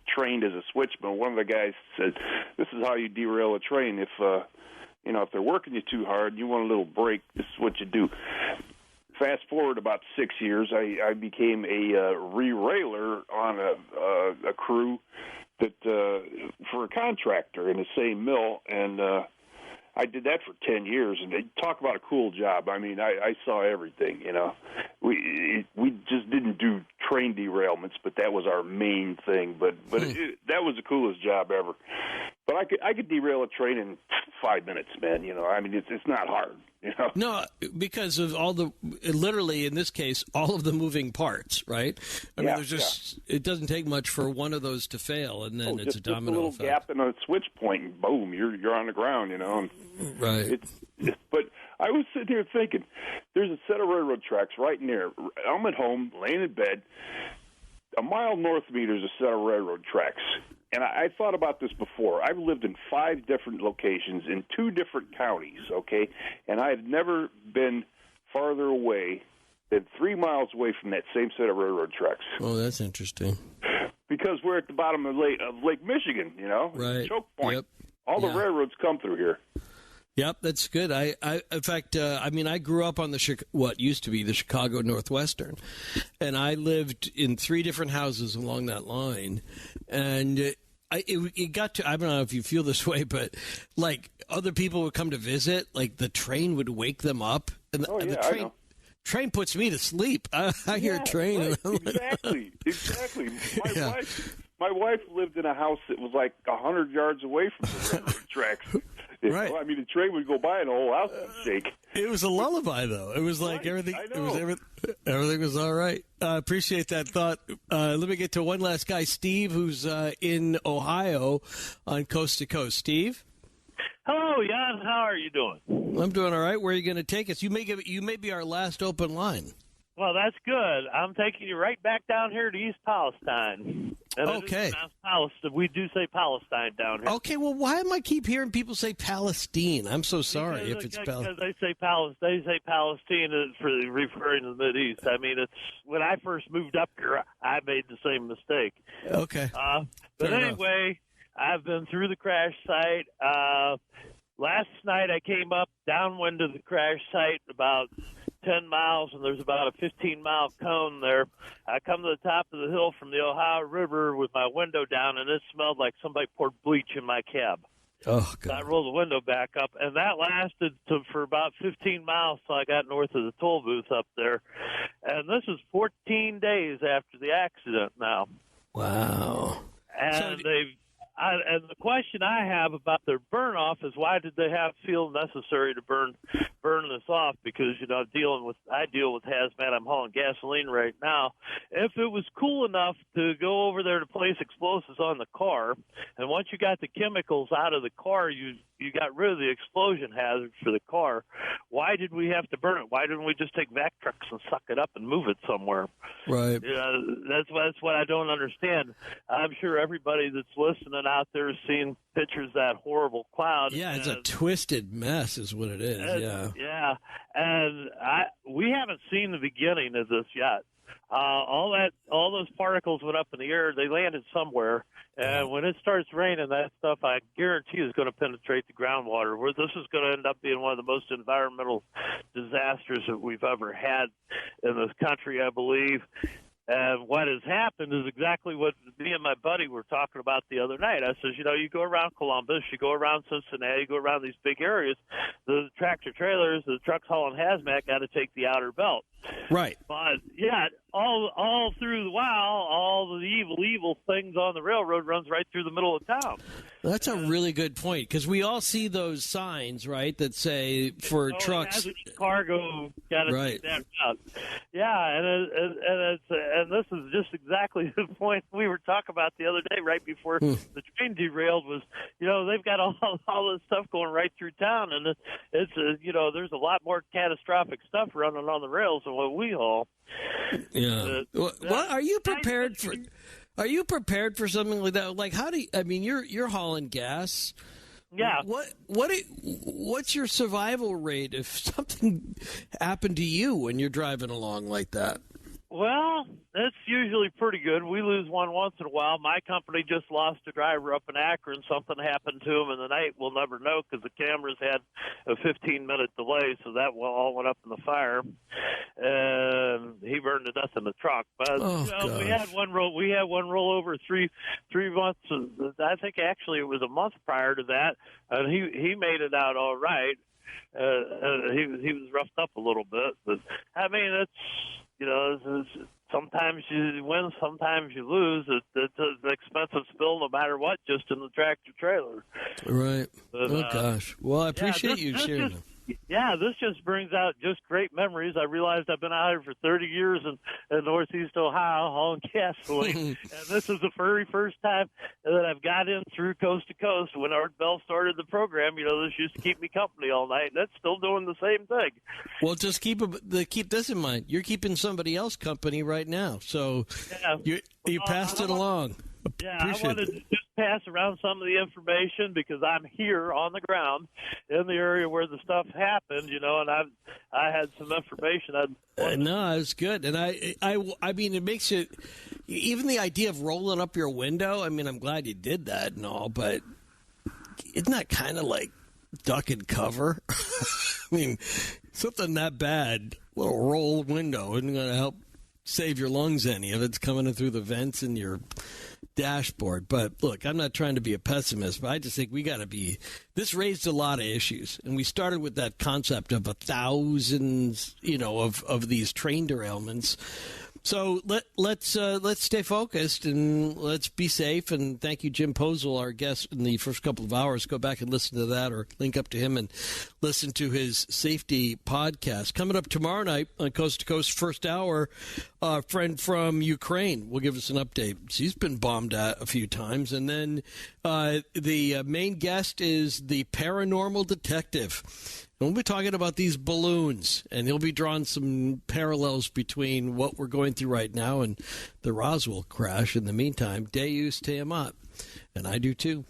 trained as a switchman, one of the guys said, "This is how you derail a train. If they're working you too hard, you want a little break, this is what you do." Fast forward about 6 years, I became a re-railer on a crew that for a contractor in the same mill, and I did that for 10 years, and talk about a cool job. I saw everything, We just didn't do train derailments, but that was our main thing. But that was the coolest job ever. But I could derail a train in 5 minutes, man. It's not hard.
No, because of literally in this case, all of the moving parts, right? It doesn't take much for one of those to fail, and then it's a domino effect.
Just a little gap in a switch point, and boom, you're on the ground,
Right.
But I was sitting here thinking, there's a set of railroad tracks right near. I'm at home, laying in bed. A mile north of me, there's a set of railroad tracks. And I thought about this before. I've lived in 5 different locations in 2 different counties, okay? And I've never been farther away than 3 miles away from that same set of railroad tracks.
Oh, that's interesting.
Because we're at the bottom of Lake Michigan,
Right.
Choke point.
Yep.
All the railroads come through here.
Yep, that's good. In fact, I grew up on what used to be the Chicago Northwestern, and I lived in 3 different houses along that line, and it got to, I don't know if you feel this way, but like other people would come to visit, like the train would wake them up, and the train puts me to sleep. I hear a train.
Right. And exactly. My wife lived in a house that was like 100 yards away from the railroad tracks.
Right.
The train would go by and the whole house would shake.
It was a lullaby, though. It was like everything. Everything was all right. Appreciate that thought. Let me get to one last guy, Steve, who's in Ohio on Coast to Coast. Steve.
Hello, Jan. How are you doing?
I'm doing all right. Where are you going to take us? You may be our last open line.
Well, that's good. I'm taking you right back down here to East Palestine. And
okay.
We do say Palestine down here.
Okay, well, why am I keep hearing people say Palestine? I'm so sorry if it's Palestine.
Because they say Palestine for referring to the Mideast. It's when I first moved up here, I made the same mistake.
Okay.
But anyway, I've been through the crash site. Last night I came up downwind of the crash site about 10 miles, and there's about a 15-mile cone there. I come to the top of the hill from the Ohio River with my window down, and it smelled like somebody poured bleach in my cab.
Oh, God.
So I rolled the window back up, and that lasted for about 15 miles till I got north of the toll booth up there. And this is 14 days after the accident now.
Wow.
And and the question I have about their burn off is why did they feel necessary to burn this off? Because I deal with hazmat. I'm hauling gasoline right now. If it was cool enough to go over there to place explosives on the car, and once you got the chemicals out of the car, you got rid of the explosion hazard for the car. Why did we have to burn it? Why didn't we just take vac trucks and suck it up and move it somewhere?
Right.
That's what I don't understand. I'm sure everybody that's listening out there has seen pictures of that horrible cloud.
Yeah, it's a twisted mess is what it is.
Yeah. And we haven't seen the beginning of this yet. all those particles went up in the air. They landed somewhere, and when it starts raining, that stuff I guarantee is going to penetrate the groundwater. Where this is going to end up being one of the most environmental disasters that we've ever had in this country, I believe. And what has happened is exactly what me and my buddy were talking about the other night. I says, you go around Columbus, you go around Cincinnati, you go around these big areas, the tractor trailers, the trucks hauling hazmat got to take the outer belt.
Right.
But, yeah, all through the while, all the evil things on the railroad runs right through the middle of town.
That's a really good point, because we all see those signs, right, that say for trucks.
Cargo, got to take that out. Yeah, and this is just exactly the point we were talking about the other day, right before the train derailed. Was they've got all this stuff going right through town, and it's there's a lot more catastrophic stuff running on the rails than what we haul.
Yeah. Are you prepared for? Are you prepared for something like that? Like, how do you, I mean, you're hauling gas.
Yeah.
What's your survival rate if something happened to you when you're driving along like that?
Well, that's usually pretty good. We lose one once in a while. My company just lost a driver up in Akron. Something happened to him in the night. We'll never know because the cameras had a 15-minute delay, so that all went up in the fire. And he burned to death in the truck. But we had one roll over three months. I think actually it was a month prior to that, and he made it out all right. He was roughed up a little bit, but I mean it's. Sometimes you win, sometimes you lose. It's an expensive spill no matter what, just in the tractor trailer.
Right.
But,
gosh. Well, I appreciate you sharing them.
Yeah, this just brings out just great memories. I realized I've been out here for 30 years in Northeast Ohio hauling gasoline, and this is the very first time that I've got in through coast to coast. When Art Bell started the program, this used to keep me company all night, and that's still doing the same thing.
Well, just keep this in mind. You're keeping somebody else company right now, so you passed it along.
Yeah, I wanted to just pass around some of the information because I'm here on the ground in the area where the stuff happened, and I had some information.
No, it's good, and I mean, it makes it even the idea of rolling up your window. I mean, I'm glad you did that and all, but isn't that kind of like duck and cover? I mean, something that bad, a little roll window isn't going to help save your lungs any if it's coming in through the vents in your dashboard. But look, I'm not trying to be a pessimist, but I just think we got to be. This raised a lot of issues, and we started with that concept of 1,000, of these train derailments. So let's stay focused and let's be safe. And thank you, Jim Poesl, our guest in the first couple of hours. Go back and listen to that, or link up to him and listen to his safety podcast. Coming up tomorrow night on Coast to Coast first hour, a friend from Ukraine will give us an update. She's been bombed at a few times. And then the main guest is the paranormal detective. We'll be talking about these balloons, and he'll be drawing some parallels between what we're going through right now and the Roswell crash. In the meantime, Deus te amat, and I do too.